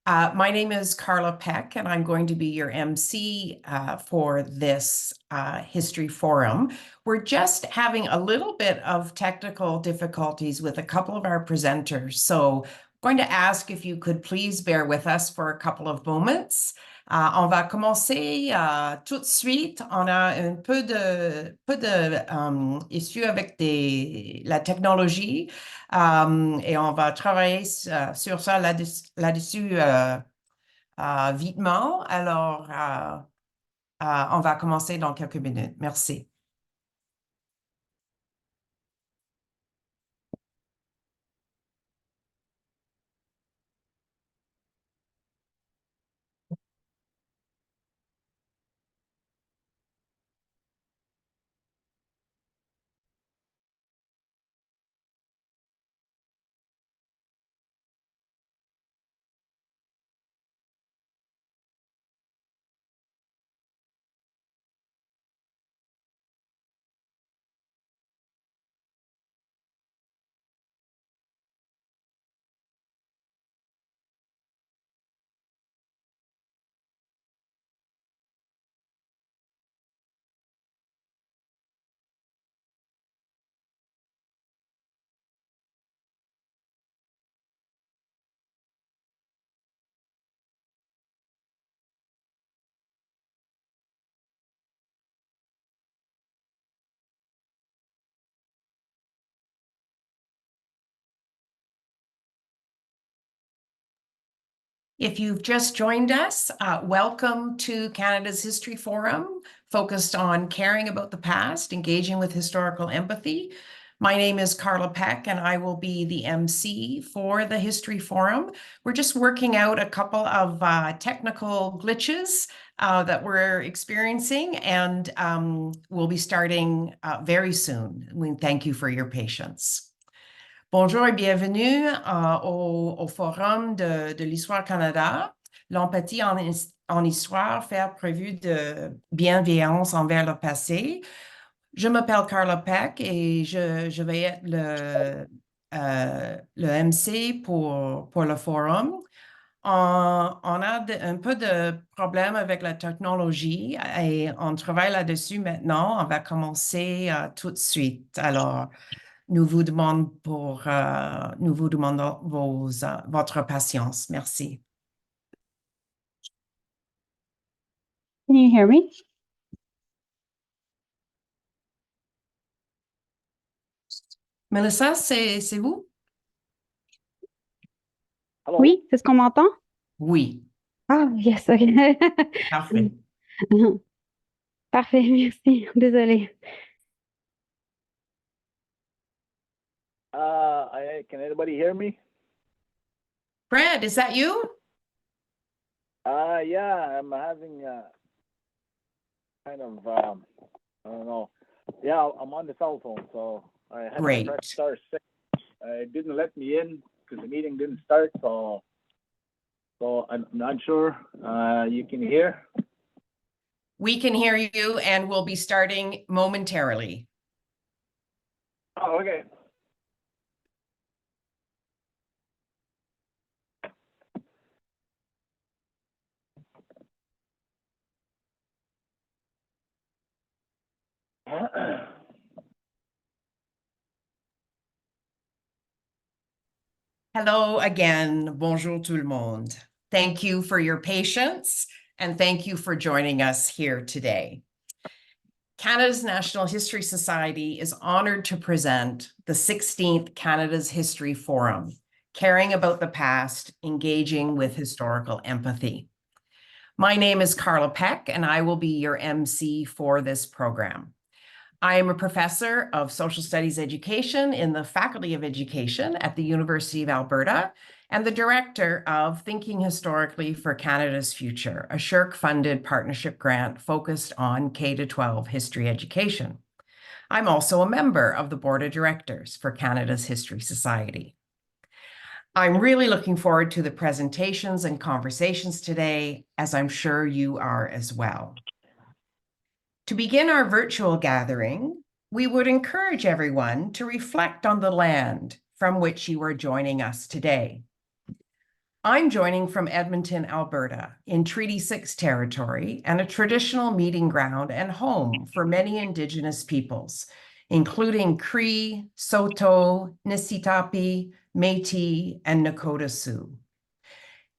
My name is Carla Peck, and I'm going to be your MC for this history forum. We're just having a little bit of technical difficulties with a couple of our presenters, so I'm going to ask if you could please bear with us for a couple of moments. On va commencer tout de suite. On a un peu de issues avec la technologie. Et on va travailler sur ça là-dessus vitement. Alors, on va commencer dans quelques minutes. Merci. If you've just joined us, welcome to Canada's History Forum, focused on caring about the past, engaging with historical empathy. My name is Carla Peck, and I will be the MC for the History Forum. We're just working out a couple of technical glitches that we're experiencing, and we'll be starting very soon. We thank you for your patience. Bonjour et bienvenue au Forum de l'Histoire Canada, l'empathie en histoire, faire prévu de bienveillance envers le passé. Je m'appelle Carla Peck et je vais être le MC pour le forum. On a un peu de problème avec la technologie et on travaille là-dessus maintenant. On va commencer tout de suite. Alors, nous vous demandons votre patience. Merci. Can you hear me? Mélissa, c'est vous? Hello. Oui, est-ce qu'on m'entend? Oui. Ah, yes, OK. Parfait. Parfait, merci. Désolée. Can anybody hear me? Fred, is that you? Yeah, I'm having kind of I don't know. Yeah, I'm on the cell phone, so I had Great. to press star 6. It didn't let me in because the meeting didn't start, so I'm not sure you can hear. We can hear you, and we'll be starting momentarily. Oh, okay. Hello again. Bonjour tout le monde. Thank you for your patience, and thank you for joining us here today. Canada's National History Society is honored to present the 16th Canada's History Forum, Caring About the Past, Engaging with Historical Empathy. My name is Carla Peck, and I will be your MC for this program. I am a professor of social studies education in the Faculty of Education at the University of Alberta and the director of Thinking Historically for Canada's Future, a SSHRC-funded partnership grant focused on K-12 history education. I'm also a member of the board of directors for Canada's History Society. I'm really looking forward to the presentations and conversations today, as I'm sure you are as well. To begin our virtual gathering, we would encourage everyone to reflect on the land from which you are joining us today. I'm joining from Edmonton, Alberta, in Treaty 6 territory and a traditional meeting ground and home for many Indigenous peoples, including Cree, Saulteaux, Nisitapi, Métis, and Nakota Sioux.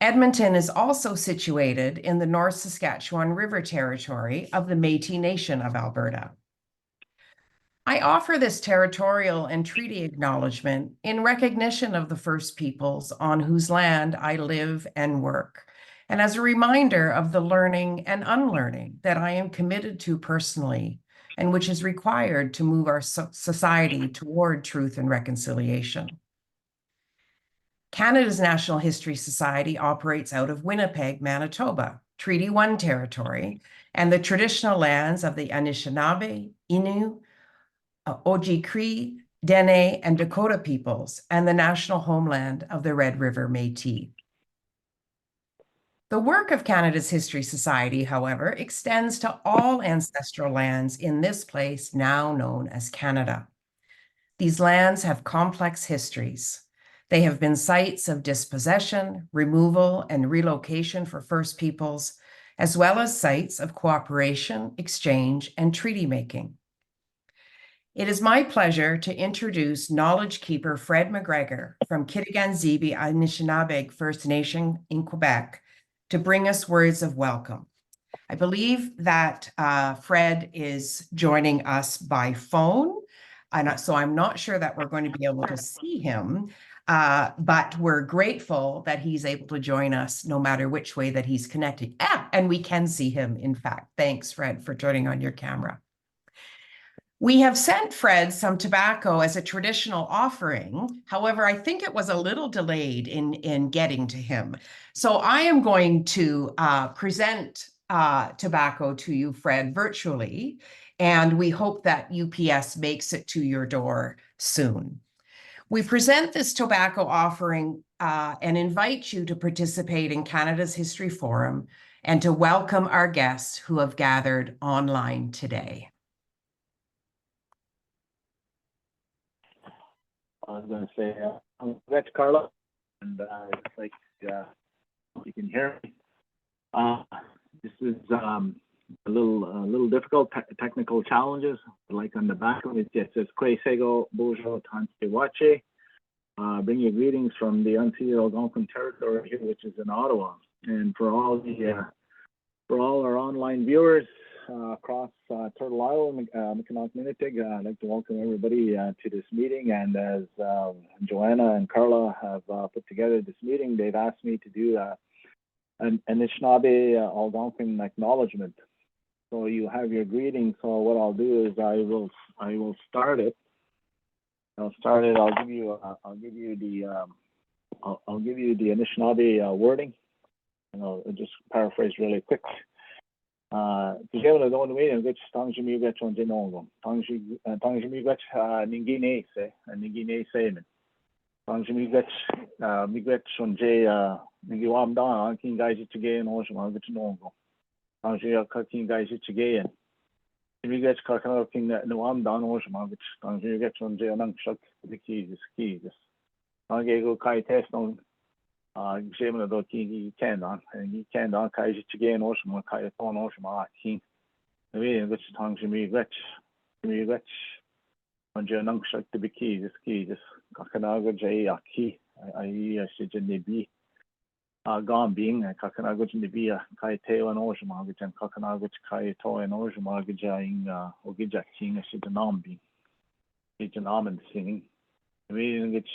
Edmonton is also situated in the North Saskatchewan River Territory of the Métis Nation of Alberta. I offer this territorial and treaty acknowledgement in recognition of the First Peoples on whose land I live and work, and as a reminder of the learning and unlearning that I am committed to personally, and which is required to move our society toward truth and reconciliation. Canada's National History Society operates out of Winnipeg, Manitoba, Treaty 1 territory, and the traditional lands of the Anishinaabe, Innu, Oji-Cree, Dene, and Dakota peoples, and the national homeland of the Red River Métis. The work of Canada's History Society, however, extends to all ancestral lands in this place now known as Canada. These lands have complex histories. They have been sites of dispossession, removal, and relocation for First Peoples, as well as sites of cooperation, exchange, and treaty making. It is my pleasure to introduce Knowledge Keeper Fred McGregor from Kitigan-Zibi Anishinaabe First Nation in Quebec to bring us words of welcome. I believe that Fred is joining us by phone, so I'm not sure that we're going to be able to see him, but we're grateful that he's able to join us no matter which way that he's connected. And we can see him, in fact. Thanks, Fred, for turning on your camera. We have sent Fred some tobacco as a traditional offering. However, I think it was a little delayed in getting to him. So I am going to present tobacco to you, Fred, virtually, and we hope that UPS makes it to your door soon. We present this tobacco offering and invite you to participate in Canada's History Forum and to welcome our guests who have gathered online today. I was going to say, that's Carla, and it's like you can hear me. This is a little difficult technical challenges. Like on the back of it, it says "Kwe Sego Bojo Tanse Wache." Bring you greetings from the unceded Algonquin territory here, which is in Ottawa, and for all our online viewers across Turtle Island, Mi'kmaq-Minnetig, I'd like to welcome everybody to this meeting. And as Joanna and Carla have put together this meeting, they've asked me to do an Anishinaabe Algonquin acknowledgement. So you have your greeting. So what I'll do is I will start it. I'll give you the Anishinaabe wording, and I'll just paraphrase really quick. Together the one way and which tongues you get on the no tongues you get ningine say and ningine say tongues you get on J Nigiwam down king guys it again or some get no tongues you king guys it again. If you get Kakana king no am down or some tongues you get on J and shut the keys. I go kai test on Gemini do ki can on and he can on kai again or some kai on or some king. The way in which tongues you rich on J and shut the keys Kakanaga J a key I should be gone being a Kakanaga in the beer kai tail and ocean mortgage and Kakanaga kai toy and ocean mortgage or Gijak king I should nom be it's an almond singing. The way in which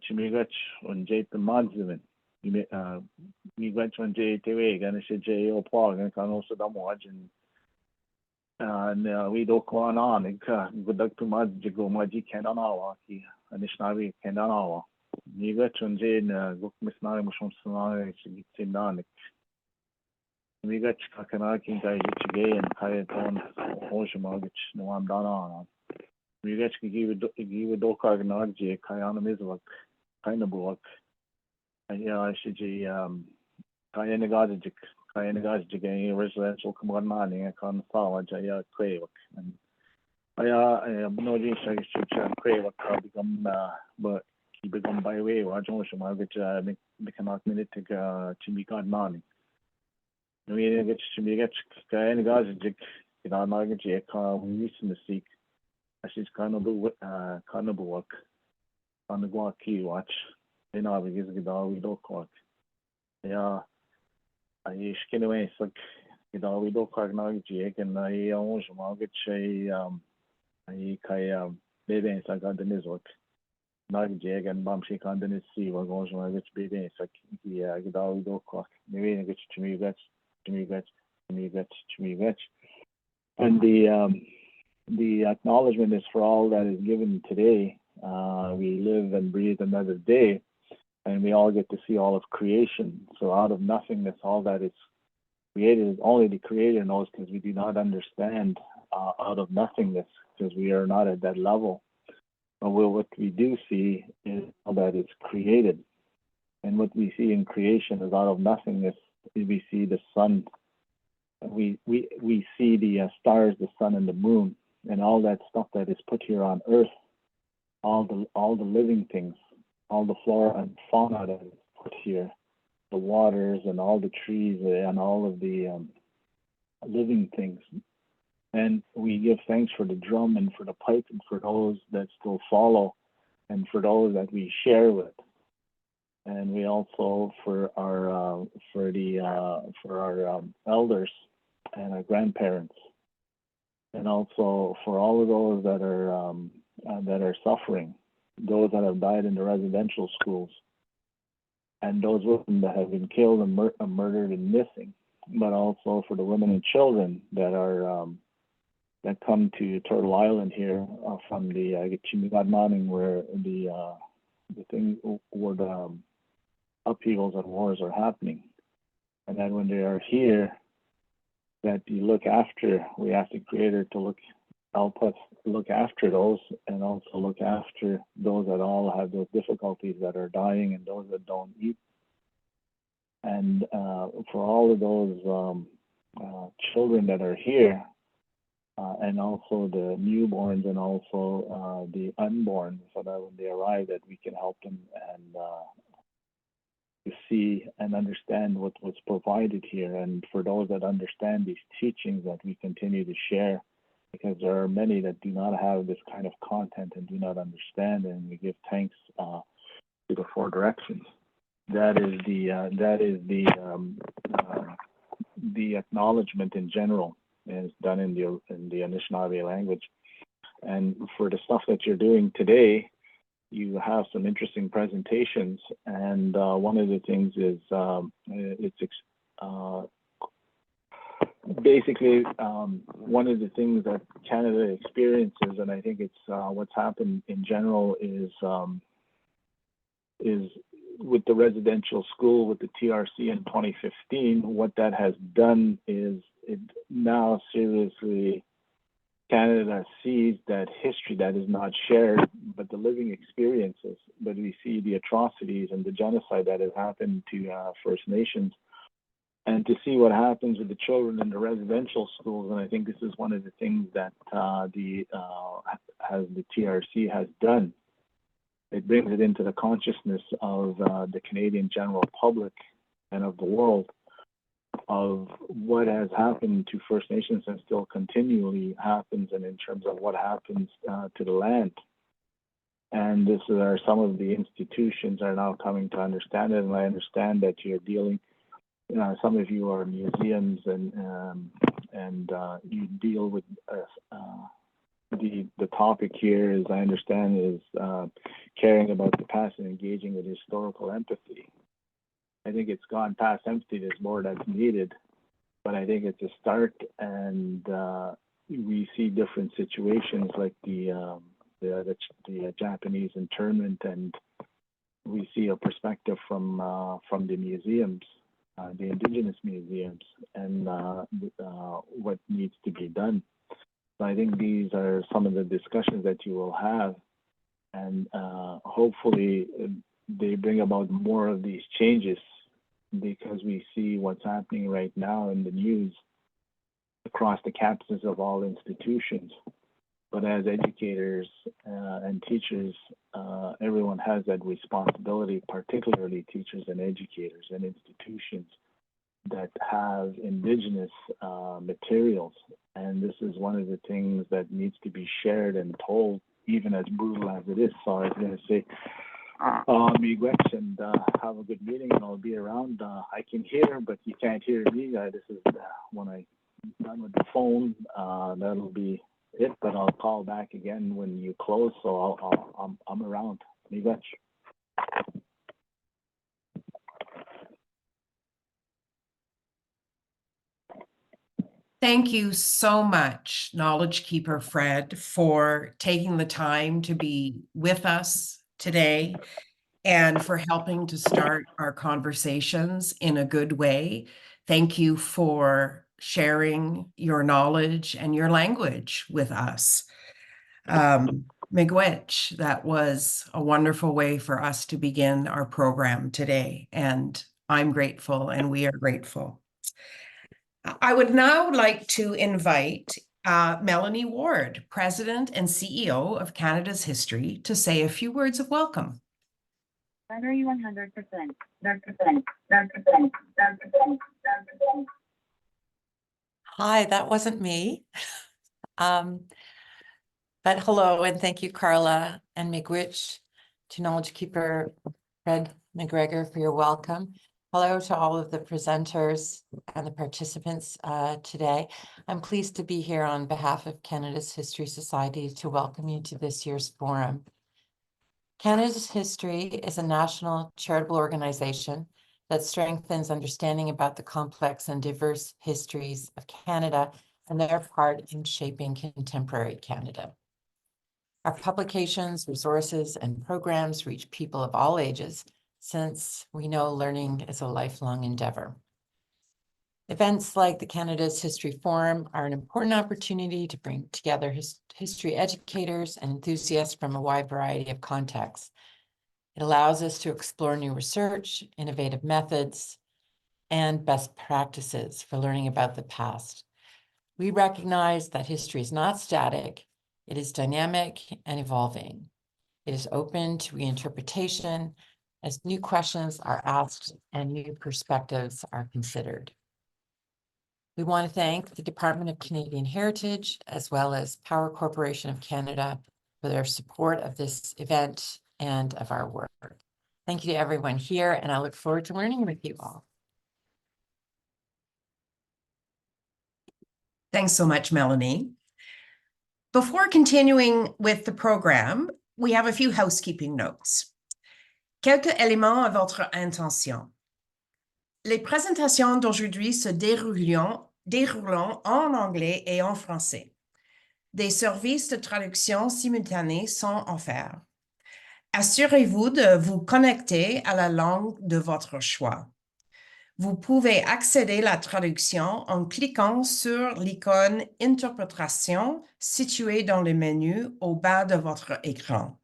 Chimigach on J the Modsivin. You went on J TV and I said J O Pog and can also watch and we don't go on and good luck to Mad Jigo Maji Kendanawa and Ishnavi Kendanawa. You got on J book Miss Nari Mushum Sonari Sindanik. We got Kakanaki guys gay and Kayaton Ocean Mortgage no I'm done on. We got to give a Dokar Nagji Kayana Mizwak kind of work. Yeah, I should Kayanagajik, residential command I can't follow Jaya Quavak. And I have no research to Quavak become, but she begun by way wajon shmagut mekanak minute chimi god morning. We get chimi get kain gazig nagat ka we the seek. She's kind of work on the guaki watch. You know, because we don't call. Yeah, I skin away so we don't call now Jake and I almost market I baby and I got the nizok. Not Jake and Bam she can't then see what goes on which baby and like yeah, we don't call. Maybe I get to me veg. And the acknowledgement is for all that is given today. We live and breathe another day. And we all get to see all of creation. So out of nothingness, all that is created is only the Creator knows, because we do not understand out of nothingness, because we are not at that level. But what we do see is all that is created. And what we see in creation is out of nothingness. We see the sun. We see the stars, the sun, and the moon, and all that stuff that is put here on Earth. All the living things. All the flora and fauna that is put here, the waters and all the trees and all of the living things. And we give thanks for the drum and for the pipe and for those that still follow and for those that we share with. And we also for our elders and our grandparents, and also for all of those that are suffering. Those that have died in the residential schools, and those women that have been killed and murdered and missing, but also for the women and children that are that come to Turtle Island here from the Chimigad Mining, where the upheavals and wars are happening, and then when they are here, that you look after. We ask the Creator to help us look after those, and also look after those that all have those difficulties, that are dying, and those that don't eat. And for all of those children that are here, and also the newborns, and also the unborn, so that when they arrive, that we can help them and to see and understand what was provided here. And for those that understand these teachings, that we continue to share, because there are many that do not have this kind of content and do not understand, and we give thanks to the four directions. That is the acknowledgement in general, and it's done in the Anishinaabe language. And for the stuff that you're doing today, you have some interesting presentations, and one of the things is basically, one of the things that Canada experiences, and I think it's what's happened in general, is with the residential school, with the TRC in 2015, what that has done is it now seriously, Canada sees that history that is not shared, but the living experiences, but we see the atrocities and the genocide that has happened to First Nations. And to see what happens with the children in the residential schools, and I think this is one of the things that the TRC has done. It brings it into the consciousness of the Canadian general public and of the world, of what has happened to First Nations and still continually happens, and in terms of what happens to the land. And this are some of the institutions are now coming to understand it, and I understand that you're dealing. Some of you are museums, and you deal with the topic here, as I understand, is caring about the past and engaging with historical empathy. I think it's gone past empathy. There's more that's needed, but I think it's a start, and we see different situations like the Japanese internment, and we see a perspective from the museums. The Indigenous museums, and what needs to be done. So I think these are some of the discussions that you will have, and hopefully they bring about more of these changes, because we see what's happening right now in the news across the campuses of all institutions. But as educators and teachers, everyone has that responsibility, particularly teachers and educators and institutions that have Indigenous materials. And this is one of the things that needs to be shared and told, even as brutal as it is. So I was going to say, miigwech, and have a good meeting, and I'll be around. I can hear, but you can't hear me. This is when I'm done with the phone. That'll be it, but I'll call back again when you close, so I'm around. Miigwech. Thank you so much, Knowledge Keeper Fred, for taking the time to be with us today and for helping to start our conversations in a good way. Thank you for sharing your knowledge and your language with us. Miigwech, that was a wonderful way for us to begin our program today, and I'm grateful and we are grateful. I would now like to invite Melanie Ward, President and CEO of Canada's History, to say a few words of welcome. Battery 100%. Hi, that wasn't me. But hello, and thank you, Carla and Miigwech, to Knowledge Keeper Fred McGregor for your welcome. Hello to all of the presenters and the participants today. I'm pleased to be here on behalf of Canada's History Society to welcome you to this year's forum. Canada's History is a national charitable organization that strengthens understanding about the complex and diverse histories of Canada and their part in shaping contemporary Canada. Our publications, resources, and programs reach people of all ages, since we know learning is a lifelong endeavor. Events like the Canada's History Forum are an important opportunity to bring together history educators and enthusiasts from a wide variety of contexts. It allows us to explore new research, innovative methods, and best practices for learning about the past. We recognize that history is not static, it is dynamic and evolving. It is open to reinterpretation as new questions are asked and new perspectives are considered. We want to thank the Department of Canadian Heritage, as well as Power Corporation of Canada, for their support of this event and of our work. Thank you to everyone here, and I look forward to learning with you all. Thanks so much, Melanie. Before continuing with the program, we have a few housekeeping notes. Quelques éléments à votre intention. Les présentations d'aujourd'hui se dérouleront en anglais et en français. Des services de traduction simultanée sont offerts. Assurez-vous de vous connecter à la langue de votre choix. Vous pouvez accéder à la traduction en cliquant sur l'icône « Interprétation » située dans le menu au bas de votre écran.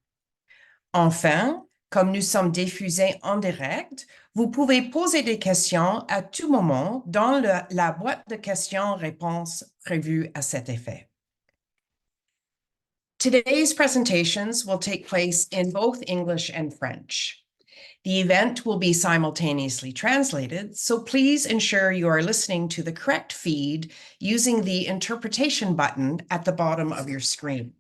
Enfin, comme nous sommes diffusés en direct, vous pouvez poser des questions à tout moment dans la boîte de questions-réponses prévue à cet effet. Today's presentations will take place in both English and French. The event will be simultaneously translated, so please ensure you are listening to the correct feed using the interpretation button at the bottom of your screen.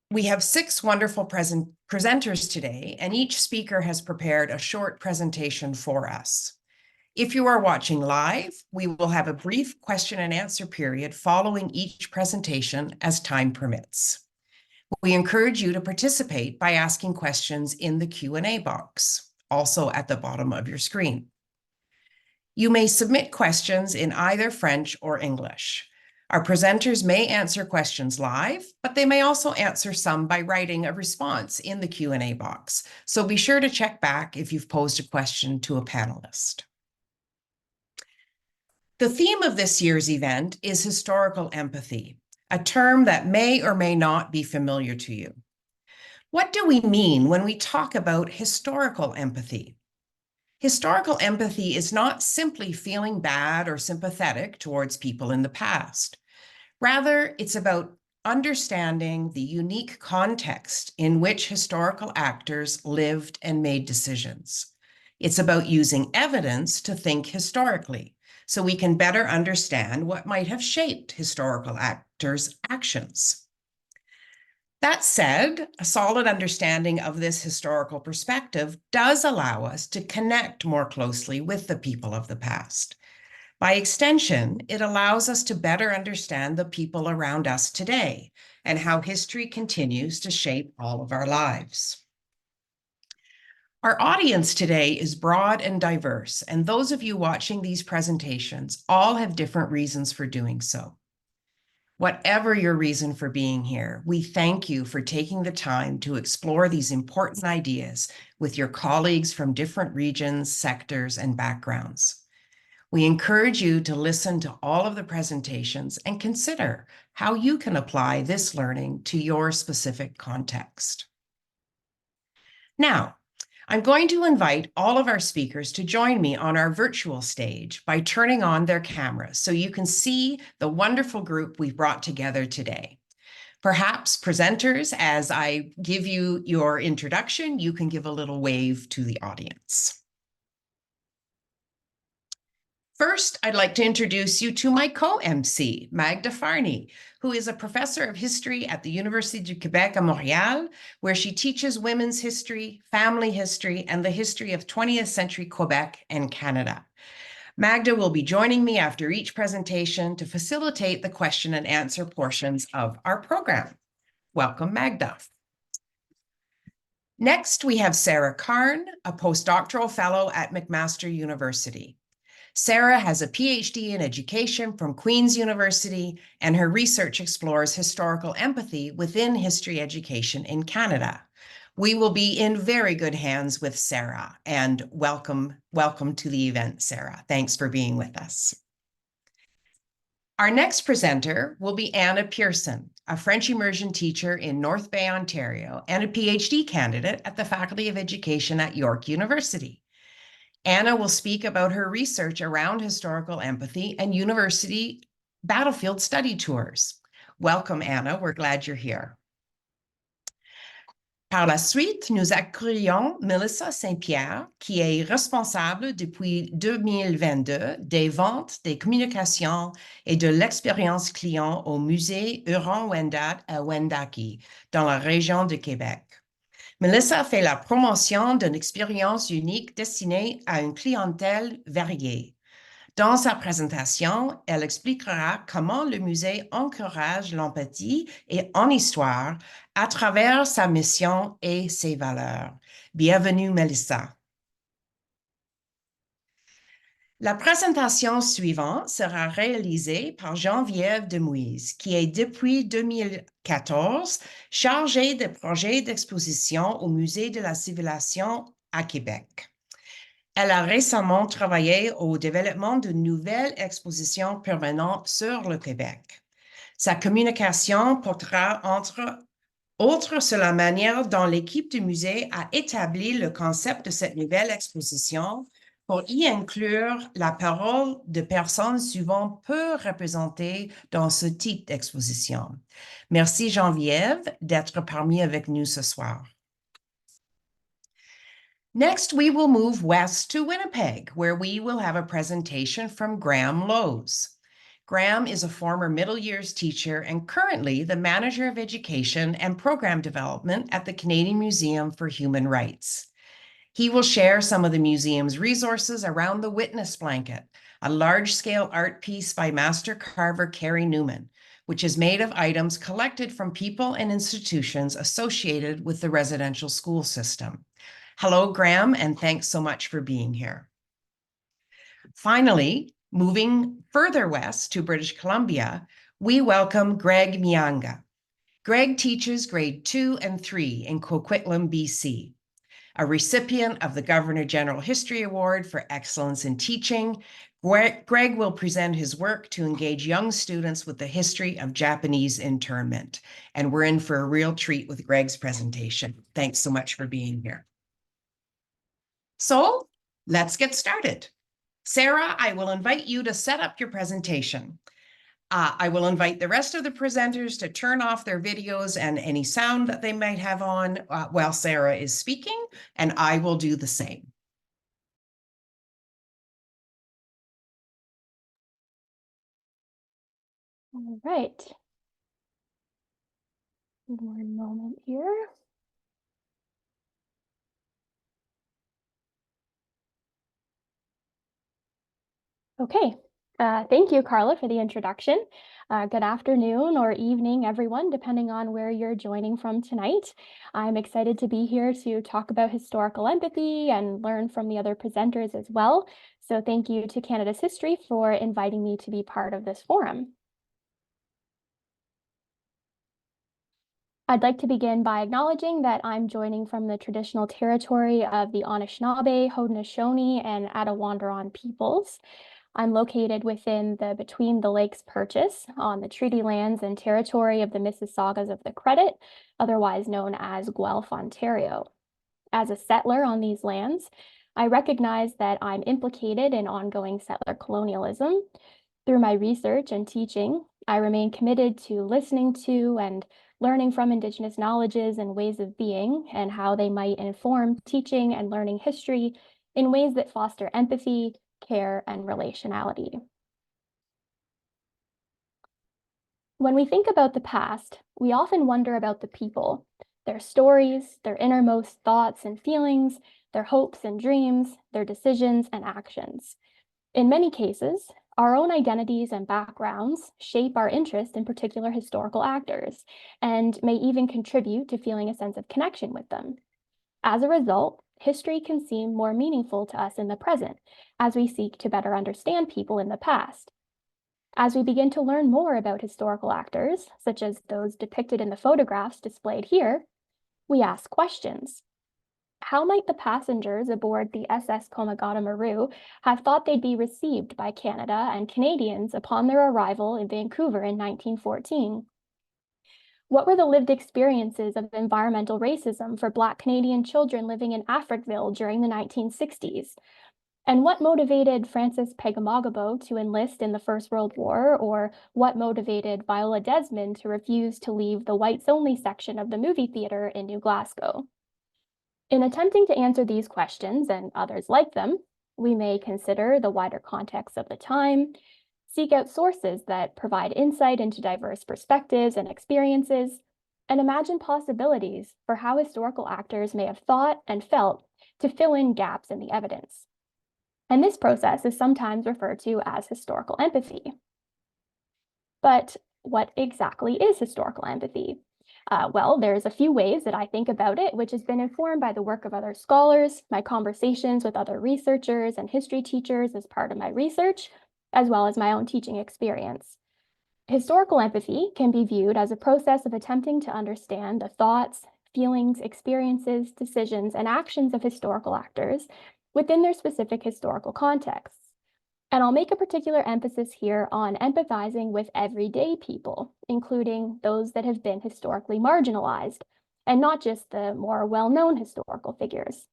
We have 6 wonderful presenters today, and each speaker has prepared a short presentation for us. If you are watching live, we will have a brief question and answer period following each presentation as time permits. We encourage you to participate by asking questions in the Q&A box, also at the bottom of your screen. You may submit questions in either French or English. Our presenters may answer questions live, but they may also answer some by writing a response in the Q&A box. So be sure to check back if you've posed a question to a panelist. The theme of this year's event is historical empathy, a term that may or may not be familiar to you. What do we mean when we talk about historical empathy? Historical empathy is not simply feeling bad or sympathetic towards people in the past. Rather, it's about understanding the unique context in which historical actors lived and made decisions. It's about using evidence to think historically, so we can better understand what might have shaped historical actors' actions. That said, a solid understanding of this historical perspective does allow us to connect more closely with the people of the past. By extension, it allows us to better understand the people around us today and how history continues to shape all of our lives. Our audience today is broad and diverse, and those of you watching these presentations all have different reasons for doing so. Whatever your reason for being here, we thank you for taking the time to explore these important ideas with your colleagues from different regions, sectors, and backgrounds. We encourage you to listen to all of the presentations and consider how you can apply this learning to your specific context. Now, I'm going to invite all of our speakers to join me on our virtual stage by turning on their cameras so you can see the wonderful group we've brought together today. Perhaps presenters, as I give you your introduction, you can give a little wave to the audience. First, I'd like to introduce you to my co-MC, Magda Fahrni, who is a professor of history at the Université du Québec à Montréal, where she teaches women's history, family history, and the history of 20th century Quebec and Canada. Magda will be joining me after each presentation to facilitate the question and answer portions of our program. Welcome, Magda. Next, we have Sara Karn, a postdoctoral fellow at McMaster University. Sara has a PhD in education from Queen's University, and her research explores historical empathy within history education in Canada. We will be in very good hands with Sara, and welcome to the event, Sara. Thanks for being with us. Our next presenter will be Anna Pearson, a French immersion teacher in North Bay, Ontario, and a PhD candidate at the Faculty of Education at York University. Anna will speak about her research around historical empathy and university battlefield study tours. Welcome, Anna. We're glad you're here. Par la suite, nous accueillons Mélissa St-Pierre, qui est responsable depuis 2022 des ventes, des communications et de l'expérience client au Musée Huron-Wendat à Wendake, dans la région de Québec. Mélissa fait la promotion d'une expérience unique destinée à une clientèle variée. Dans sa présentation, elle expliquera comment le musée encourage l'empathie et en histoire à travers sa mission et ses valeurs. Bienvenue, Mélissa. La présentation suivante sera réalisée par Geneviève de Muys, qui est depuis 2014 chargée des projets d'exposition au Musée de la Civilisation à Québec. Elle a récemment travaillé au développement de nouvelles expositions permanentes sur le Québec. Sa communication portera entre autres sur la manière dont l'équipe du musée a établi le concept de cette nouvelle exposition pour y inclure la parole de personnes souvent peu représentées dans ce type d'exposition. Merci Geneviève d'être parmi avec nous ce soir. Next, we will move west to Winnipeg, where we will have a presentation from Graham Lowes. Graham is a former middle years teacher and currently the Manager of Education and Program Development at the Canadian Museum for Human Rights. He will share some of the museum's resources around the Witness Blanket, a large-scale art piece by master carver Carrie Newman, which is made of items collected from people and institutions associated with the residential school system. Hello, Graham, and thanks so much for being here. Finally, moving further west to British Columbia, we welcome Greg Miyanaga. Greg teaches grade 2 and 3 in Coquitlam, BC. A recipient of the Governor General History Award for Excellence in Teaching, Greg will present his work to engage young students with the history of Japanese internment. And we're in for a real treat with Greg's presentation. Thanks so much for being here. So let's get started. Sara, I will invite you to set up your presentation. I will invite the rest of the presenters to turn off their videos and any sound that they might have on while Sara is speaking, and I will do the same. All right. One moment here. Okay, thank you, Carla, for the introduction. Good afternoon or evening, everyone, depending on where you're joining from tonight. I'm excited to be here to talk about historical empathy and learn from the other presenters as well. So thank you to Canada's History for inviting me to be part of this forum. I'd like to begin by acknowledging that I'm joining from the traditional territory of the Anishinaabe, Haudenosaunee, and Attawandaron peoples. I'm located within the Between the Lakes Purchase on the treaty lands and territory of the Mississaugas of the Credit, otherwise known as Guelph, Ontario. As a settler on these lands, I recognize that I'm implicated in ongoing settler colonialism. Through my research and teaching, I remain committed to listening to and learning from Indigenous knowledges and ways of being and how they might inform teaching and learning history in ways that foster empathy, care, and relationality. When we think about the past, we often wonder about the people, their stories, their innermost thoughts and feelings, their hopes and dreams, their decisions and actions. In many cases, our own identities and backgrounds shape our interest in particular historical actors and may even contribute to feeling a sense of connection with them. As a result, history can seem more meaningful to us in the present as we seek to better understand people in the past. As we begin to learn more about historical actors, such as those depicted in the photographs displayed here, we ask questions. How might the passengers aboard the SS Komagata Maru have thought they'd be received by Canada and Canadians upon their arrival in Vancouver in 1914? What were the lived experiences of environmental racism for Black Canadian children living in Africville during the 1960s? And what motivated Francis Pegamogabo to enlist in the First World War, or what motivated Viola Desmond to refuse to leave the whites-only section of the movie theater in New Glasgow? In attempting to answer these questions and others like them, we may consider the wider context of the time, seek out sources that provide insight into diverse perspectives and experiences, and imagine possibilities for how historical actors may have thought and felt to fill in gaps in the evidence. And this process is sometimes referred to as historical empathy. But what exactly is historical empathy? Well, there's a few ways that I think about it, which has been informed by the work of other scholars, my conversations with other researchers and history teachers as part of my research, as well as my own teaching experience. Historical empathy can be viewed as a process of attempting to understand the thoughts, feelings, experiences, decisions, and actions of historical actors within their specific historical contexts. And I'll make a particular emphasis here on empathizing with everyday people, including those that have been historically marginalized, and not just the more well-known historical figures.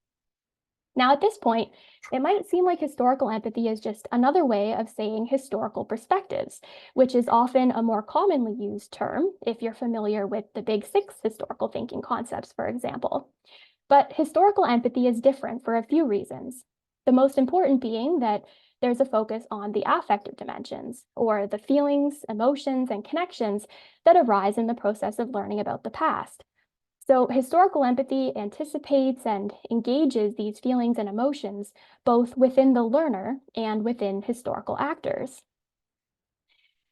Now, at this point, it might seem like historical empathy is just another way of saying historical perspectives, which is often a more commonly used term if you're familiar with the Big Six historical thinking concepts, for example. But historical empathy is different for a few reasons. The most important being that there's a focus on the affective dimensions, or the feelings, emotions, and connections that arise in the process of learning about the past. So historical empathy anticipates and engages these feelings and emotions, both within the learner and within historical actors.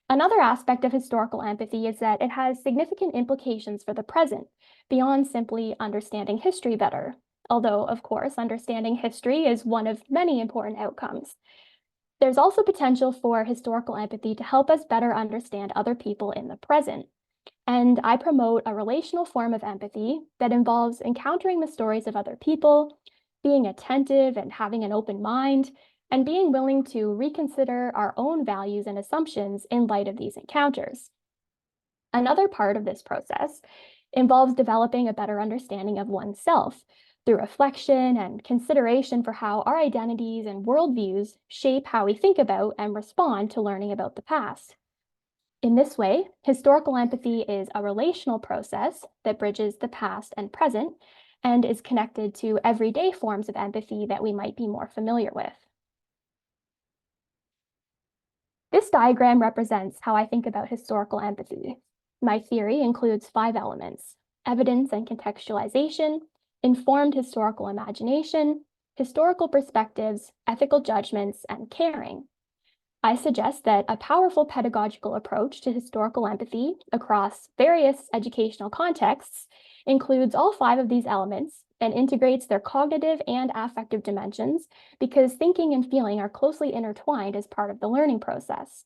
Another aspect of historical empathy is that it has significant implications for the present, beyond simply understanding history better. Although, of course, understanding history is one of many important outcomes. There's also potential for historical empathy to help us better understand other people in the present. And I promote a relational form of empathy that involves encountering the stories of other people, being attentive and having an open mind, and being willing to reconsider our own values and assumptions in light of these encounters. Another part of this process involves developing a better understanding of oneself through reflection and consideration for how our identities and worldviews shape how we think about and respond to learning about the past. In this way, historical empathy is a relational process that bridges the past and present and is connected to everyday forms of empathy that we might be more familiar with. This diagram represents how I think about historical empathy. My theory includes 5 elements: evidence and contextualization, informed historical imagination, historical perspectives, ethical judgments, and caring. I suggest that a powerful pedagogical approach to historical empathy across various educational contexts includes all 5 of these elements and integrates their cognitive and affective dimensions because thinking and feeling are closely intertwined as part of the learning process.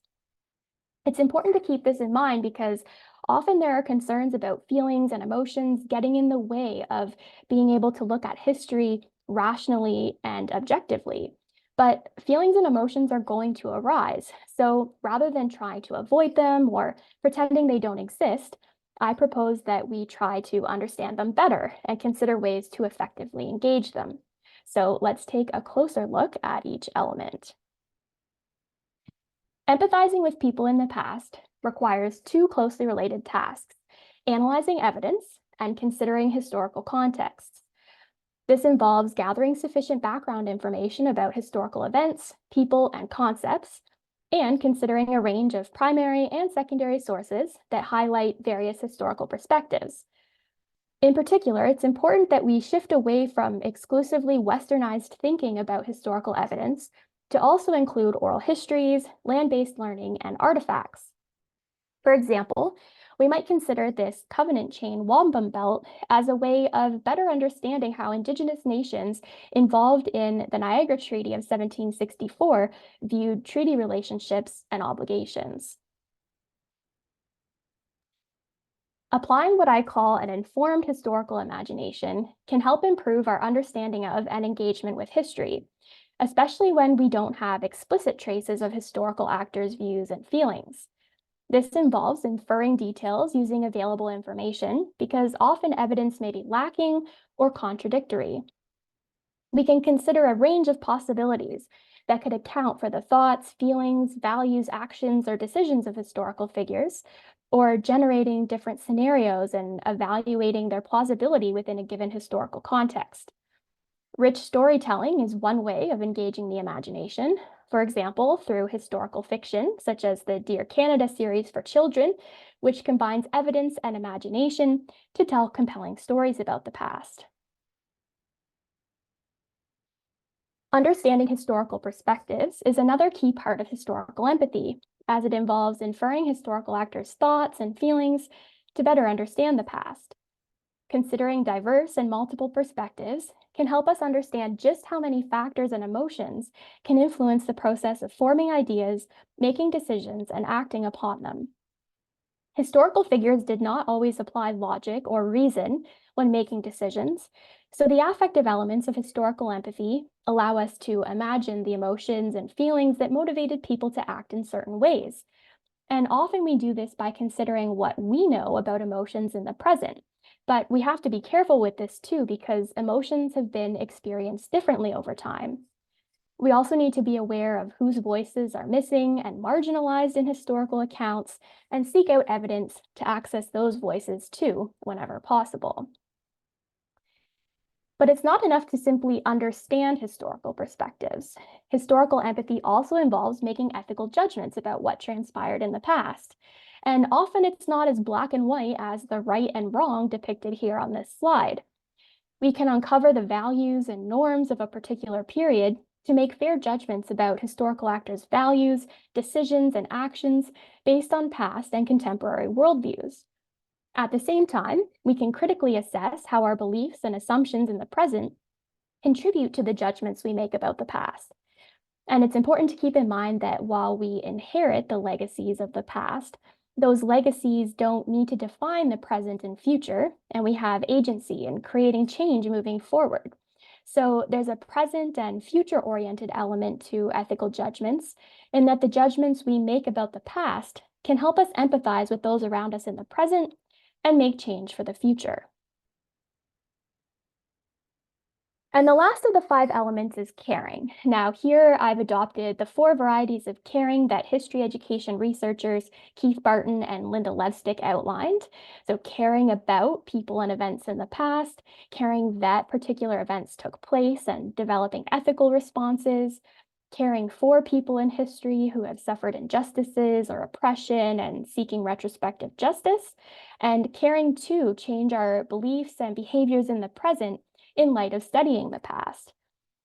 It's important to keep this in mind because often there are concerns about feelings and emotions getting in the way of being able to look at history rationally and objectively. But feelings and emotions are going to arise. So rather than trying to avoid them or pretending they don't exist, I propose that we try to understand them better and consider ways to effectively engage them. So let's take a closer look at each element. Empathizing with people in the past requires 2 closely related tasks: analyzing evidence and considering historical contexts. This involves gathering sufficient background information about historical events, people, and concepts, and considering a range of primary and secondary sources that highlight various historical perspectives. In particular, it's important that we shift away from exclusively Westernized thinking about historical evidence to also include oral histories, land-based learning, and artifacts. For example, we might consider this covenant chain wampum belt as a way of better understanding how Indigenous nations involved in the Niagara Treaty of 1764 viewed treaty relationships and obligations. Applying what I call an informed historical imagination can help improve our understanding of and engagement with history, especially when we don't have explicit traces of historical actors' views and feelings. This involves inferring details using available information because often evidence may be lacking or contradictory. We can consider a range of possibilities that could account for the thoughts, feelings, values, actions, or decisions of historical figures, or generating different scenarios and evaluating their plausibility within a given historical context. Rich storytelling is one way of engaging the imagination, for example, through historical fiction, such as the Dear Canada series for children, which combines evidence and imagination to tell compelling stories about the past. Understanding historical perspectives is another key part of historical empathy, as it involves inferring historical actors' thoughts and feelings to better understand the past. Considering diverse and multiple perspectives can help us understand just how many factors and emotions can influence the process of forming ideas, making decisions, and acting upon them. Historical figures did not always apply logic or reason when making decisions, so the affective elements of historical empathy allow us to imagine the emotions and feelings that motivated people to act in certain ways. And often we do this by considering what we know about emotions in the present. But we have to be careful with this too, because emotions have been experienced differently over time. We also need to be aware of whose voices are missing and marginalized in historical accounts and seek out evidence to access those voices too, whenever possible. But it's not enough to simply understand historical perspectives. Historical empathy also involves making ethical judgments about what transpired in the past. And often it's not as black and white as the right and wrong depicted here on this slide. We can uncover the values and norms of a particular period to make fair judgments about historical actors' values, decisions, and actions based on past and contemporary worldviews. At the same time, we can critically assess how our beliefs and assumptions in the present contribute to the judgments we make about the past. And it's important to keep in mind that while we inherit the legacies of the past, those legacies don't need to define the present and future, and we have agency in creating change moving forward. So there's a present and future-oriented element to ethical judgments, in that the judgments we make about the past can help us empathize with those around us in the present and make change for the future. And the last of the 5 elements is caring. Now here I've adopted the 4 varieties of caring that history education researchers Keith Barton and Linda Levstick outlined. So caring about people and events in the past, caring that particular events took place and developing ethical responses, caring for people in history who have suffered injustices or oppression and seeking retrospective justice, and caring to change our beliefs and behaviors in the present in light of studying the past.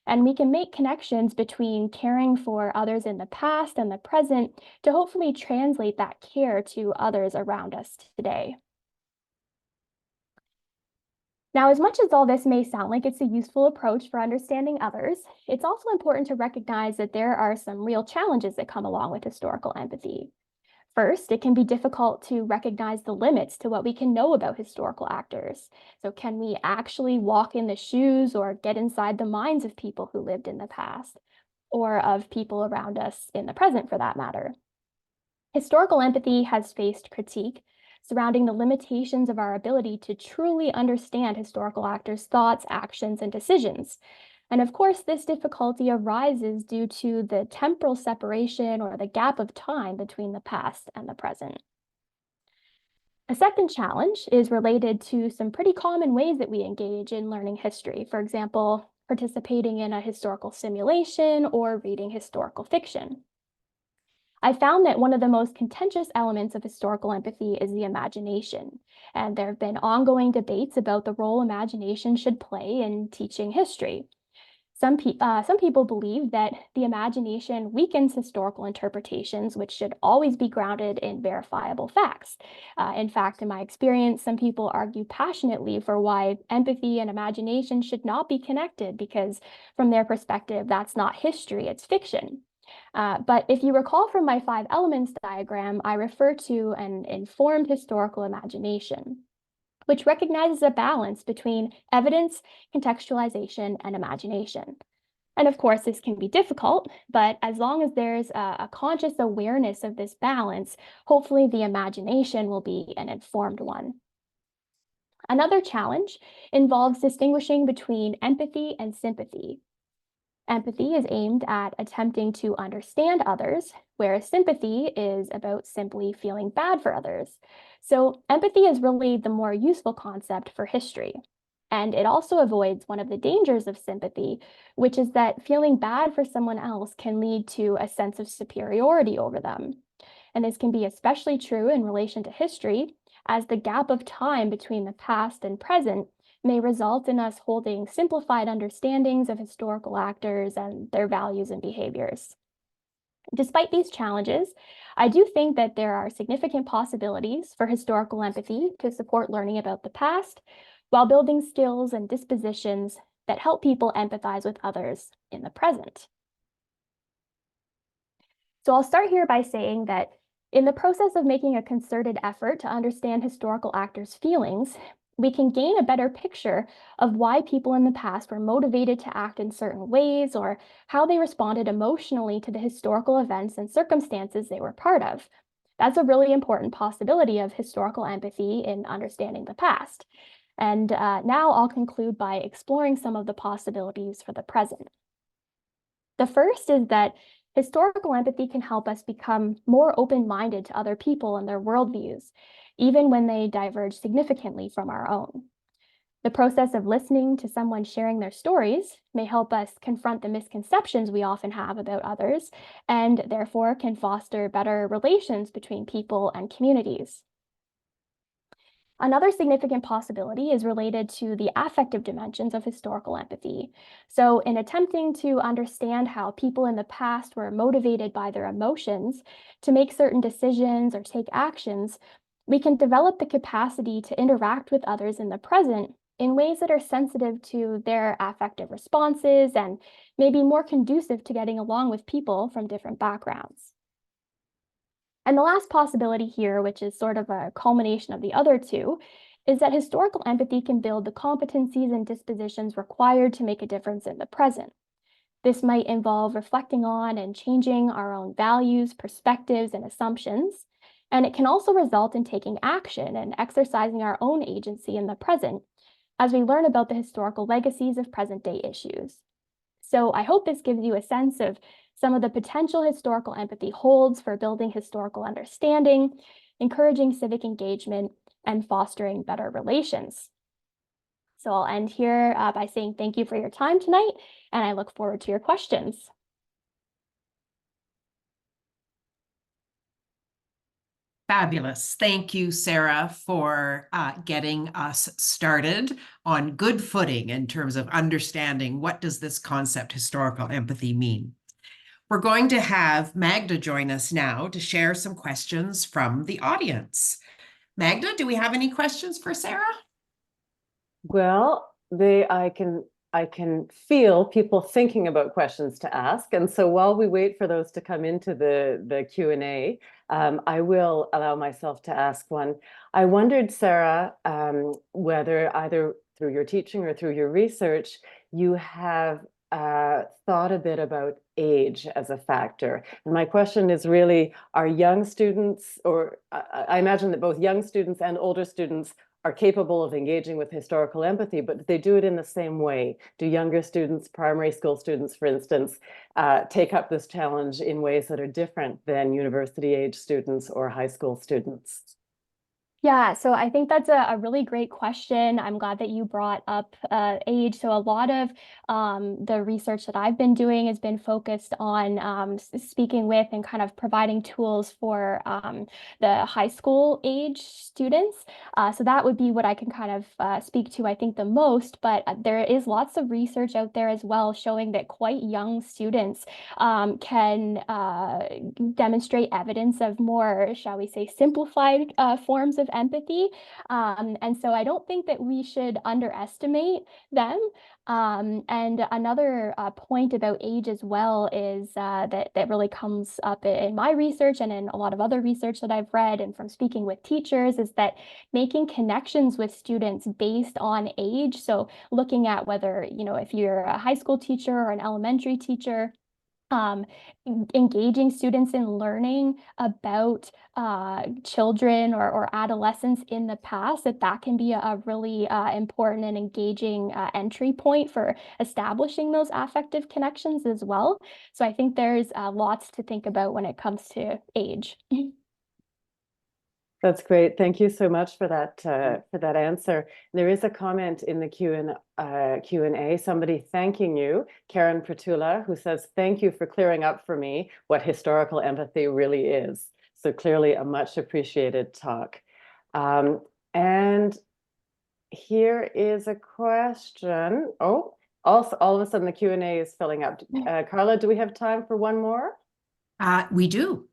And we can make connections between caring for others in the past and the present to hopefully translate that care to others around us today. Now, as much as all this may sound like it's a useful approach for understanding others, it's also important to recognize that there are some real challenges that come along with historical empathy. First, it can be difficult to recognize the limits to what we can know about historical actors. So can we actually walk in the shoes or get inside the minds of people who lived in the past, or of people around us in the present for that matter? Historical empathy has faced critique surrounding the limitations of our ability to truly understand historical actors' thoughts, actions, and decisions. And of course, this difficulty arises due to the temporal separation or the gap of time between the past and the present. A second challenge is related to some pretty common ways that we engage in learning history. For example, participating in a historical simulation or reading historical fiction. I found that one of the most contentious elements of historical empathy is the imagination, and there have been ongoing debates about the role imagination should play in teaching history. Some people believe that the imagination weakens historical interpretations, which should always be grounded in verifiable facts. In fact, in my experience, some people argue passionately for why empathy and imagination should not be connected because from their perspective, that's not history, it's fiction. But if you recall from my 5 elements diagram, I refer to an informed historical imagination, which recognizes a balance between evidence, contextualization, and imagination. And of course, this can be difficult, but as long as there's a conscious awareness of this balance, hopefully the imagination will be an informed one. Another challenge involves distinguishing between empathy and sympathy. Empathy is aimed at attempting to understand others, whereas sympathy is about simply feeling bad for others. So empathy is really the more useful concept for history. And it also avoids one of the dangers of sympathy, which is that feeling bad for someone else can lead to a sense of superiority over them. And this can be especially true in relation to history, as the gap of time between the past and present may result in us holding simplified understandings of historical actors and their values and behaviors. Despite these challenges, I do think that there are significant possibilities for historical empathy to support learning about the past while building skills and dispositions that help people empathize with others in the present. So I'll start here by saying that in the process of making a concerted effort to understand historical actors' feelings, we can gain a better picture of why people in the past were motivated to act in certain ways or how they responded emotionally to the historical events and circumstances they were part of. That's a really important possibility of historical empathy in understanding the past. And now I'll conclude by exploring some of the possibilities for the present. The first is that historical empathy can help us become more open-minded to other people and their worldviews, even when they diverge significantly from our own. The process of listening to someone sharing their stories may help us confront the misconceptions we often have about others, and therefore can foster better relations between people and communities. Another significant possibility is related to the affective dimensions of historical empathy. So in attempting to understand how people in the past were motivated by their emotions to make certain decisions or take actions, we can develop the capacity to interact with others in the present in ways that are sensitive to their affective responses and maybe more conducive to getting along with people from different backgrounds. And the last possibility here, which is sort of a culmination of the other two, is that historical empathy can build the competencies and dispositions required to make a difference in the present. This might involve reflecting on and changing our own values, perspectives, and assumptions. And it can also result in taking action and exercising our own agency in the present, as we learn about the historical legacies of present-day issues. So I hope this gives you a sense of some of the potential historical empathy holds for building historical understanding, encouraging civic engagement, and fostering better relations. So I'll end here by saying thank you for your time tonight, and I look forward to your questions. Fabulous. Thank you, Sara, for getting us started on good footing in terms of understanding what does this concept historical empathy mean. We're going to have Magda join us now to share some questions from the audience. Magda, do we have any questions for Sara? Well, I can feel people thinking about questions to ask. And so while we wait for those to come into the Q&A, I will allow myself to ask one. I wondered, Sara, whether either through your teaching or through your research, you have thought a bit about age as a factor. And my question is really, are young students, or I imagine that both young students and older students are capable of engaging with historical empathy, but they do it in the same way. Do younger students, primary school students, for instance, take up this challenge in ways that are different than university age students or high school students? Yeah, so I think that's a really great question. I'm glad that you brought up age. So a lot of the research that I've been doing has been focused on speaking with and kind of providing tools for the high school age students. So that would be what I can kind of speak to, I think, the most. But there is lots of research out there as well showing that quite young students can demonstrate evidence of more, shall we say, simplified forms of empathy. And so I don't think that we should underestimate them. And another point about age as well is that really comes up in my research and in a lot of other research that I've read and from speaking with teachers, is that making connections with students based on age. So looking at whether, if you're a high school teacher or an elementary teacher, engaging students in learning about children or adolescents in the past, that can be a really important and engaging entry point for establishing those affective connections as well. So I think there's lots to think about when it comes to age. That's great. Thank you so much for that answer. There is a comment in the Q&A, somebody thanking you, Karen Pratula, who says, "Thank you for clearing up for me what historical empathy really is." So clearly a much appreciated talk. And here is a question. Oh, also all of a sudden the Q&A is filling up. Carla, do we have time for one more? We do.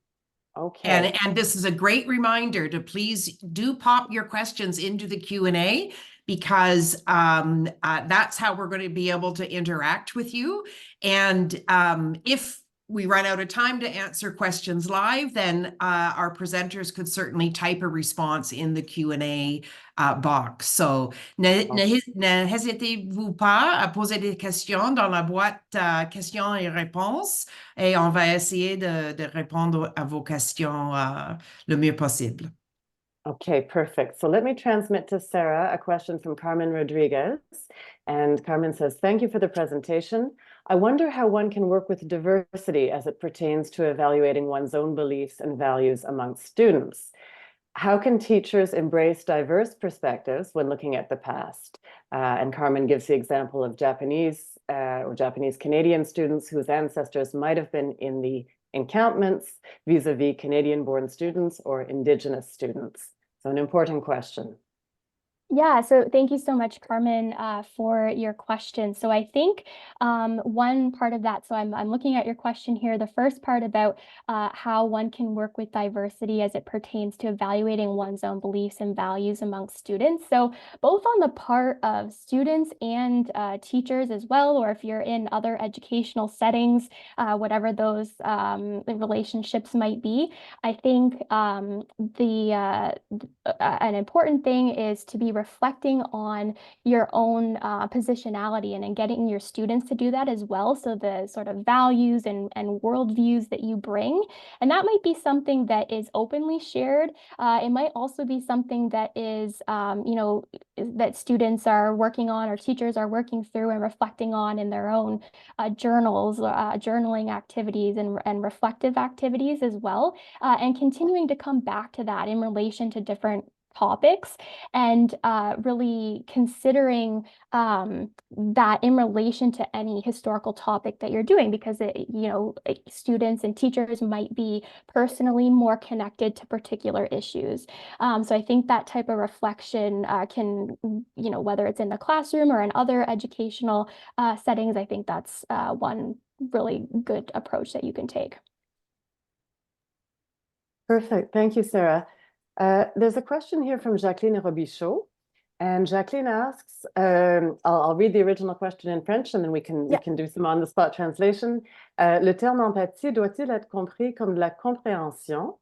Okay. And this is a great reminder to please do pop your questions into the Q&A, because that's how we're going to be able to interact with you. And if we run out of time to answer questions live, then our presenters could certainly type a response in the Q&A box. So n'hésitez-vous pas à poser des questions dans la boîte questions et réponses, et on va essayer de répondre à vos questions le mieux possible. Okay, perfect. So let me transmit to Sara a question from Carmen Rodriguez. And Carmen says, "Thank you for the presentation. I wonder how one can work with diversity as it pertains to evaluating one's own beliefs and values amongst students. How can teachers embrace diverse perspectives when looking at the past?" And Carmen gives the example of Japanese or Japanese Canadian students whose ancestors might have been in the encampments vis-a-vis Canadian-born students or Indigenous students. So an important question. Yeah, so thank you so much, Carmen, for your question. So I think one part of that, so I'm looking at your question here, the first part about how one can work with diversity as it pertains to evaluating one's own beliefs and values amongst students. So both on the part of students and teachers as well, or if you're in other educational settings, whatever those relationships might be, I think an important thing is to be reflecting on your own positionality and getting your students to do that as well. So the sort of values and worldviews that you bring, and that might be something that is openly shared. It might also be something that is, that students are working on or teachers are working through and reflecting on in their own journals, journaling activities and reflective activities as well, and continuing to come back to that in relation to different topics, and really considering that in relation to any historical topic that you're doing, because students and teachers might be personally more connected to particular issues. So I think that type of reflection can, whether it's in the classroom or in other educational settings, I think that's one really good approach that you can take. Perfect. Thank you, Sarah. There's a question here from Jacqueline Robichaud. And Jacqueline asks, I'll read the original question in French and then we can do some on-the-spot translation. Le terme empathie doit-il être compris comme de la compréhension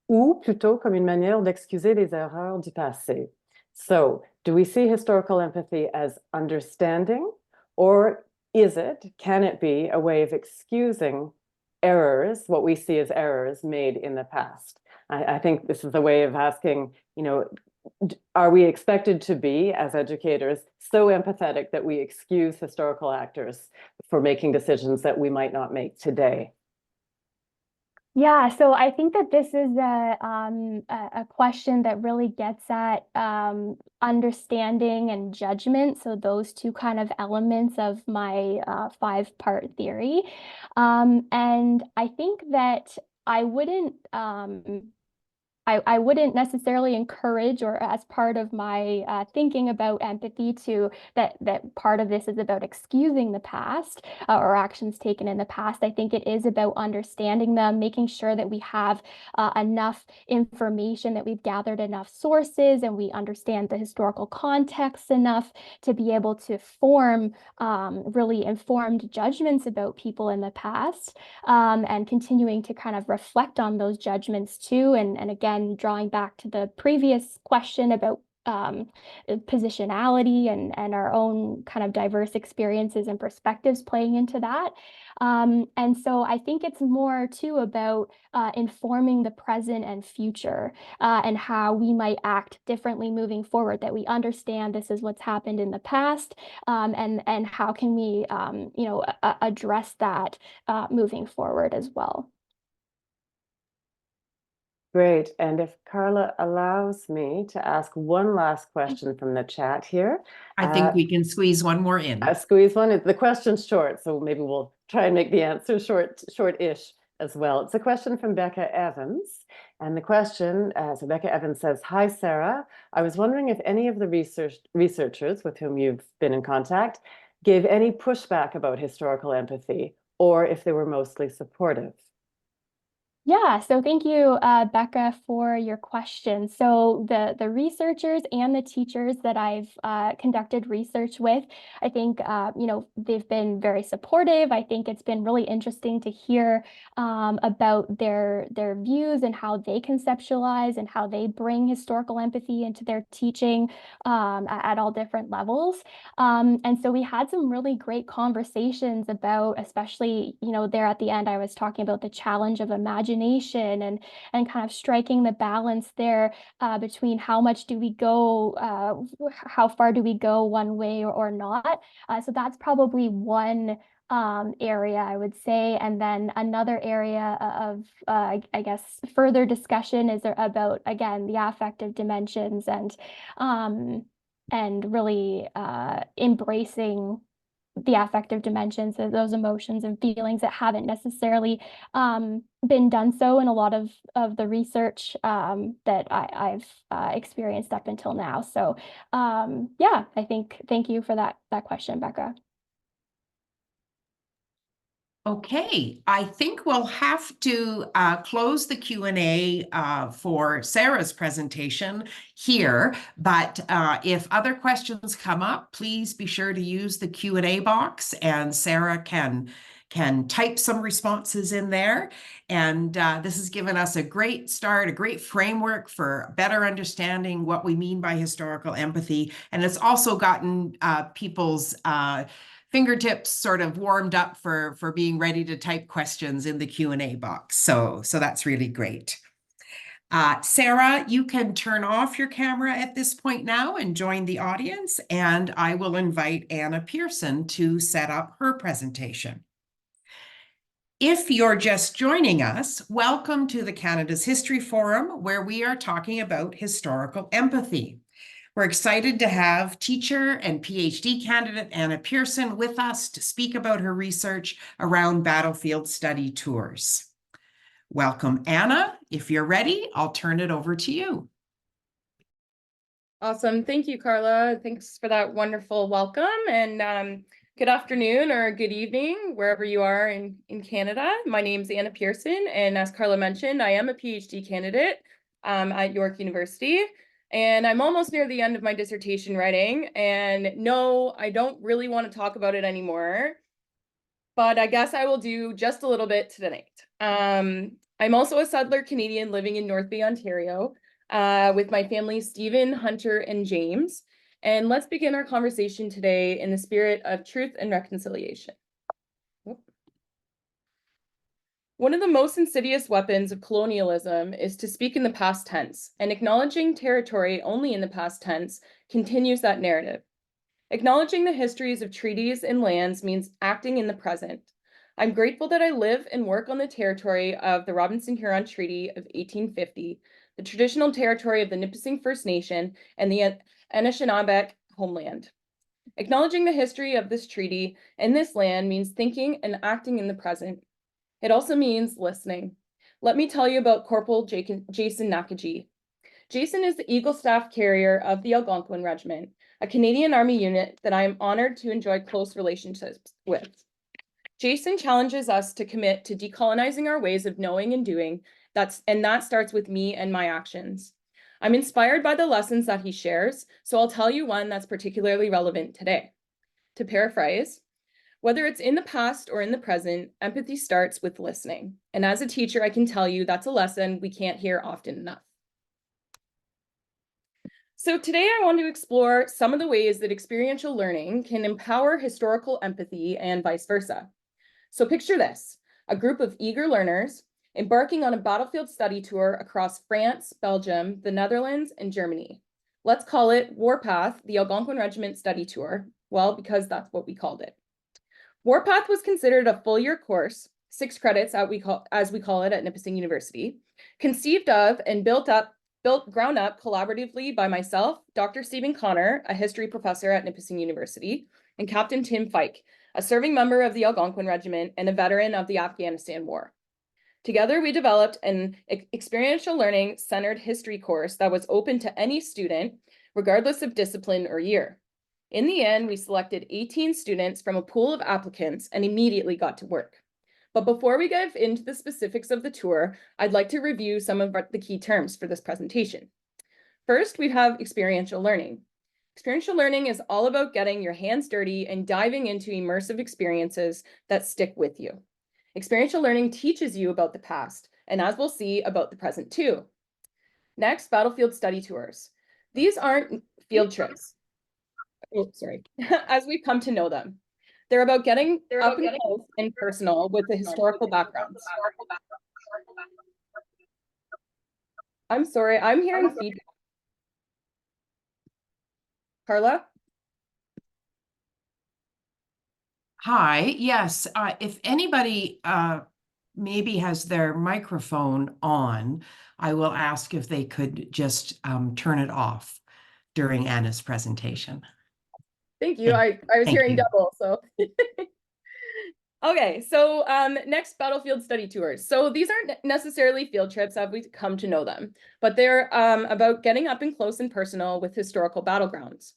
ou plutôt comme une manière d'excuser les erreurs du passé? So, do we see historical empathy as understanding, or can it be a way of excusing errors, what we see as errors made in the past? I think this is a way of asking, are we expected to be, as educators, so empathetic that we excuse historical actors for making decisions that we might not make today? Yeah, so I think that this is a question that really gets at understanding and judgment. So those two kind of elements of my 5-part theory. And I think that I wouldn't necessarily encourage, or as part of my thinking about empathy, that part of this is about excusing the past or actions taken in the past. I think it is about understanding them, making sure that we have enough information, that we've gathered enough sources, and we understand the historical context enough to be able to form really informed judgments about people in the past, and continuing to kind of reflect on those judgments too. And again, drawing back to the previous question about positionality and our own kind of diverse experiences and perspectives playing into that. And so I think it's more too about informing the present and future, and how we might act differently moving forward, that we understand this is what's happened in the past, and how can we address that moving forward as well. Great. And if Carla allows me to ask one last question from the chat here. I think we can squeeze one more in. Squeeze one. The question's short, so maybe we'll try and make the answer short-ish as well. It's a question from Becca Evans. And the question, so Becca Evans says, "Hi, Sarah. I was wondering if any of the researchers with whom you've been in contact gave any pushback about historical empathy, or if they were mostly supportive." Yeah, so thank you, Becca, for your question. So the researchers and the teachers that I've conducted research with, I think, they've been very supportive. I think it's been really interesting to hear about their views and how they conceptualize and how they bring historical empathy into their teaching at all different levels. And so we had some really great conversations about, especially, there at the end, I was talking about the challenge of imagination and kind of striking the balance there between how much do we go, how far do we go one way or not. So that's probably one area, I would say. And then another area of, I guess, further discussion is about, again, the affective dimensions and really embracing the affective dimensions of those emotions and feelings that haven't necessarily been done so in a lot of the research that I've experienced up until now. So yeah, I think, thank you for that question, Becca. Okay, I think we'll have to close the Q&A for Sarah's presentation here, but if other questions come up, please be sure to use the Q&A box and Sarah can can type some responses in there. And this has given us a great start, a great framework for better understanding what we mean by historical empathy. And it's also gotten people's fingertips sort of warmed up for being ready to type questions in the Q&A box. So that's really great. Sara, you can turn off your camera at this point now and join the audience, and I will invite Anna Pearson to set up her presentation. If you're just joining us, welcome to the Canada's History Forum, where we are talking about historical empathy. We're excited to have teacher and PhD candidate Anna Pearson with us to speak about her research around battlefield study tours. Welcome, Anna. If you're ready, I'll turn it over to you. Awesome. Thank you, Carla. Thanks for that wonderful welcome. And good afternoon or good evening, wherever you are in Canada. My name's Anna Pearson, and as Carla mentioned, I am a PhD candidate at York University. And I'm almost near the end of my dissertation writing. And no, I don't really want to talk about it anymore, but I guess I will do just a little bit tonight. I'm also a settler Canadian living in North Bay, Ontario, with my family, Stephen, Hunter, and James. And let's begin our conversation today in the spirit of truth and reconciliation. One of the most insidious weapons of colonialism is to speak in the past tense, and acknowledging territory only in the past tense continues that narrative. Acknowledging the histories of treaties and lands means acting in the present. I'm grateful that I live and work on the territory of the Robinson-Huron Treaty of 1850, the traditional territory of the Nipissing First Nation and the Anishinaabe homeland. Acknowledging the history of this treaty and this land means thinking and acting in the present. It also means listening. Let me tell you about Corporal Jason Nakaji. Jason is the Eagle Staff Carrier of the Algonquin Regiment, a Canadian Army unit that I am honored to enjoy close relationships with. Jason challenges us to commit to decolonizing our ways of knowing and doing, and that starts with me and my actions. I'm inspired by the lessons that he shares, so I'll tell you one that's particularly relevant today. To paraphrase, whether it's in the past or in the present, empathy starts with listening. And as a teacher, I can tell you that's a lesson we can't hear often enough. So today I want to explore some of the ways that experiential learning can empower historical empathy and vice versa. So picture this, a group of eager learners embarking on a battlefield study tour across France, Belgium, the Netherlands, and Germany. Let's call it Warpath, the Algonquin Regiment Study Tour, well, because that's what we called it. Warpath was considered a full-year course, 6 credits as we call it at Nipissing University, conceived of and built ground up collaboratively by myself, Dr. Stephen Connor, a history professor at Nipissing University, and Captain Tim Fike, a serving member of the Algonquin Regiment and a veteran of the Afghanistan War. Together, we developed an experiential learning centered history course that was open to any student, regardless of discipline or year. In the end, we selected 18 students from a pool of applicants and immediately got to work. But before we dive into the specifics of the tour, I'd like to review some of the key terms for this presentation. First, we have experiential learning. Experiential learning is all about getting your hands dirty and diving into immersive experiences that stick with you. Experiential learning teaches you about the past, and as we'll see, about the present too. Next, battlefield study tours. These aren't field trips. Oh, sorry. As we've come to know them. They're about getting up and close and personal with the historical backgrounds. I'm sorry, I'm hearing feedback. Carla? Hi, yes, if anybody maybe has their microphone on, I will ask if they could just turn it off during Anna's presentation. Thank you. I was hearing double, so. Okay, so next, battlefield study tours. So these aren't necessarily field trips as we come to know them, but they're about getting up and close and personal with historical battlegrounds.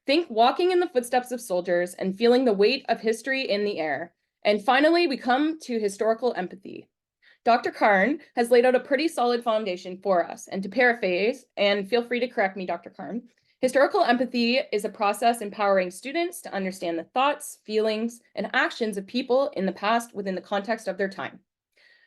Think walking in the footsteps of soldiers and feeling the weight of history in the air. And finally, we come to historical empathy. Dr. Karn has laid out a pretty solid foundation for us. And to paraphrase, and feel free to correct me, Dr. Karn, Historical empathy is a process empowering students to understand the thoughts, feelings, and actions of people in the past within the context of their time.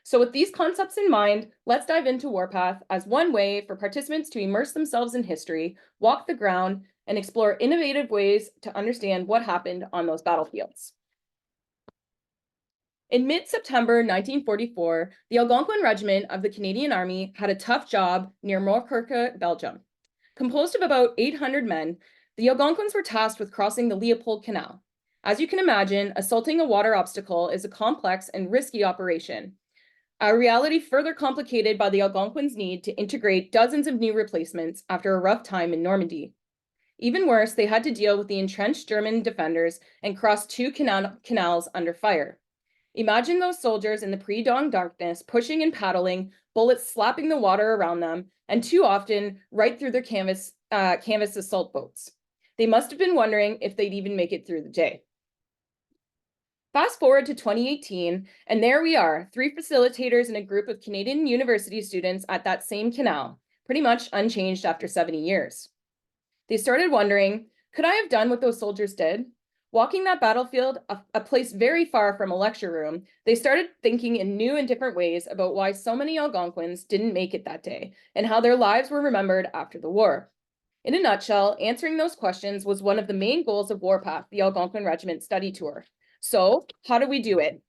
So with these concepts in mind, let's dive into Warpath as one way for participants to immerse themselves in history, walk the ground, and explore innovative ways to understand what happened on those battlefields. In mid-September 1944, the Algonquin Regiment of the Canadian Army had a tough job near Moorkirka, Belgium. Composed of about 800 men, the Algonquins were tasked with crossing the Leopold Canal. As you can imagine, assaulting a water obstacle is a complex and risky operation, a reality further complicated by the Algonquins' need to integrate dozens of new replacements after a rough time in Normandy. Even worse, they had to deal with the entrenched German defenders and cross two canals under fire. Imagine those soldiers in the pre-dawn darkness, pushing and paddling, bullets slapping the water around them, and too often right through their canvas assault boats. They must have been wondering if they'd even make it through the day. Fast forward to 2018, and there we are, 3 facilitators and a group of Canadian university students at that same canal, pretty much unchanged after 70 years. They started wondering, could I have done what those soldiers did? Walking that battlefield, a place very far from a lecture room, they started thinking in new and different ways about why so many Algonquins didn't make it that day and how their lives were remembered after the war. In a nutshell, answering those questions was one of the main goals of Warpath, the Algonquin Regiment study tour. So, how do we do it?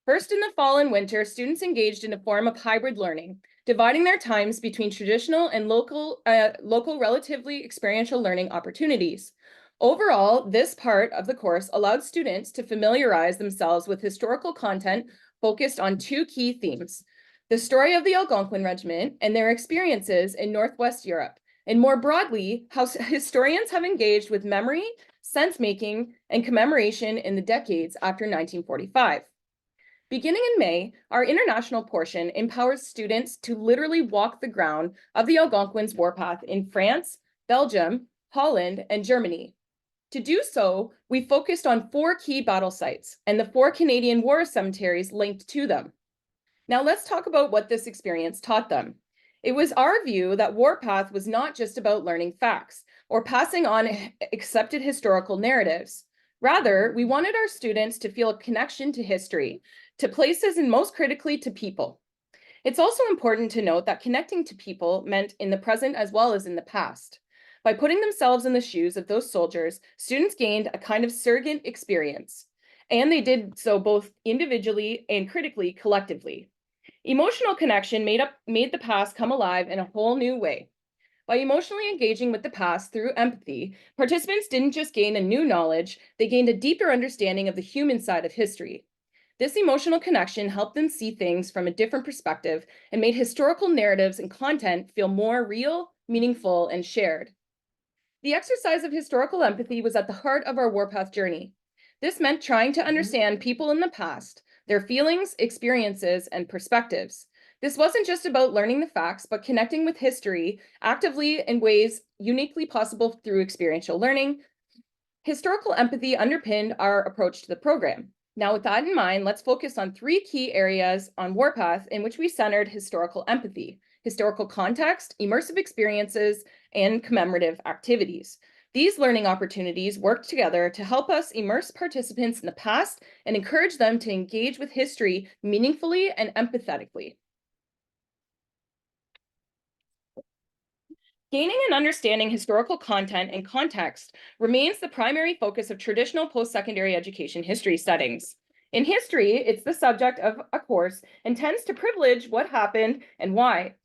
First, in the fall and winter, students engaged in a form of hybrid learning, dividing their times between traditional and local relatively experiential learning opportunities. Overall, this part of the course allowed students to familiarize themselves with historical content focused on 2 key themes: the story of the Algonquin Regiment and their experiences in Northwest Europe, and more broadly, how historians have engaged with memory, sense-making, and commemoration in the decades after 1945. Beginning in May, our international portion empowers students to literally walk the ground of the Algonquins' warpath in France, Belgium, Holland, and Germany. To do so, we focused on 4 key battle sites and the 4 Canadian war cemeteries linked to them. Now let's talk about what this experience taught them. It was our view that Warpath was not just about learning facts or passing on accepted historical narratives. Rather, we wanted our students to feel a connection to history, to places, and most critically to people. It's also important to note that connecting to people meant in the present as well as in the past. By putting themselves in the shoes of those soldiers, students gained a kind of surrogate experience, and they did so both individually and critically collectively. Emotional connection made the past come alive in a whole new way. By emotionally engaging with the past through empathy, participants didn't just gain a new knowledge, they gained a deeper understanding of the human side of history. This emotional connection helped them see things from a different perspective and made historical narratives and content feel more real, meaningful, and shared. The exercise of historical empathy was at the heart of our Warpath journey. This meant trying to understand people in the past, their feelings, experiences, and perspectives. This wasn't just about learning the facts, but connecting with history actively in ways uniquely possible through experiential learning. Historical empathy underpinned our approach to the program. Now, with that in mind, let's focus on 3 key areas on Warpath in which we centered historical empathy: historical context, immersive experiences, and commemorative activities. These learning opportunities work together to help us immerse participants in the past and encourage them to engage with history meaningfully and empathetically. Gaining and understanding historical content and context remains the primary focus of traditional post-secondary education history settings. In history, it's the subject of a course and tends to privilege what happened and why.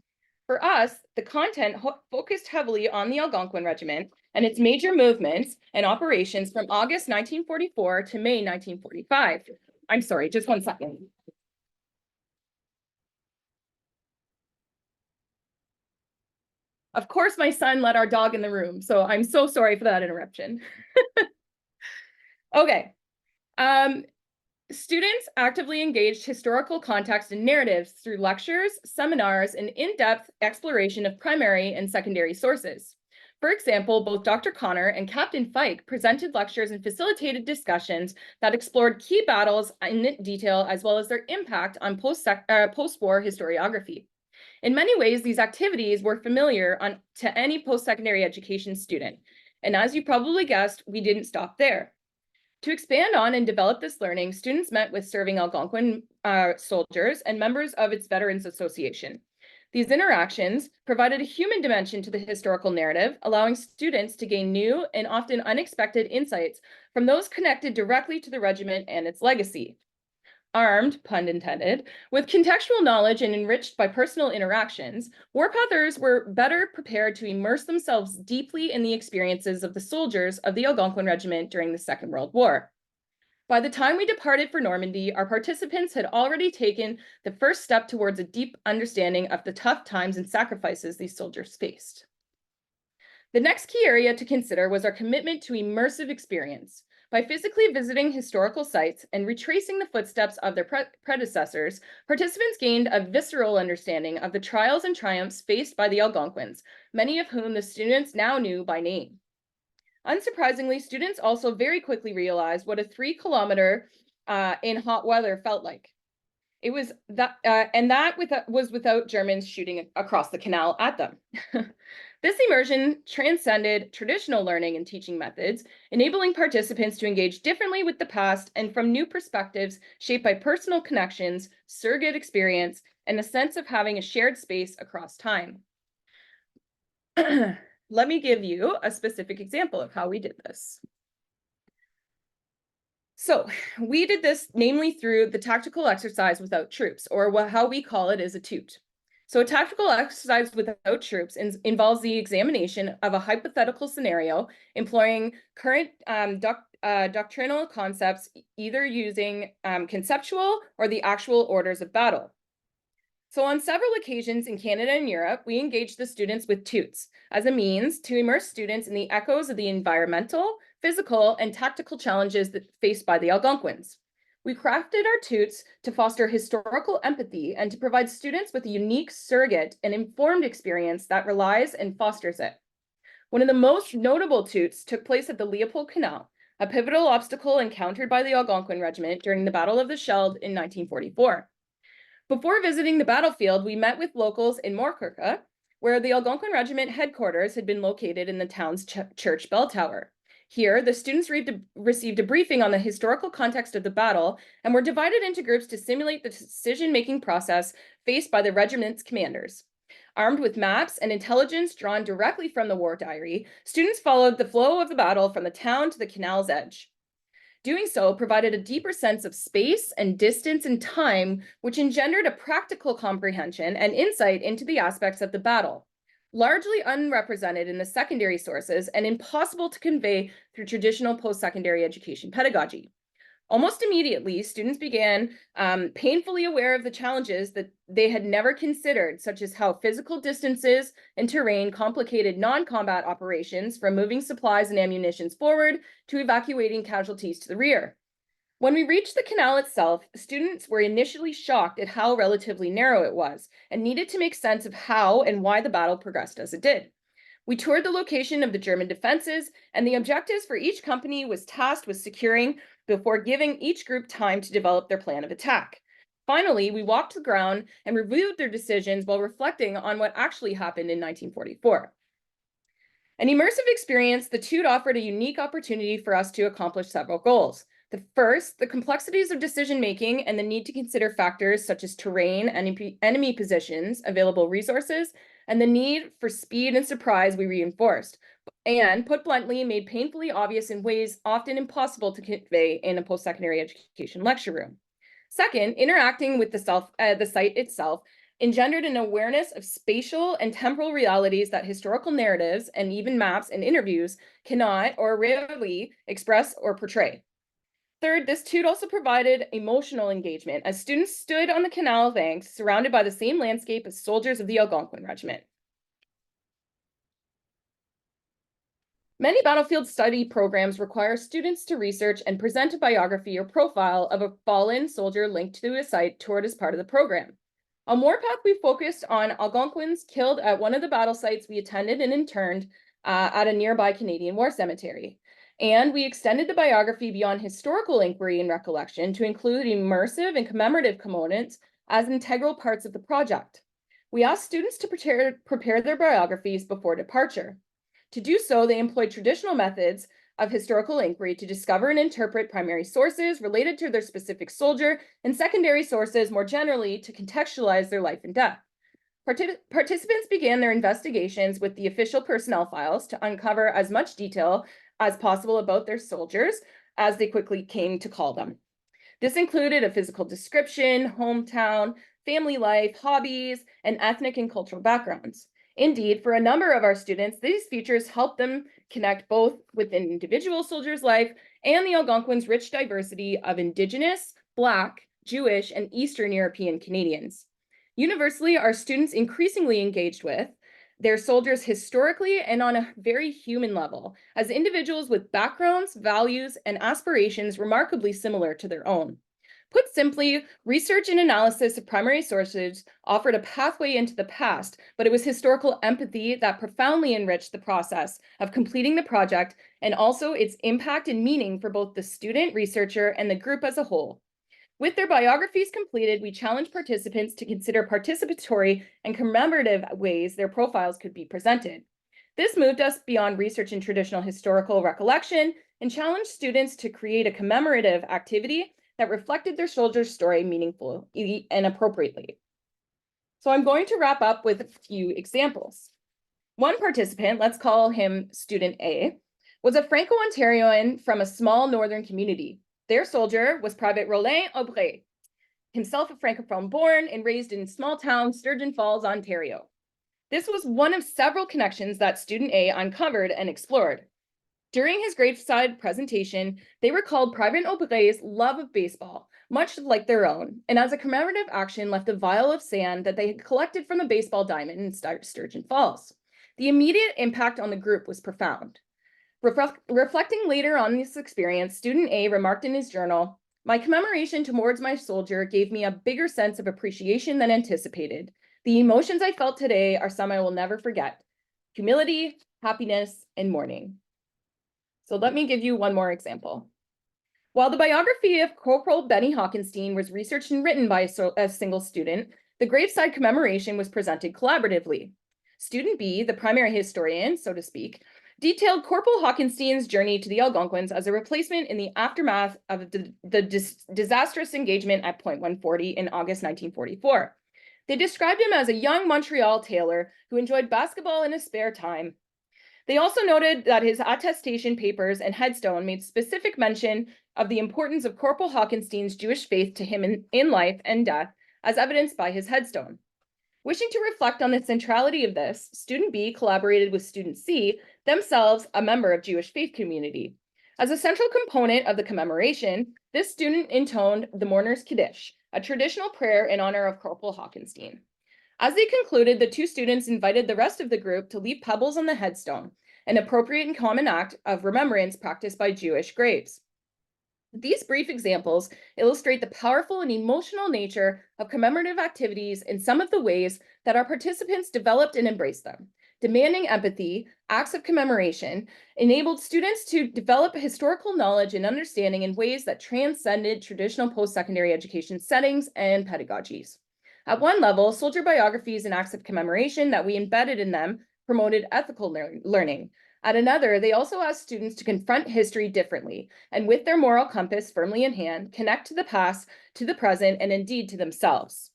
For us, the content focused heavily on the Algonquin Regiment and its major movements and operations from August 1944 to May 1945. I'm sorry, just one second. Of course, my son let our dog in the room, so I'm so sorry for that interruption. Okay. Students actively engaged historical context and narratives through lectures, seminars, and in-depth exploration of primary and secondary sources. For example, both Dr. Connor and Captain Fike presented lectures and facilitated discussions that explored key battles in detail, as well as their impact on post-war historiography. In many ways, these activities were familiar to any post-secondary education student. And as you probably guessed, we didn't stop there. To expand on and develop this learning, students met with serving Algonquin soldiers and members of its Veterans Association. These interactions provided a human dimension to the historical narrative, allowing students to gain new and often unexpected insights from those connected directly to the regiment and its legacy. Armed, pun intended, with contextual knowledge and enriched by personal interactions, warpathers were better prepared to immerse themselves deeply in the experiences of the soldiers of the Algonquin Regiment during the Second World War. By the time we departed for Normandy, our participants had already taken the first step towards a deep understanding of the tough times and sacrifices these soldiers faced. The next key area to consider was our commitment to immersive experience. By physically visiting historical sites and retracing the footsteps of their predecessors, participants gained a visceral understanding of the trials and triumphs faced by the Algonquins, many of whom the students now knew by name. Unsurprisingly, students also very quickly realized what a 3-kilometer in hot weather felt like. It was that, was without Germans shooting across the canal at them. This immersion transcended traditional learning and teaching methods, enabling participants to engage differently with the past and from new perspectives shaped by personal connections, surrogate experience, and the sense of having a shared space across time. Let me give you a specific example of how we did this. So we did this namely through the tactical exercise without troops, or how we call it is a TOOT. So a tactical exercise without troops involves the examination of a hypothetical scenario employing current doctrinal concepts, either using conceptual or the actual orders of battle. So on several occasions in Canada and Europe, we engaged the students with TOOTs as a means to immerse students in the echoes of the environmental, physical, and tactical challenges that faced by the Algonquins. We crafted our TOOTs to foster historical empathy and to provide students with a unique surrogate and informed experience that relies and fosters it. One of the most notable TOOTs took place at the Leopold Canal, a pivotal obstacle encountered by the Algonquin Regiment during the Battle of the Scheldt in 1944. Before visiting the battlefield, we met with locals in Moorkirka, where the Algonquin Regiment headquarters had been located in the town's church bell tower. Here, the students received a briefing on the historical context of the battle and were divided into groups to simulate the decision-making process faced by the regiment's commanders. Armed with maps and intelligence drawn directly from the war diary, students followed the flow of the battle from the town to the canal's edge. Doing so provided a deeper sense of space and distance and time, which engendered a practical comprehension and insight into the aspects of the battle, largely unrepresented in the secondary sources and impossible to convey through traditional post-secondary education pedagogy. Almost immediately, students began painfully aware of the challenges that they had never considered, such as how physical distances and terrain complicated non-combat operations, from moving supplies and ammunition forward to evacuating casualties to the rear. When we reached the canal itself, students were initially shocked at how relatively narrow it was and needed to make sense of how and why the battle progressed as it did. We toured the location of the German defenses, and the objectives for each company was tasked with securing before giving each group time to develop their plan of attack. Finally, we walked the ground and reviewed their decisions while reflecting on what actually happened in 1944. An immersive experience, the TOOT offered a unique opportunity for us to accomplish several goals. The first, the complexities of decision-making and the need to consider factors such as terrain, enemy positions, available resources, and the need for speed and surprise we reinforced, and put bluntly, made painfully obvious in ways often impossible to convey in a post-secondary education lecture room. Second, interacting with the site itself engendered an awareness of spatial and temporal realities that historical narratives and even maps and interviews cannot or rarely express or portray. Third, this TOOT also provided emotional engagement as students stood on the canal banks surrounded by the same landscape as soldiers of the Algonquin Regiment. Many battlefield study programs require students to research and present a biography or profile of a fallen soldier linked to a site toured as part of the program. On Warpath, we focused on Algonquins killed at one of the battle sites we attended and interned at a nearby Canadian War Cemetery. And we extended the biography beyond historical inquiry and recollection to include immersive and commemorative components as integral parts of the project. We asked students to prepare their biographies before departure. To do so, they employed traditional methods of historical inquiry to discover and interpret primary sources related to their specific soldier and secondary sources more generally to contextualize their life and death. Participants began their investigations with the official personnel files to uncover as much detail as possible about their soldiers, as they quickly came to call them. This included a physical description, hometown, family life, hobbies, and ethnic and cultural backgrounds. Indeed, for a number of our students, these features help them connect both with an individual soldier's life and the Algonquin's rich diversity of Indigenous, Black, Jewish, and Eastern European Canadians. Universally, our students increasingly engaged with their soldiers historically and on a very human level, as individuals with backgrounds, values, and aspirations remarkably similar to their own. Put simply, research and analysis of primary sources offered a pathway into the past, but it was historical empathy that profoundly enriched the process of completing the project and also its impact and meaning for both the student, researcher, and the group as a whole. With their biographies completed, we challenged participants to consider participatory and commemorative ways their profiles could be presented. This moved us beyond research in traditional historical recollection and challenged students to create a commemorative activity that reflected their soldier's story meaningfully and appropriately. So I'm going to wrap up with a few examples. One participant, let's call him student A, was a Franco-Ontarian from a small northern community. Their soldier was Private Rollin Aubray, himself a Francophone born and raised in small town Sturgeon Falls, Ontario. This was one of several connections that student A uncovered and explored. During his graveside presentation, they recalled Private Aubray's love of baseball, much like their own, and as a commemorative action left a vial of sand that they had collected from the baseball diamond in Sturgeon Falls. The immediate impact on the group was profound. Reflecting later on this experience, student A remarked in his journal, "My commemoration towards my soldier gave me a bigger sense of appreciation than anticipated. The emotions I felt today are some I will never forget: humility, happiness, and mourning." So let me give you one more example. While the biography of Corporal Benny Hockenstein was researched and written by a single student, the graveside commemoration was presented collaboratively. Student B, the primary historian, so to speak, detailed Corporal Hockenstein's journey to the Algonquins as a replacement in the aftermath of the disastrous engagement at Point 140 in August 1944. They described him as a young Montreal tailor who enjoyed basketball in his spare time. They also noted that his attestation papers and headstone made specific mention of the importance of Corporal Hockenstein's Jewish faith to him in life and death, as evidenced by his headstone. Wishing to reflect on the centrality of this, student B collaborated with student C, themselves a member of Jewish faith community. As a central component of the commemoration, this student intoned the Mourner's Kaddish, a traditional prayer in honor of Corporal Hockenstein. As they concluded, the two students invited the rest of the group to leave pebbles on the headstone, an appropriate and common act of remembrance practiced by Jewish graves. These brief examples illustrate the powerful and emotional nature of commemorative activities in some of the ways that our participants developed and embraced them. Demanding empathy, acts of commemoration enabled students to develop historical knowledge and understanding in ways that transcended traditional post-secondary education settings and pedagogies. At one level, soldier biographies and acts of commemoration that we embedded in them promoted ethical learning. At another, they also asked students to confront history differently and with their moral compass firmly in hand, connect to the past, to the present, and indeed to themselves.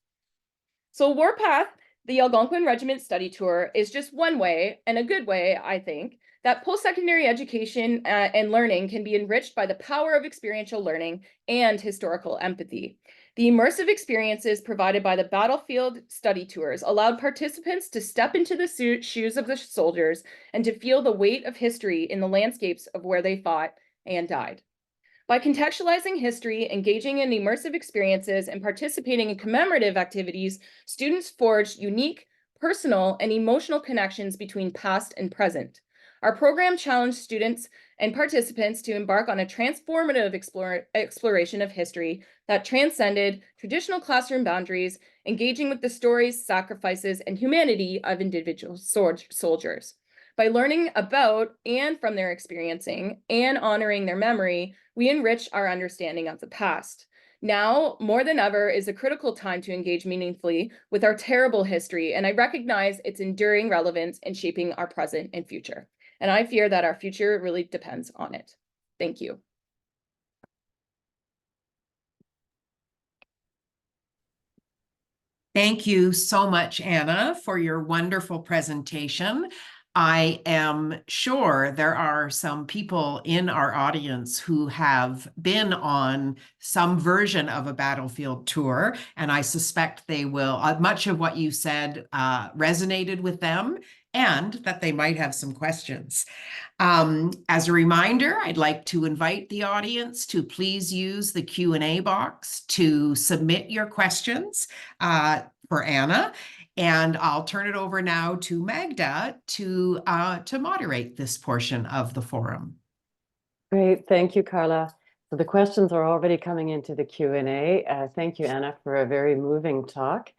So Warpath, the Algonquin Regiment Study Tour, is just one way, and a good way, I think, that post-secondary education and learning can be enriched by the power of experiential learning and historical empathy. The immersive experiences provided by the battlefield study tours allowed participants to step into the shoes of the soldiers and to feel the weight of history in the landscapes of where they fought and died. By contextualizing history, engaging in immersive experiences, and participating in commemorative activities, students forged unique, personal, and emotional connections between past and present. Our program challenged students and participants to embark on a transformative exploration of history that transcended traditional classroom boundaries, engaging with the stories, sacrifices, and humanity of individual soldiers. By learning about and from their experiencing and honoring their memory, we enrich our understanding of the past. Now, more than ever, is a critical time to engage meaningfully with our terrible history, and I recognize its enduring relevance in shaping our present and future. and I fear that our future really depends on it. Thank you. Thank you so much, Anna, for your wonderful presentation. I am sure there are some people in our audience who have been on some version of a battlefield tour, and I suspect they will, much of what you said resonated with them, and that they might have some questions. As a reminder, I'd like to invite the audience to please use the Q&A box to submit your questions for Anna. And I'll turn it over now to Magda to moderate this portion of the forum. Great, thank you, Carla. So the questions are already coming into the Q&A. Thank you, Anna, for a very moving talk.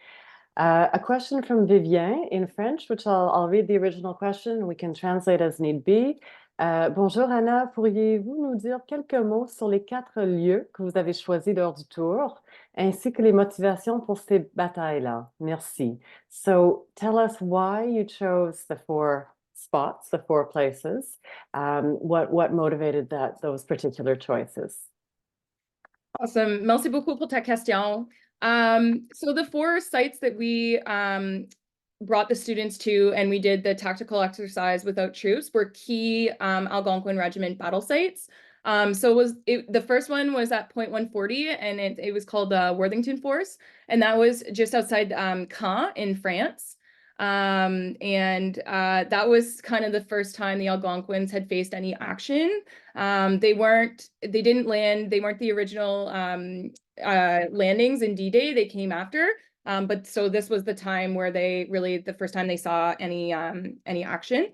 A question from Vivien in French, which I'll read the original question. We can translate as need be. Bonjour Anna, pourriez-vous nous dire quelques mots sur les 4 lieux que vous avez choisis lors du tour, ainsi que les motivations pour ces batailles-là? Merci. So tell us why you chose the 4 spots, the 4 places. What motivated those particular choices? Awesome. Merci beaucoup pour ta question. So the 4 sites that we brought the students to, and we did the tactical exercise without troops, were key Algonquin Regiment battle sites. So the first one was at Point 140, and it was called the Worthington Force, and that was just outside Caen in France. That was kind of the first time the Algonquins had faced any action. They didn't land, they weren't the original landings in D-Day, they came after. But so this was the time where the first time they saw any action.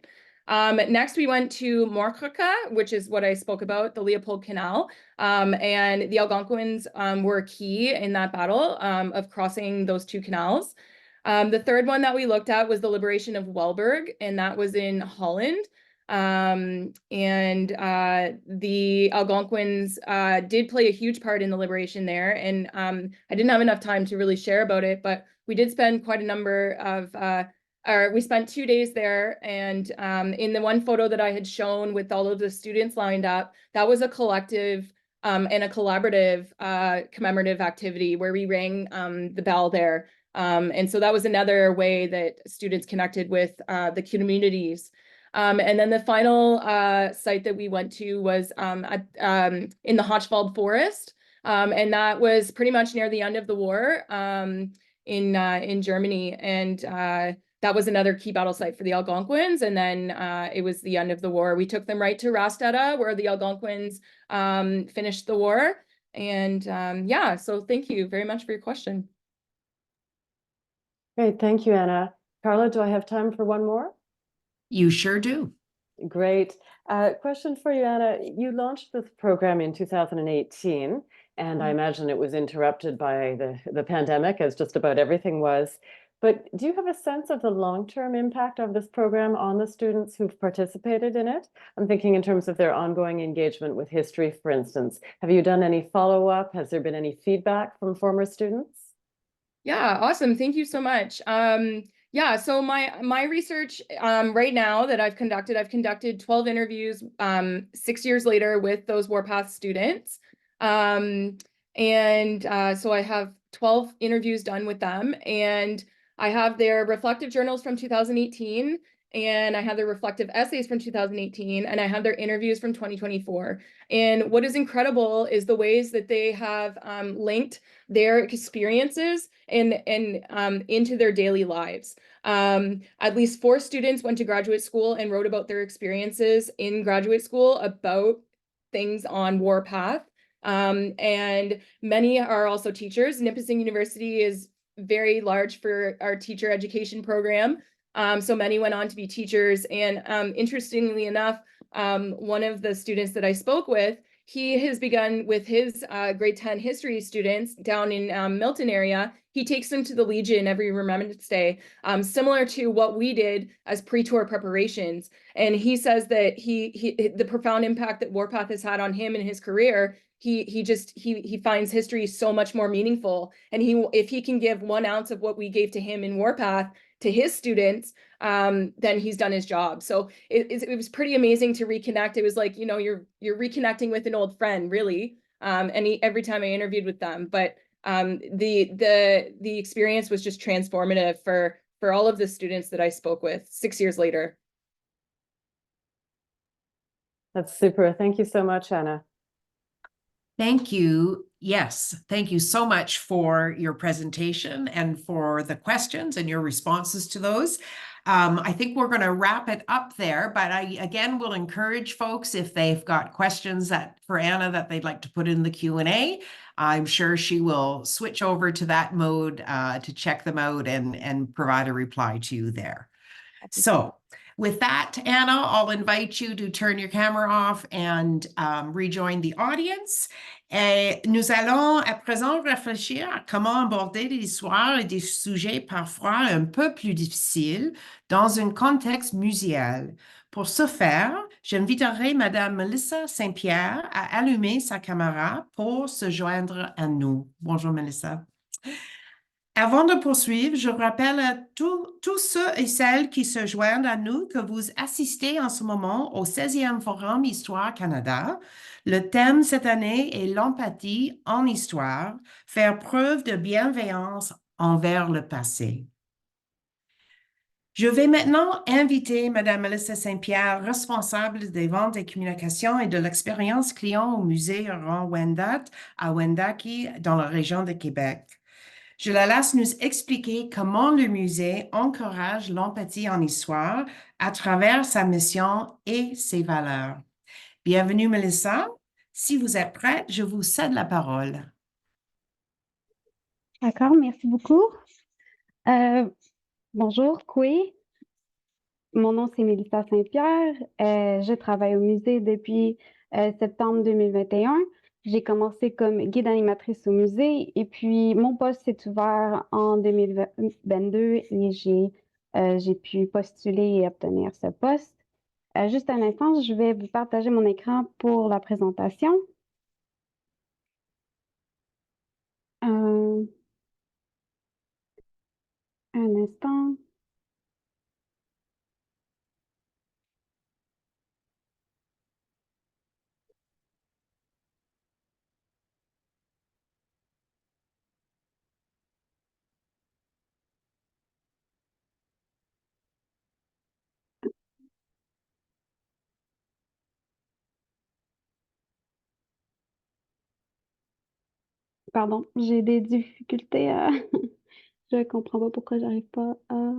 Next, we went to Montreca, which is what I spoke about, the Leopold Canal. And the Algonquins were key in that battle of crossing those 2 canals. The third one that we looked at was the liberation of Welberg, and that was in Holland. The Algonquins did play a huge part in the liberation there. And I didn't have enough time to really share about it, but we did spend quite a number of, we spent 2 days there. And in the one photo that I had shown with all of the students lined up, that was a collective and a collaborative commemorative activity where we rang the bell there. And so that was another way that students connected with the communities. And then the final site that we went to was in the Hochwald Forest. And that was pretty much near the end of the war in Germany. And that was another key battle site for the Algonquins. And then it was the end of the war. We took them right to Rastetta, where the Algonquins finished the war. And yeah, so thank you very much for your question. Great, thank you, Anna. Carla, do I have time for one more? You sure do. Great. Question for you, Anna. You launched this program in 2018, and I imagine it was interrupted by the pandemic, as just about everything was. But do you have a sense of the long-term impact of this program on the students who've participated in it? I'm thinking in terms of their ongoing engagement with history, for instance. Have you done any follow-up? Has there been any feedback from former students? Yeah, awesome. Thank you so much. Yeah, so my research right now that I've conducted 12 interviews 6 years later with those Warpath students. So I have 12 interviews done with them, and I have their reflective journals from 2018, and I have their reflective essays from 2018, and I have their interviews from 2024. And what is incredible is the ways that they have linked their experiences and into their daily lives. At least 4 students went to graduate school and wrote about their experiences in graduate school about things on Warpath. And many are also teachers. Nipissing University is very large for our teacher education program. So many went on to be teachers. And interestingly enough, one of the students that I spoke with, he has begun with his grade 10 history students down in Milton area. He takes them to the Legion every Remembrance Day, similar to what we did as pre-tour preparations. And he says that the profound impact that Warpath has had on him in his career, he finds history so much more meaningful. And if he can give 1 ounce of what we gave to him in Warpath, to his students, then he's done his job. So it was pretty amazing to reconnect. It was like, you know, you're reconnecting with an old friend, really. Every time I interviewed with them, but the experience was just transformative for all of the students that I spoke with 6 years later. That's super. Thank you so much, Anna. Thank you. Yes, thank you so much for your presentation and for the questions and your responses to those. I think we're going to wrap it up there, but I again will encourage folks if they've got questions for Anna that they'd like to put in the Q&A. I'm sure she will switch over to that mode to check them out and provide a reply to you there. So with that, Anna, I'll invite you to turn your camera off and rejoin the audience. Et nous allons à présent réfléchir à comment aborder des histoires et des sujets parfois un peu plus difficiles dans un contexte muséal. Pour ce faire, j'inviterai Madame Mélissa St-Pierre à allumer sa caméra pour se joindre à nous. Bonjour Mélissa. Avant de poursuivre, je rappelle à tous ceux et celles qui se joignent à nous que vous assistez en ce moment au 16e Forum Histoire Canada. Le thème cette année est l'empathie en histoire, faire preuve de bienveillance envers le passé. Je vais maintenant inviter Mme Mélissa St-Pierre, responsable des ventes et communications et de l'expérience client au Musée Huron-Wendat à Wendake dans la région de Québec. Je la laisse nous expliquer comment le musée encourage l'empathie en histoire à travers sa mission et ses valeurs. Bienvenue, Mélissa. Si vous êtes prête, je vous cède la parole. D'accord, merci beaucoup. Bonjour, Koué. Mon nom, c'est Mélissa Saint-Pierre. Je travaille au musée depuis septembre 2021. J'ai commencé comme guide animatrice au musée et puis mon poste s'est ouvert en 2022 et j'ai pu postuler et obtenir ce poste. Juste un instant, je vais vous partager mon écran pour la présentation. Un instant. Pardon, j'ai des difficultés à... Je comprends pas pourquoi j'arrive pas à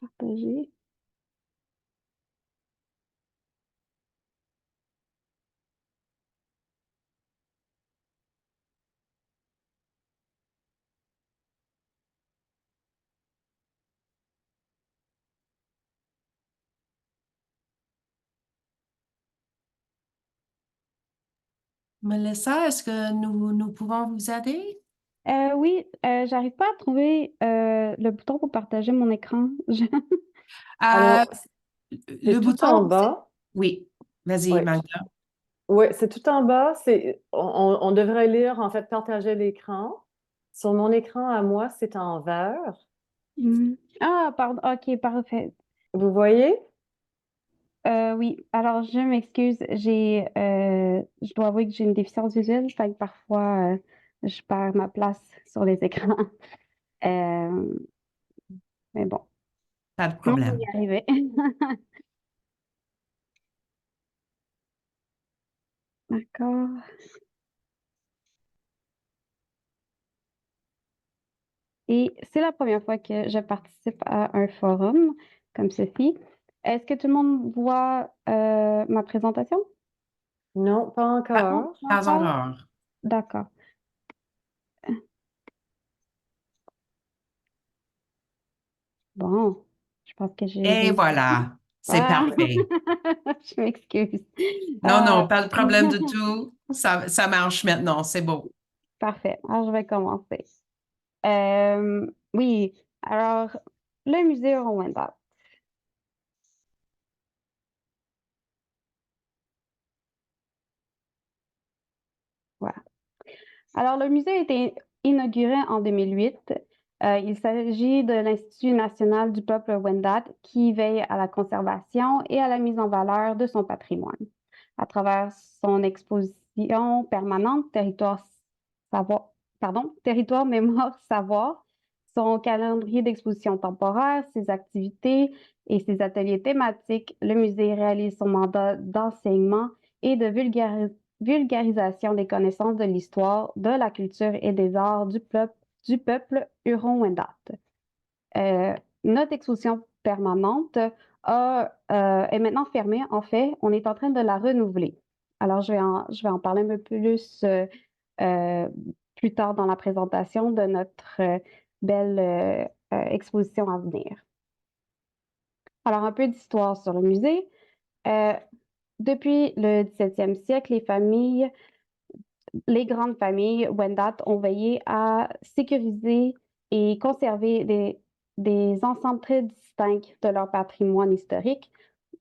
partager. Mélissa, est-ce que nous pouvons vous aider? Oui, j'arrive pas à trouver le bouton pour partager mon écran. Alors, Le c'est tout bouton, en bas. oui, vas-y, Oui, Magda. oui, c'est tout en bas. On devrait lire, en fait, partager l'écran. Sur mon écran à moi, c'est en vert. Ah, pardon, ok, parfait. Vous voyez? Oui, alors je m'excuse, je dois avouer que j'ai une déficience visuelle, fait que parfois je perds ma place sur les écrans. Euh, mais bon, Pas de on va problème. y arriver. D'accord. Et c'est la première fois que je participe à un forum comme ceci. Est-ce que tout le monde voit ma présentation? Non, pas encore. Pas encore. D'accord. Bon, je pense que j'ai Et réussi. voilà, c'est Ah! parfait. Je m'excuse. Non, pas de problème du tout. Ça marche maintenant, c'est beau. Parfait. Alors, je vais commencer. Oui, alors, le musée Huron-Wendat. Voilà. Alors, le musée a été inauguré en 2008. Il s'agit de l'Institut national du peuple Wendat qui veille à la conservation et à la mise en valeur de son patrimoine. À travers son exposition permanente Territoire, Mémoire, Savoir, son calendrier d'exposition temporaire, ses activités et ses ateliers thématiques, le musée réalise son mandat d'enseignement et de vulgarisation des connaissances de l'histoire, de la culture et des arts du peuple Huron-Wendat. Notre exposition permanente est maintenant fermée. En fait, on est en train de la renouveler. Alors, je vais en parler un peu plus tard dans la présentation de notre belle exposition à venir. Alors, un peu d'histoire sur le musée. Depuis le 17e siècle, les grandes familles Wendat ont veillé à sécuriser et conserver des ensembles très distincts de leur patrimoine historique.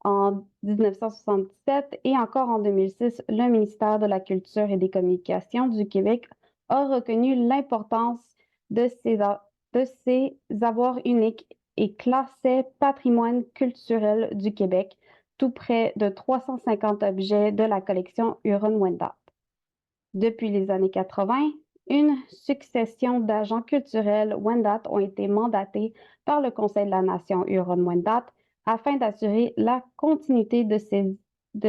En 1977 et encore en 2006, le ministère de la Culture et des Communications du Québec a reconnu l'importance de ces avoirs uniques et classait patrimoine culturel du Québec tout près de 350 objets de la collection Huron-Wendat. Depuis les années 80, une succession d'agents culturels Wendat ont été mandatés par le Conseil de la Nation Huron-Wendat afin d'assurer la continuité de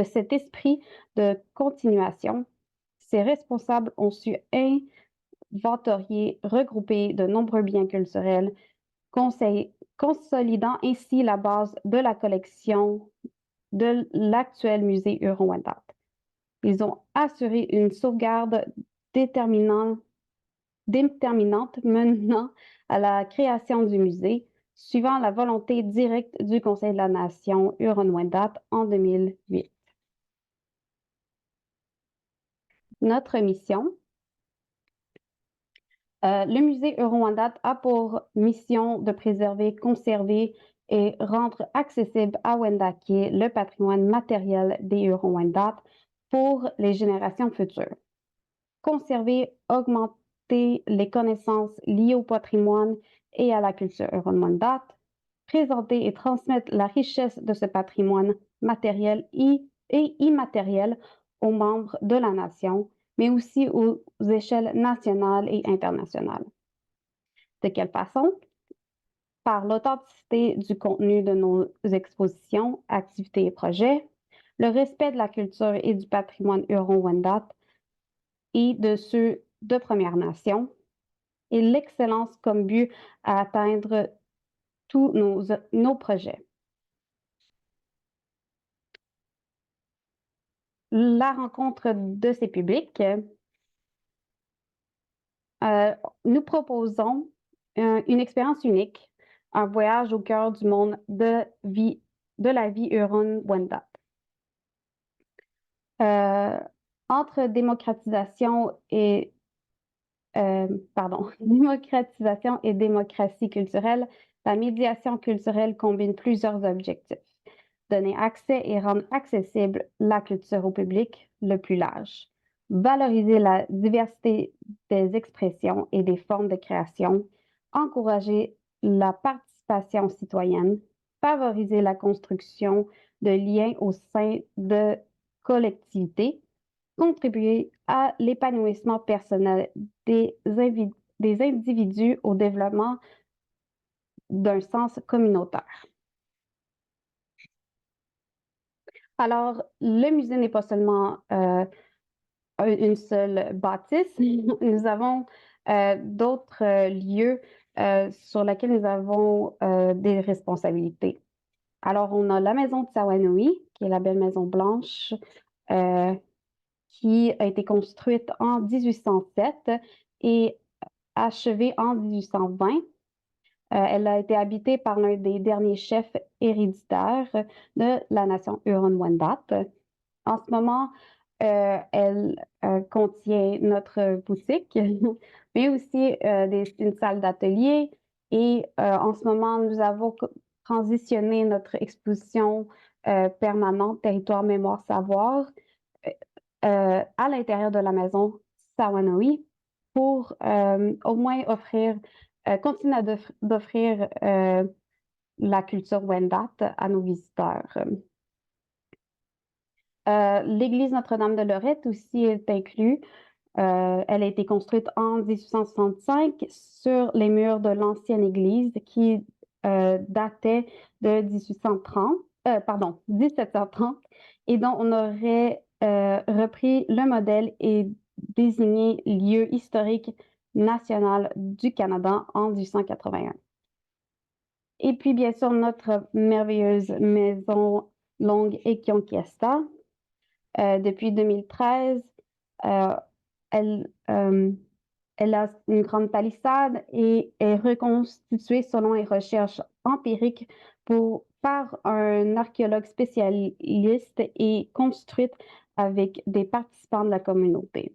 cet esprit de continuation. Ces responsables ont su inventorier, regrouper de nombreux biens culturels, consolidant ainsi la base de la collection de l'actuel musée Huron-Wendat. Ils ont assuré une sauvegarde déterminante menant à la création du musée, suivant la volonté directe du Conseil de la Nation Huron-Wendat en 2008. Notre mission. Le musée Huron-Wendat a pour mission de préserver, conserver et rendre accessible à Wendake le patrimoine matériel des Huron-Wendat pour les générations futures. Conserver, augmenter les connaissances liées au patrimoine et à la culture Huron-Wendat, présenter et transmettre la richesse de ce patrimoine matériel et immatériel aux membres de la nation, mais aussi aux échelles nationales et internationales. De quelle façon? Par l'authenticité du contenu de nos expositions, activités et projets, le respect de la culture et du patrimoine Huron-Wendat et de ceux de Premières Nations, et l'excellence comme but à atteindre tous nos projets. La rencontre de ces publics, nous proposons une expérience unique, un voyage au cœur du monde de la vie Huron-Wendat. Entre démocratisation et démocratie culturelle, la médiation culturelle combine plusieurs objectifs. Donner accès et rendre accessible la culture au public le plus large. Valoriser la diversité des expressions et des formes de création. Encourager la participation citoyenne. Favoriser la construction de liens au sein de collectivités. Contribuer à l'épanouissement personnel des individus au développement d'un sens communautaire. Alors, le musée n'est pas seulement une seule bâtisse. Nous avons d'autres lieux sur lesquels nous avons des responsabilités. Alors, on a la maison de Sawanui, qui est la belle maison blanche, qui a été construite en 1807 et achevée en 1820. Elle a été habitée par l'un des derniers chefs héréditaires de la nation Huron-Wendat. En ce moment, elle contient notre boutique, mais aussi une salle d'atelier. Et en ce moment, nous avons transitionné notre exposition permanente Territoire, Mémoire, Savoir à l'intérieur de la maison Sawanui pour au moins offrir continue d'offrir la culture Wendat à nos visiteurs. L'église Notre-Dame de Lorette aussi est inclue. Elle a été construite en 1865 sur les murs de l'ancienne église qui datait de 1730 et dont on aurait repris le modèle et désigné lieu historique national du Canada en 1881. Et puis, bien sûr, notre merveilleuse maison longue et Conquista. Depuis 2013, elle a une grande palissade et est reconstituée selon les recherches empiriques par un archéologue spécialiste et construite avec des participants de la communauté.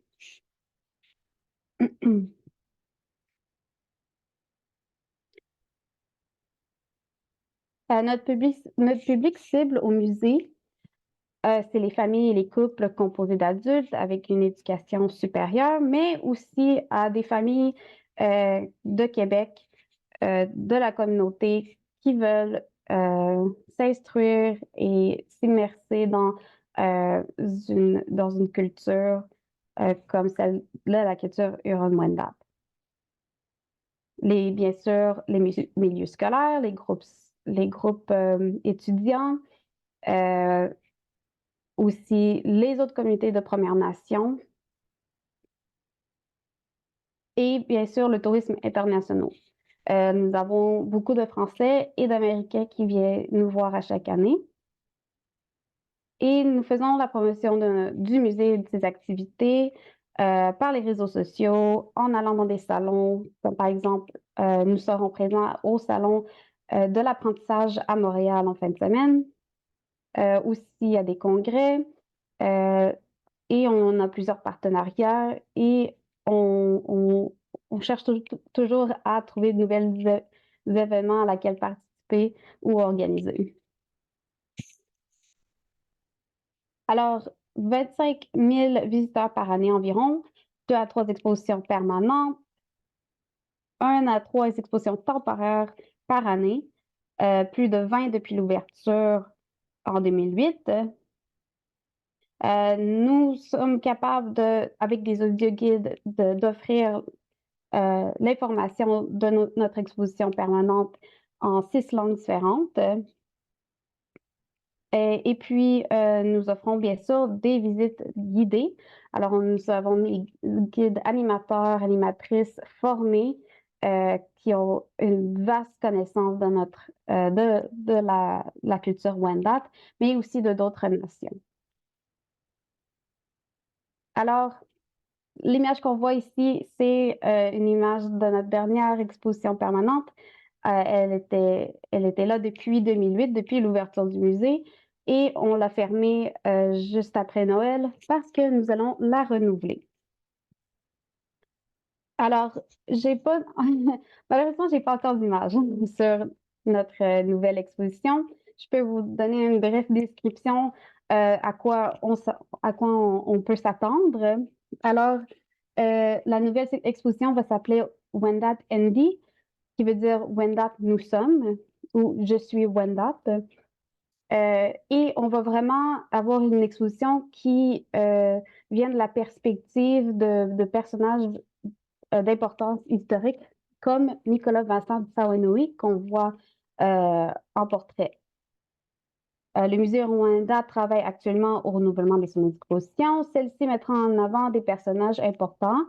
Notre public cible au musée, c'est les familles et les couples composés d'adultes avec une éducation supérieure, mais aussi à des familles de Québec, de la communauté qui veulent s'instruire et s'immerser dans une culture comme celle-là, la culture Huron-Wendat. Bien sûr, les milieux scolaires, les groupes étudiants, aussi les autres communautés de Premières Nations et bien sûr le tourisme international. Nous avons beaucoup de Français et d'Américains qui viennent nous voir à chaque année. Et nous faisons la promotion du musée et de ses activités par les réseaux sociaux, en allant dans des salons, comme par exemple, nous serons présents au salon de l'apprentissage à Montréal en fin de semaine, aussi à des congrès, et on a plusieurs partenariats et on cherche toujours à trouver de nouvelles événements à laquelle participer ou organiser. Alors, 25 000 visiteurs par année environ, 2 à 3 expositions permanentes, 1 à 3 expositions temporaires par année, plus de 20 depuis l'ouverture en 2008. Nous sommes capables, avec des audioguides, d'offrir l'information de notre exposition permanente en 6 langues différentes. Et puis, nous offrons bien sûr des visites guidées. Alors, nous avons des guides animateurs, animatrices formés qui ont une vaste connaissance de la culture Wendat, mais aussi de d'autres nations. Alors, l'image qu'on voit ici, c'est une image de notre dernière exposition permanente. Elle était là depuis 2008, depuis l'ouverture du musée, et on l'a fermée juste après Noël parce que nous allons la renouveler. Alors, malheureusement, j'ai pas encore d'image sur notre nouvelle exposition. Je peux vous donner une brève description à quoi on peut s'attendre. Alors, la nouvelle exposition va s'appeler Wendat ND, qui veut dire Wendat nous sommes, ou je suis Wendat. Et on va vraiment avoir une exposition qui vient de la perspective de personnages d'importance historique, comme Nicolas Vincent de Sawanoui, qu'on voit en portrait. Le musée Huron-Wendat travaille actuellement au renouvellement de son exposition. Celle-ci mettra en avant des personnages importants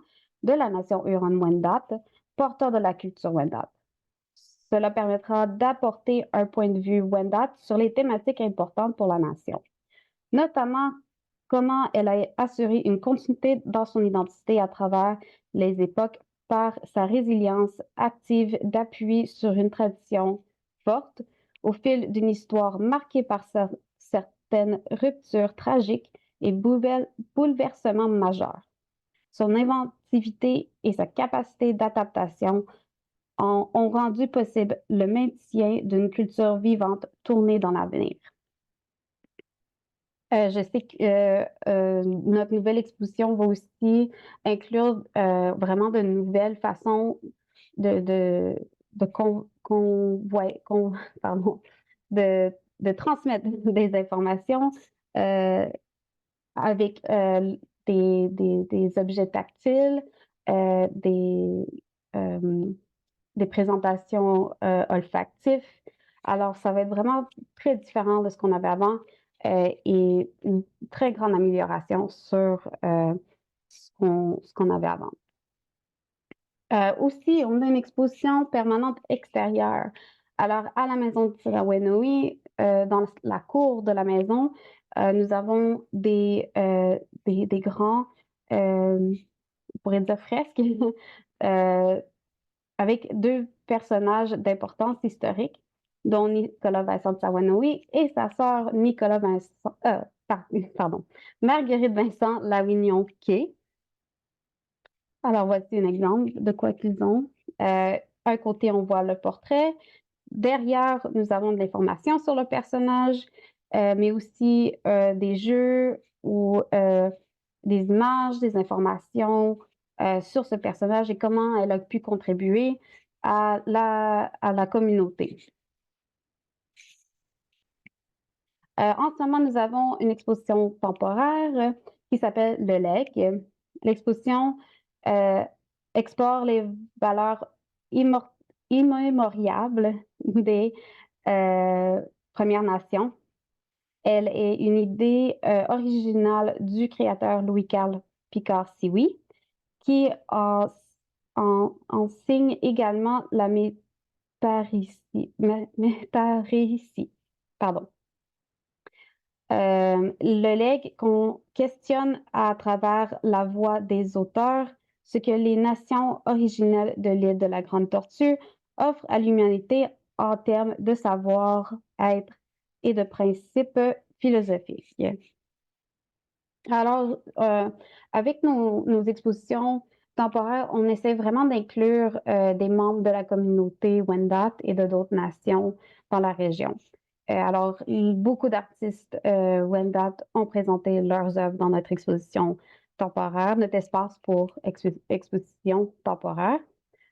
de la nation Huron-Wendat, porteurs de la culture Wendat. Cela permettra d'apporter un point de vue Wendat sur les thématiques importantes pour la nation, notamment comment elle a assuré une continuité dans son identité à travers les époques par sa résilience active d'appui sur une tradition forte au fil d'une histoire marquée par certaines ruptures tragiques et bouleversements majeurs. Son inventivité et sa capacité d'adaptation ont rendu possible le maintien d'une culture vivante tournée dans l'avenir. Je sais que notre nouvelle exposition va aussi inclure vraiment de nouvelles façons pardon, de transmettre des informations avec des objets tactiles, des présentations olfactives. Alors, ça va être vraiment très différent de ce qu'on avait avant et une très grande amélioration sur ce qu'on avait avant. Aussi, on a une exposition permanente extérieure. Alors, à la maison de Tirawenowi, dans la cour de la maison, nous avons des grands, on pourrait dire fresques, avec deux personnages d'importance historique, dont Nicolas Vincent Tirawenowi et sa sœur Marguerite Vincent Lawignon-Kay. Alors, voici un exemple de quoi qu'ils ont. Un côté, on voit le portrait. Derrière, nous avons de l'information sur le personnage, mais aussi des jeux ou des images, des informations sur ce personnage et comment elle a pu contribuer à la communauté. En ce moment, nous avons une exposition temporaire qui s'appelle Le Legs. L'exposition explore les valeurs immémoriables des Premières Nations. Elle est une idée originale du créateur Louis-Carl Picard-Sioui, qui en signe également la métaricie. Pardon. Le legs qu'on questionne à travers la voix des auteurs ce que les nations originelles de l'île de la Grande Tortue offrent à l'humanité en termes de savoir-être et de principes philosophiques. Alors, avec nos expositions temporaires, on essaie vraiment d'inclure des membres de la communauté Wendat et de d'autres nations dans la région. Alors, beaucoup d'artistes Wendat ont présenté leurs œuvres dans notre exposition temporaire, notre espace pour exposition temporaire.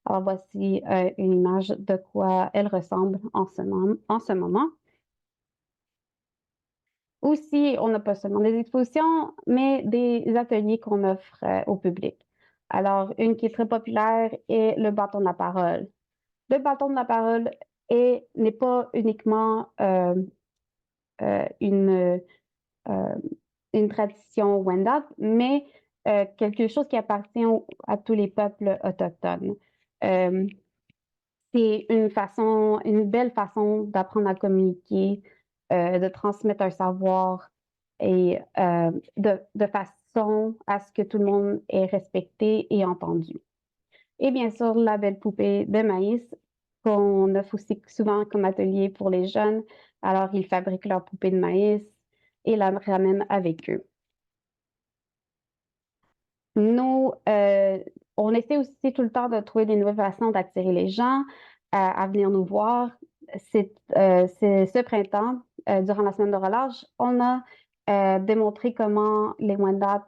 Alors, voici une image de quoi elle ressemble en ce moment. Aussi, on n'a pas seulement des expositions, mais des ateliers qu'on offre au public. Alors, une qui est très populaire est le bâton de la parole. Le bâton de la parole n'est pas uniquement une tradition Wendat, mais quelque chose qui appartient à tous les peuples autochtones. C'est une belle façon d'apprendre à communiquer, de transmettre un savoir et de façon à ce que tout le monde est respecté et entendu. Et bien sûr, la belle poupée de maïs qu'on offre aussi souvent comme atelier pour les jeunes. Alors, ils fabriquent leur poupée de maïs et la ramènent avec eux. On essaie aussi tout le temps de trouver des nouvelles façons d'attirer les gens à venir nous voir. C'est ce printemps, durant la semaine de relâche, on a démontré comment les Wendat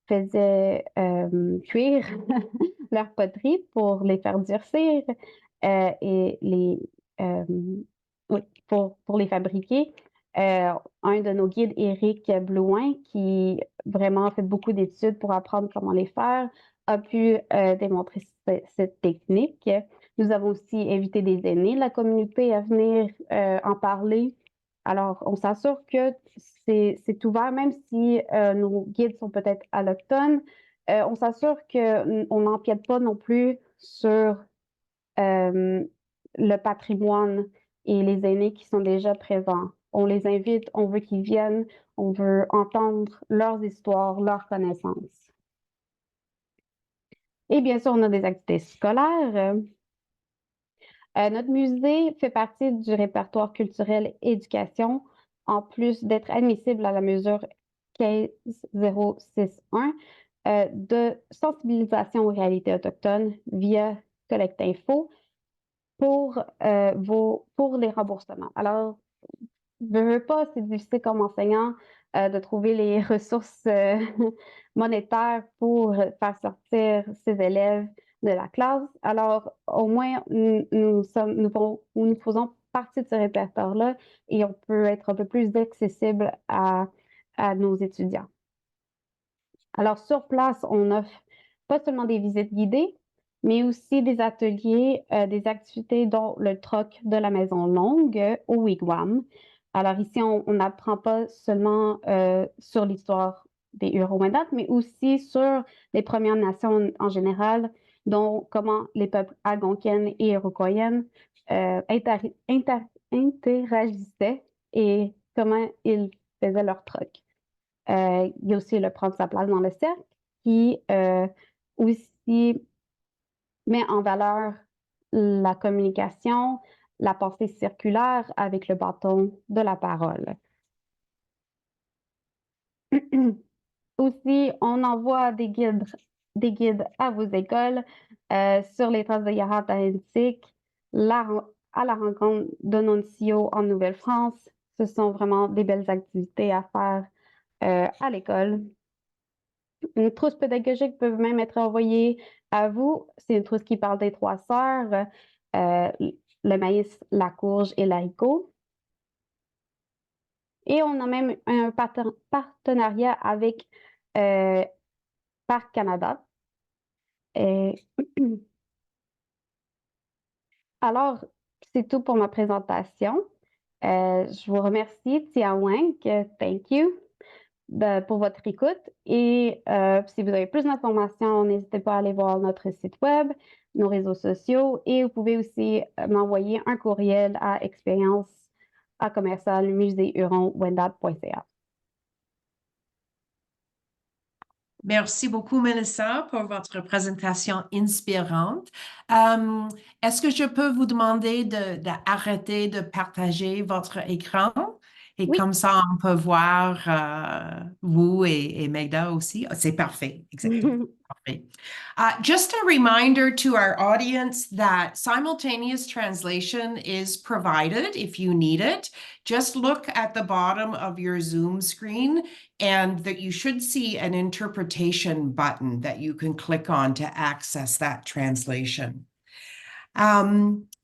faisaient cuire leur poterie pour les faire durcir et pour les fabriquer. Un de nos guides, Éric Blouin, qui vraiment a fait beaucoup d'études pour apprendre comment les faire, a pu démontrer cette technique. Nous avons aussi invité des aînés de la communauté à venir en parler. Alors, on s'assure que c'est ouvert, même si nos guides sont peut-être allochtones. On s'assure qu'on n'empiète pas non plus sur le patrimoine et les aînés qui sont déjà présents. On les invite, on veut qu'ils viennent, on veut entendre leurs histoires, leurs connaissances. Et bien sûr, on a des activités scolaires. Notre musée fait partie du répertoire culturel éducation, en plus d'être admissible à la mesure 15061 de sensibilisation aux réalités autochtones via Collecte Info pour les remboursements. Alors, je ne veux pas, c'est difficile comme enseignant de trouver les ressources monétaires pour faire sortir ses élèves de la classe. Alors, au moins, nous faisons partie de ce répertoire-là et on peut être un peu plus accessible à nos étudiants. Alors, sur place, on offre pas seulement des visites guidées, mais aussi des ateliers, des activités dont le troc de la maison longue au wigwam. Alors ici, on n'apprend pas seulement sur l'histoire des Huron-Wendat, mais aussi sur les Premières Nations en général, dont comment les peuples algonquiens et iroquoiens interagissaient et comment ils faisaient leur troc. Il y a aussi le prendre sa place dans le cercle qui aussi met en valeur la communication, la pensée circulaire avec le bâton de la parole. Aussi, on envoie des guides à vos écoles sur les traces de Yahat antique, à la rencontre de Nuncio en Nouvelle-France. Ce sont vraiment des belles activités à faire à l'école. Une trousse pédagogique peut même être envoyée à vous. C'est une trousse qui parle des 3 sœurs, le maïs, la courge et l'haricot. Et on a même un partenariat avec Parc Canada. Alors, c'est tout pour ma présentation. Je vous remercie, Tia Wang, thank you, pour votre écoute. Et si vous avez plus d'informations, n'hésitez pas à aller voir notre site web, nos réseaux sociaux, et vous pouvez aussi m'envoyer un courriel à expérience@musée-huron-wendat.ca. Merci beaucoup, Mélissa, pour votre présentation inspirante. Est-ce que je peux vous demander d'arrêter de partager votre écran? Et Oui. comme ça, on peut voir vous et Magda aussi. C'est parfait, exactement. Parfait. Just a reminder to our audience that simultaneous translation is provided if you need it. Just look at the bottom of your Zoom screen and that you should see an interpretation button that you can click on to access that translation.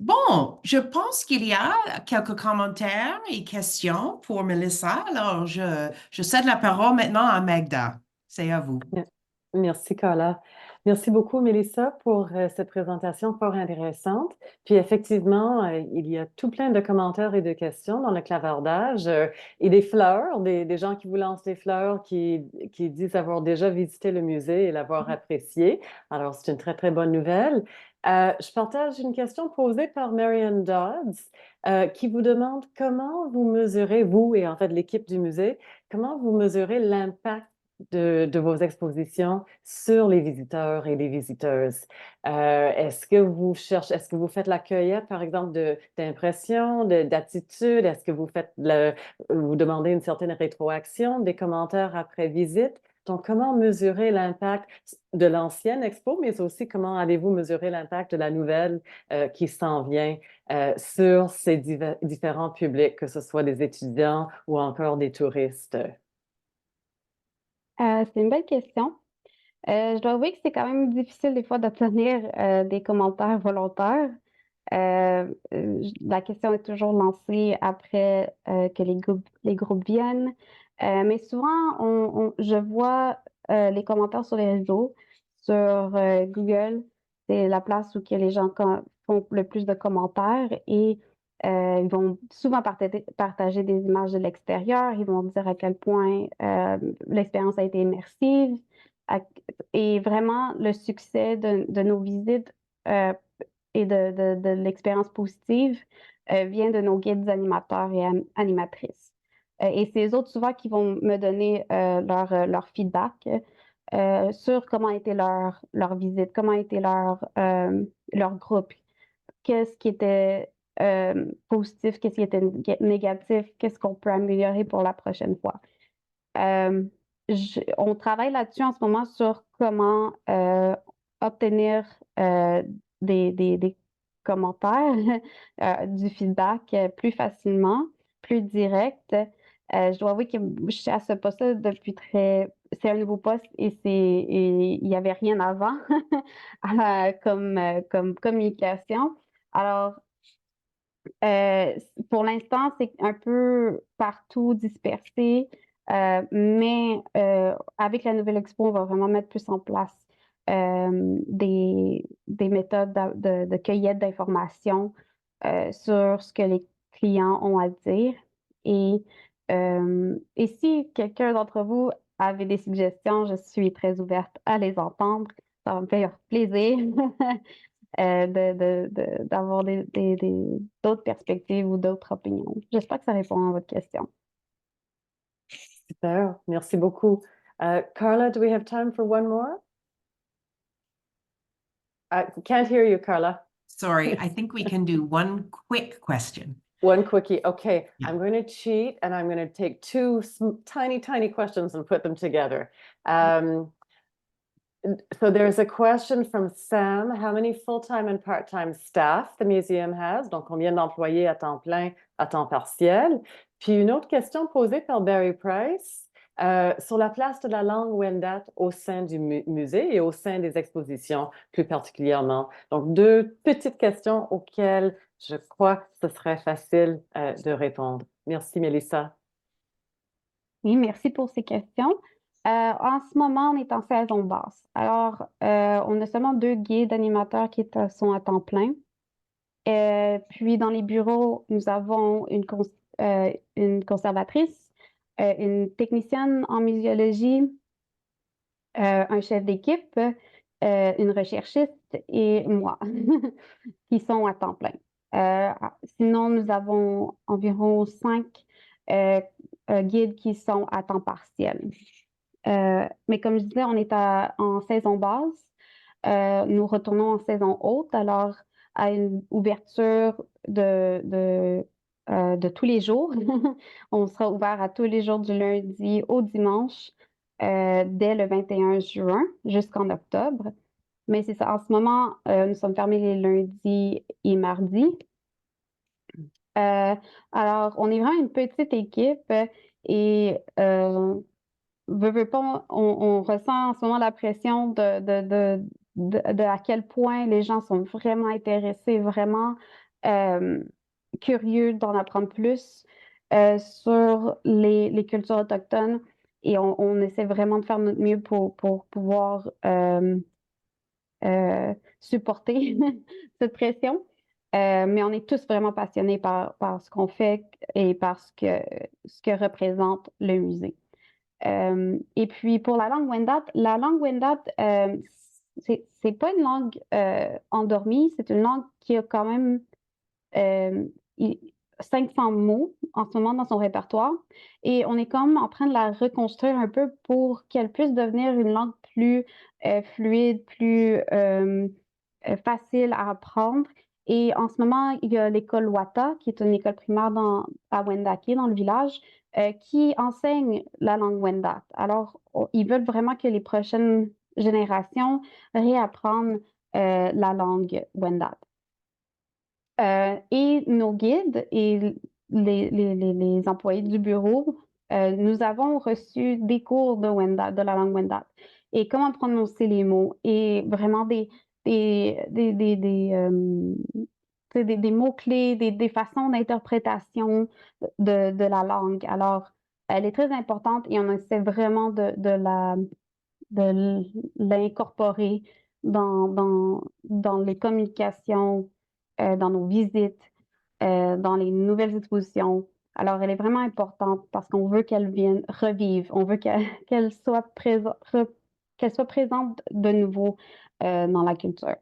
Bon, je pense qu'il y a quelques commentaires et questions pour Mélissa. Alors, je cède la parole maintenant à Magda. C'est à vous. Merci, Carla. Merci beaucoup, Mélissa, pour cette présentation fort intéressante. Puis effectivement, il y a tout plein de commentaires et de questions dans le clavardage et des fleurs, des gens qui vous lancent des fleurs, qui disent avoir déjà visité le musée et l'avoir apprécié. Alors, c'est une très, très bonne nouvelle. Je partage une question posée par Marianne Dodds qui vous demande comment vous mesurez, vous et en fait l'équipe du musée, comment vous mesurez l'impact de vos expositions sur les visiteurs et les visiteuses. Est-ce que vous faites la cueillette, par exemple, d'impressions, d'attitudes? Est-ce que vous demandez une certaine rétroaction, des commentaires après visite? Donc, comment mesurer l'impact de l'ancienne expo, mais aussi comment allez-vous mesurer l'impact de la nouvelle qui s'en vient sur ces différents publics, que ce soit des étudiants ou encore des touristes? C'est une belle question. Je dois avouer que c'est quand même difficile des fois d'obtenir des commentaires volontaires. La question est toujours lancée après que les groupes viennent. Mais souvent, je vois les commentaires sur les réseaux, sur Google. C'est la place où que les gens font le plus de commentaires et ils vont souvent partager des images de l'extérieur. Ils vont dire à quel point l'expérience a été immersive. Et vraiment, le succès de nos visites et de l'expérience positive vient de nos guides animateurs et animatrices. Et c'est eux autres souvent qui vont me donner leur feedback sur comment était leur visite, comment était leur groupe, qu'est-ce qui était positif, qu'est-ce qui était négatif, qu'est-ce qu'on peut améliorer pour la prochaine fois. On travaille là-dessus en ce moment sur comment obtenir des commentaires, du feedback plus facilement, plus direct. Je dois avouer que je suis à ce poste-là depuis c'est un nouveau poste et il n'y avait rien avant comme communication. Alors, pour l'instant, c'est un peu partout dispersé, mais avec la nouvelle expo, on va vraiment mettre plus en place des méthodes de cueillette d'informations sur ce que les clients ont à dire. Et si quelqu'un d'entre vous avait des suggestions, je suis très ouverte à les entendre. Ça va me faire plaisir d'avoir d'autres perspectives ou d'autres opinions. J'espère que ça répond à votre question. Super, merci beaucoup. Carla, do we have time for one more? I can't hear you, Carla. Sorry, I think we can do one quick question. One quickie. Okay, Yeah. I'm going to cheat and I'm going to take two tiny, tiny questions and put them together. So there's a question from Sam. How many full-time and part-time staff the museum has? Donc, combien d'employés à temps plein, à temps partiel? Puis une autre question posée par Barry Price sur la place de la langue Wendat au sein du musée et au sein des expositions plus particulièrement. Donc, deux petites questions auxquelles je crois que ce serait facile de répondre. Merci, Mélissa. Oui, merci pour ces questions. En ce moment, on est en saison basse. Alors, on a seulement 2 guides animateurs qui sont à temps plein. Puis, dans les bureaux, nous avons une conservatrice, une technicienne en muséologie, un chef d'équipe, une recherchiste et moi, qui sont à temps plein. Sinon, nous avons environ 5 guides qui sont à temps partiel. Mais comme je disais, on est en saison basse. Nous retournons en saison haute, alors à une ouverture de tous les jours. On sera ouvert à tous les jours du lundi au dimanche dès le 21 juin jusqu'en octobre. Mais c'est ça, en ce moment, nous sommes fermés les lundis et mardis. Alors, on est vraiment une petite équipe et veut pas, on ressent en ce moment la pression de à quel point les gens sont vraiment intéressés, vraiment curieux d'en apprendre plus sur les cultures autochtones et on essaie vraiment de faire notre mieux pour pouvoir supporter cette pression. Mais on est tous vraiment passionnés par ce qu'on fait et par ce que représente le musée. Et puis pour la langue Wendat, c'est pas une langue endormie, c'est une langue qui a quand même 500 mots en ce moment dans son répertoire. Et on est comme en train de la reconstruire un peu pour qu'elle puisse devenir une langue plus fluide, plus facile à apprendre. Et en ce moment, il y a l'école Wata, qui est une école primaire à Wendake, dans le village, qui enseigne la langue Wendat. Alors, ils veulent vraiment que les prochaines générations réapprennent la langue Wendat. Et nos guides et les employés du bureau, nous avons reçu des cours de Wendat, de la langue Wendat, et comment prononcer les mots, et vraiment des mots-clés, des façons d'interprétation de la langue. Alors, elle est très importante et on essaie vraiment de l'incorporer dans les communications, dans nos visites, dans les nouvelles expositions. Alors, elle est vraiment importante parce qu'on veut qu'elle vienne revivre. On veut qu'elle soit présente de nouveau dans la culture.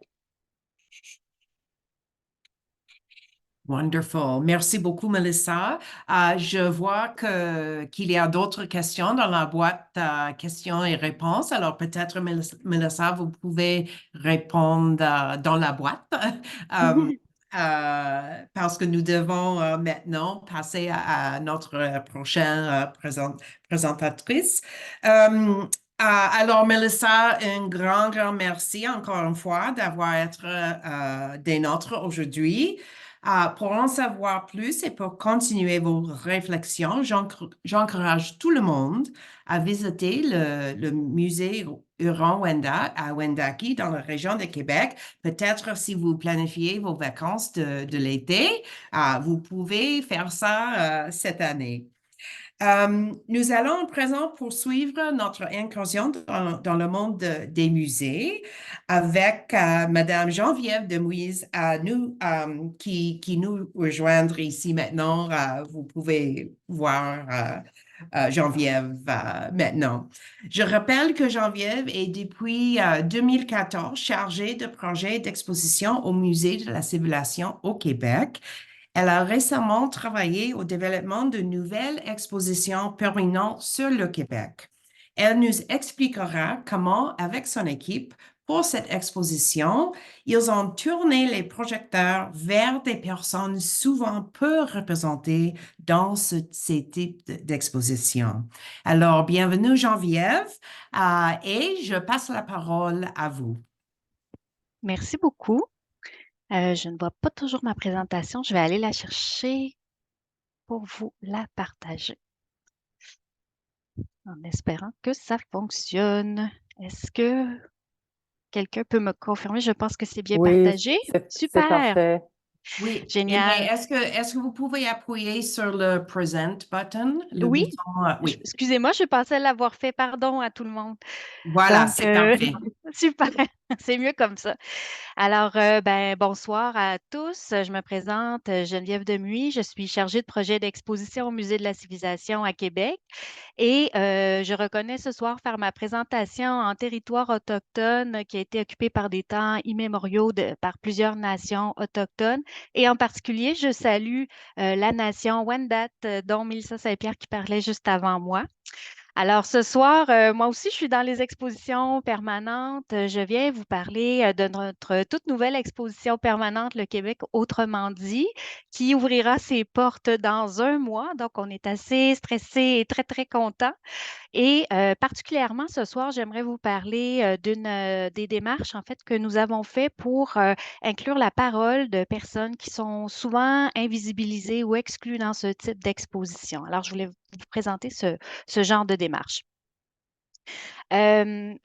Wonderful. Merci beaucoup, Mélissa. Je vois qu'il y a d'autres questions dans la boîte questions et réponses. Alors, peut-être, Mélissa, vous pouvez répondre dans la boîte parce que nous devons maintenant passer à notre prochaine présentatrice. Alors, Mélissa, un grand merci encore une fois d'avoir été des nôtres aujourd'hui. Pour en savoir plus et pour continuer vos réflexions, j'encourage tout le monde à visiter le musée Huron-Wendat à Wendake dans la région de Québec. Peut-être si vous planifiez vos vacances de l'été, vous pouvez faire ça cette année. Nous allons à présent poursuivre notre incursion dans le monde des musées avec Madame Geneviève de Muys qui nous rejoindre ici maintenant. Vous pouvez voir Geneviève maintenant. Je rappelle que Geneviève est depuis 2014 chargée de projets d'exposition au Musée de la civilisation au Québec. Elle a récemment travaillé au développement de nouvelles expositions permanentes sur le Québec. Elle nous expliquera comment, avec son équipe, pour cette exposition, ils ont tourné les projecteurs vers des personnes souvent peu représentées dans ces types d'expositions. Alors, bienvenue Geneviève, et je passe la parole à vous. Merci beaucoup. Je ne vois pas toujours ma présentation. Je vais aller la chercher pour vous la partager. En espérant que ça fonctionne. Est-ce que quelqu'un peut me confirmer? Je pense que c'est bien Oui, partagé. c'est Super, parfait. Oui, génial. mais est-ce que vous pouvez appuyer sur le present button, le Oui, bouton? Oui, excusez-moi, je pensais l'avoir fait. Pardon à tout le monde. voilà, Donc, c'est parfait. super, c'est mieux comme ça. Alors, bonsoir à tous. Je me présente, Geneviève de Muys. Je suis chargée de projet d'exposition au Musée de la civilisation à Québec. Et je reconnais ce soir faire ma présentation en territoire autochtone qui a été occupé par des temps immémoriaux par plusieurs nations autochtones. Et en particulier, je salue la nation Wendat, dont Mélissa St-Pierre qui parlait juste avant moi. Alors ce soir, moi aussi, je suis dans les expositions permanentes. Je viens vous parler de notre toute nouvelle exposition permanente, le Québec autrement dit, qui ouvrira ses portes dans un mois. Donc, on est assez stressé et très, très content. Et particulièrement ce soir, j'aimerais vous parler des démarches en fait que nous avons fait pour inclure la parole de personnes qui sont souvent invisibilisées ou exclues dans ce type d'exposition. Alors, je voulais vous présenter ce genre de démarche.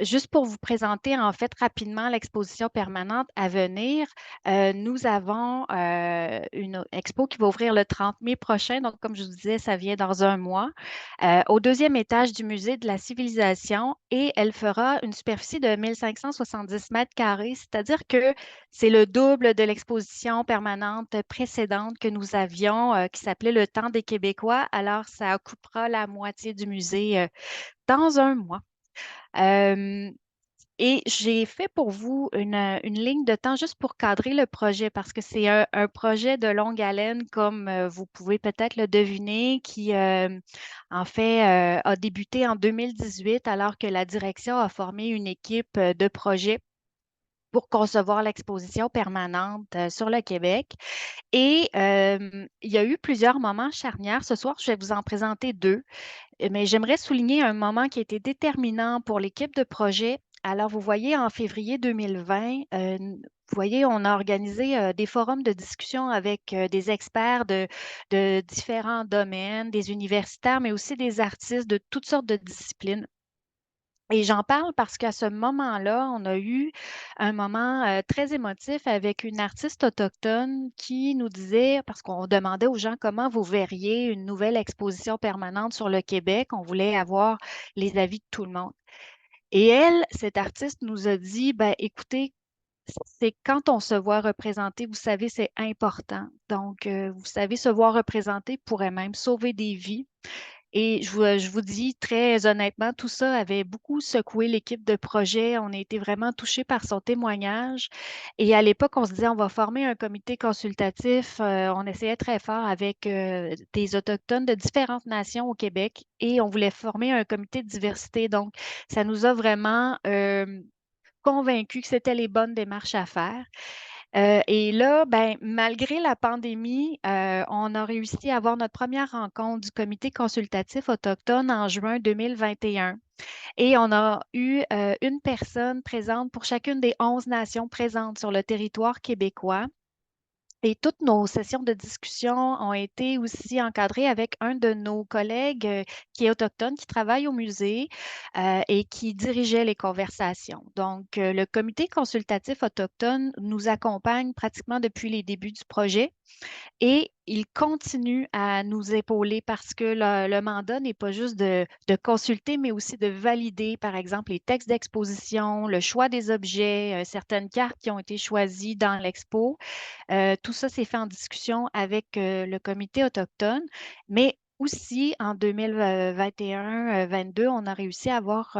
Juste pour vous présenter en fait rapidement l'exposition permanente à venir, nous avons une expo qui va ouvrir le 30 mai prochain. Donc, comme je vous disais, ça vient dans un mois, au deuxième étage du Musée de la civilisation et elle fera une superficie de 1570 mètres carrés, c'est-à-dire que c'est le double de l'exposition permanente précédente que nous avions qui s'appelait Le Temps des Québécois. Alors, ça occupera la moitié du musée dans un mois. Et j'ai fait pour vous une ligne de temps juste pour cadrer le projet parce que c'est un projet de longue haleine, comme vous pouvez peut-être le deviner, qui en fait a débuté en 2018 alors que la direction a formé une équipe de projet pour concevoir l'exposition permanente sur le Québec. Et il y a eu plusieurs moments charnières. Ce soir, je vais vous en présenter deux. Mais j'aimerais souligner un moment qui a été déterminant pour l'équipe de projet. Alors, vous voyez, en février 2020, vous voyez, on a organisé des forums de discussion avec des experts de différents domaines, des universitaires, mais aussi des artistes de toutes sortes de disciplines. Et j'en parle parce qu'à ce moment-là, on a eu un moment très émotif avec une artiste autochtone qui nous disait, parce qu'on demandait aux gens comment vous verriez une nouvelle exposition permanente sur le Québec, on voulait avoir les avis de tout le monde. Et elle, cette artiste, nous a dit, ben, écoutez, c'est quand on se voit représenté, vous savez, c'est important. Donc, vous savez, se voir représenté pourrait même sauver des vies. Et je vous dis très honnêtement, tout ça avait beaucoup secoué l'équipe de projet. On a été vraiment touchés par son témoignage. Et à l'époque, on se disait, on va former un comité consultatif. On essayait très fort avec des Autochtones de différentes nations au Québec et on voulait former un comité de diversité. Donc, ça nous a vraiment convaincus que c'était les bonnes démarches à faire. Et là, ben, malgré la pandémie, on a réussi à avoir notre première rencontre du comité consultatif autochtone en juin 2021. Et on a eu une personne présente pour chacune des 11 nations présentes sur le territoire québécois. Et toutes nos sessions de discussion ont été aussi encadrées avec un de nos collègues qui est autochtone, qui travaille au musée et qui dirigeait les conversations. Donc, le comité consultatif autochtone nous accompagne pratiquement depuis les débuts du projet. Et il continue à nous épauler parce que le mandat n'est pas juste de consulter, mais aussi de valider, par exemple, les textes d'exposition, le choix des objets, certaines cartes qui ont été choisies dans l'expo. Tout ça s'est fait en discussion avec le comité autochtone, mais aussi en 2021-22, on a réussi à avoir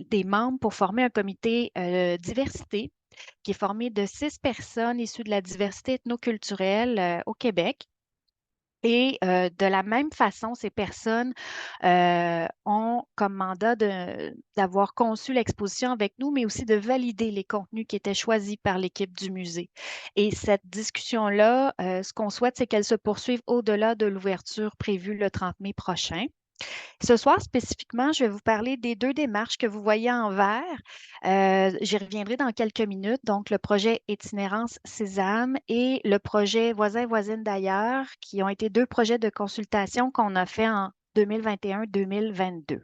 des membres pour former un comité diversité qui est formé de 6 personnes issues de la diversité ethnoculturelle au Québec. Et de la même façon, ces personnes ont comme mandat d'avoir conçu l'exposition avec nous, mais aussi de valider les contenus qui étaient choisis par l'équipe du musée. Et cette discussion-là, ce qu'on souhaite, c'est qu'elle se poursuive au-delà de l'ouverture prévue le 30 mai prochain. Ce soir, spécifiquement, je vais vous parler des 2 démarches que vous voyez en vert. J'y reviendrai dans quelques minutes. Donc, le projet Itinérance Sésame et le projet Voisins et voisines d'ailleurs, qui ont été 2 projets de consultation qu'on a fait en 2021-2022.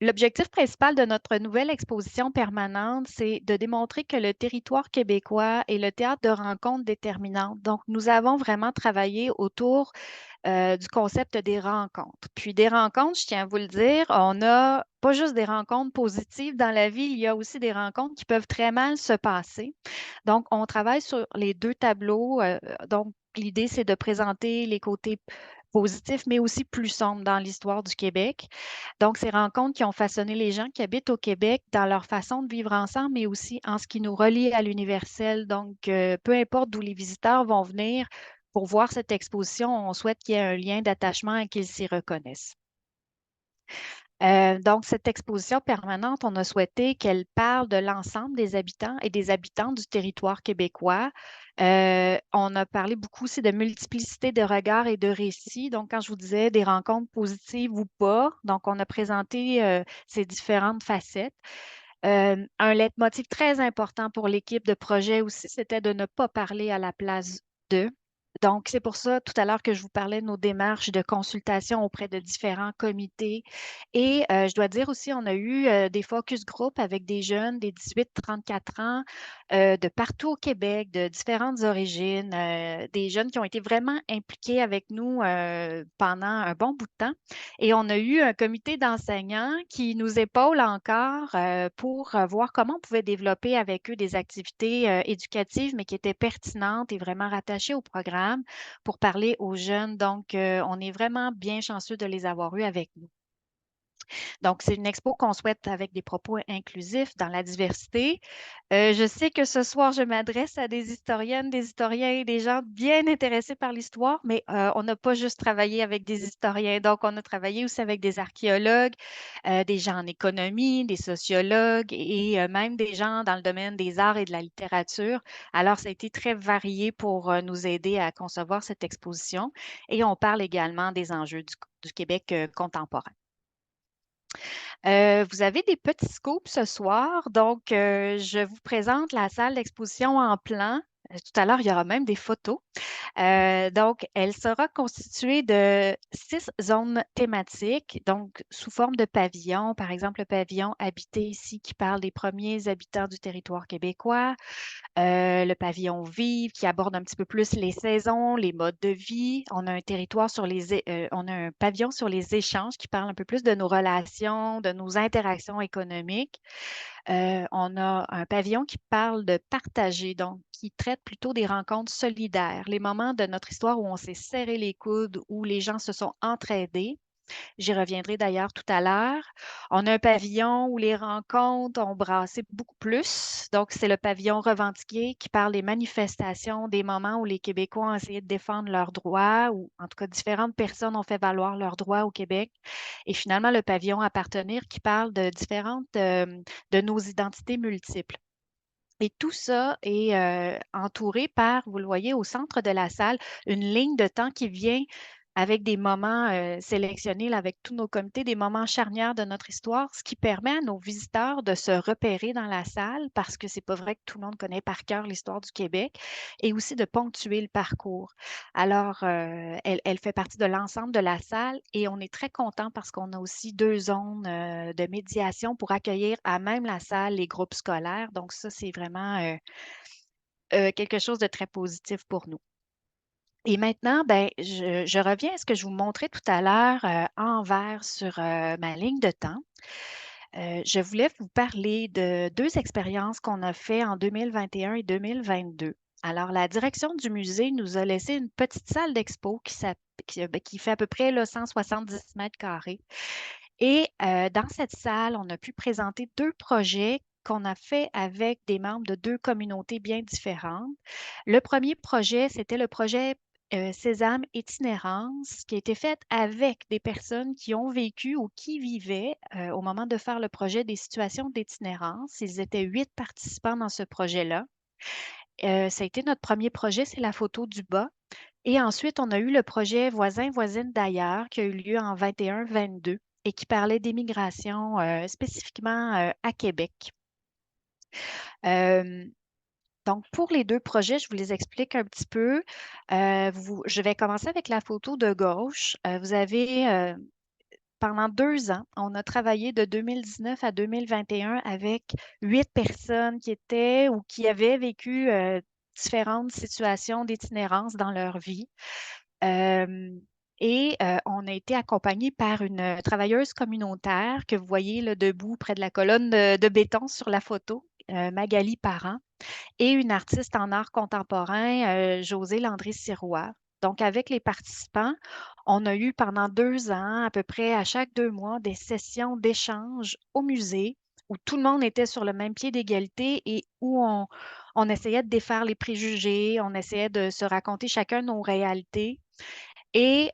L'objectif principal de notre nouvelle exposition permanente, c'est de démontrer que le territoire québécois est le théâtre de rencontres déterminantes. Donc, nous avons vraiment travaillé autour du concept des rencontres. Puis des rencontres, je tiens à vous le dire, on n'a pas juste des rencontres positives dans la vie, il y a aussi des rencontres qui peuvent très mal se passer. Donc, on travaille sur les 2 tableaux. Donc, l'idée, c'est de présenter les côtés positifs, mais aussi plus sombres dans l'histoire du Québec. Donc, ces rencontres qui ont façonné les gens qui habitent au Québec dans leur façon de vivre ensemble, mais aussi en ce qui nous relie à l'universel. Donc, peu importe d'où les visiteurs vont venir, pour voir cette exposition, on souhaite qu'il y ait un lien d'attachement et qu'ils s'y reconnaissent. Donc, cette exposition permanente, on a souhaité qu'elle parle de l'ensemble des habitants et des habitantes du territoire québécois. On a parlé beaucoup aussi de multiplicité de regards et de récits. Donc, quand je vous disais des rencontres positives ou pas, donc on a présenté ces différentes facettes. Un leitmotiv très important pour l'équipe de projet aussi, c'était de ne pas parler à la place d'eux. Donc, c'est pour ça, tout à l'heure, que je vous parlais de nos démarches de consultation auprès de différents comités. Et je dois dire aussi, on a eu des focus group avec des jeunes des 18-34 ans de partout au Québec, de différentes origines, des jeunes qui ont été vraiment impliqués avec nous pendant un bon bout de temps. Et on a eu un comité d'enseignants qui nous épaule encore pour voir comment on pouvait développer avec eux des activités éducatives, mais qui étaient pertinentes et vraiment rattachées au programme pour parler aux jeunes. Donc, on est vraiment bien chanceux de les avoir eus avec nous. Donc, c'est une expo qu'on souhaite avec des propos inclusifs dans la diversité. Je sais que ce soir, je m'adresse à des historiennes, des historiens, des gens bien intéressés par l'histoire, mais on n'a pas juste travaillé avec des historiens. Donc, on a travaillé aussi avec des archéologues, des gens en économie, des sociologues et même des gens dans le domaine des arts et de la littérature. Alors, ça a été très varié pour nous aider à concevoir cette exposition. Et on parle également des enjeux du Québec contemporain. Vous avez des petits scoops ce soir, donc je vous présente la salle d'exposition en plan. Tout à l'heure, il y aura même des photos. Donc, elle sera constituée de 6 zones thématiques, donc sous forme de pavillons. Par exemple, le pavillon habité ici qui parle des premiers habitants du territoire québécois. Le pavillon Vive qui aborde un petit peu plus les saisons, les modes de vie. On a un territoire on a un pavillon sur les échanges qui parle un peu plus de nos relations, de nos interactions économiques. On a un pavillon qui parle de partager, donc qui traite plutôt des rencontres solidaires, les moments de notre histoire où on s'est serré les coudes, où les gens se sont entraidés. J'y reviendrai d'ailleurs tout à l'heure. On a un pavillon où les rencontres ont brassé beaucoup plus. Donc, c'est le pavillon revendiqué qui parle des manifestations, des moments où les Québécois ont essayé de défendre leurs droits, ou en tout cas, différentes personnes ont fait valoir leurs droits au Québec. Et finalement, le pavillon appartenir qui parle de différentes, de nos identités multiples. Et tout ça est entouré par, vous le voyez au centre de la salle, une ligne de temps qui vient avec des moments sélectionnés là, avec tous nos comités, des moments charnières de notre histoire, ce qui permet à nos visiteurs de se repérer dans la salle parce que c'est pas vrai que tout le monde connaît par cœur l'histoire du Québec et aussi de ponctuer le parcours. Alors, elle fait partie de l'ensemble de la salle et on est très content parce qu'on a aussi 2 zones de médiation pour accueillir à même la salle les groupes scolaires. Donc ça, c'est vraiment quelque chose de très positif pour nous. Et maintenant, ben, je reviens à ce que je vous montrais tout à l'heure en vert sur ma ligne de temps. Je voulais vous parler de 2 expériences qu'on a fait en 2021 et 2022. Alors, la direction du musée nous a laissé une petite salle d'expo qui fait à peu près là, 170 mètres carrés. Et dans cette salle, on a pu présenter 2 projets qu'on a fait avec des membres de 2 communautés bien différentes. Le premier projet, c'était le projet Sésame Itinérance, qui a été fait avec des personnes qui ont vécu ou qui vivaient au moment de faire le projet des situations d'itinérance. Ils étaient 8 participants dans ce projet-là. Ça a été notre premier projet, c'est la photo du bas. Et ensuite, on a eu le projet Voisins-voisines d'ailleurs, qui a eu lieu en 21-22 et qui parlait d'immigration spécifiquement à Québec. Donc, pour les 2 projets, je vous les explique un petit peu. Je vais commencer avec la photo de gauche. Vous avez, pendant 2 ans, on a travaillé de 2019 à 2021 avec 8 personnes qui étaient ou qui avaient vécu différentes situations d'itinérance dans leur vie. On a été accompagné par une travailleuse communautaire que vous voyez là, debout près de la colonne de béton sur la photo, Magali Parent, et une artiste en art contemporain, Josée Landry-Sirois. Donc, avec les participants, on a eu pendant 2 ans, à peu près à chaque 2 mois, des sessions d'échange au musée où tout le monde était sur le même pied d'égalité et où on essayait de défaire les préjugés, on essayait de se raconter chacun nos réalités. Et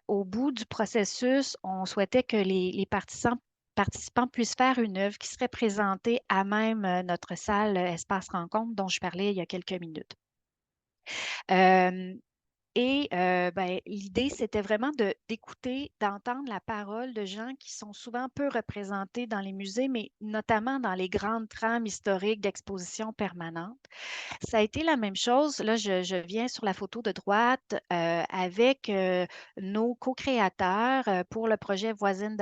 au bout du processus, on souhaitait que les participants puissent faire une œuvre qui serait présentée à même notre salle Espace Rencontre dont je parlais il y a quelques minutes. Ben, l'idée, c'était vraiment d'écouter, d'entendre la parole de gens qui sont souvent peu représentés dans les musées, mais notamment dans les grandes trames historiques d'exposition permanente. Ça a été la même chose. Là, je viens sur la photo de droite avec nos co-créateurs pour le projet Voisins,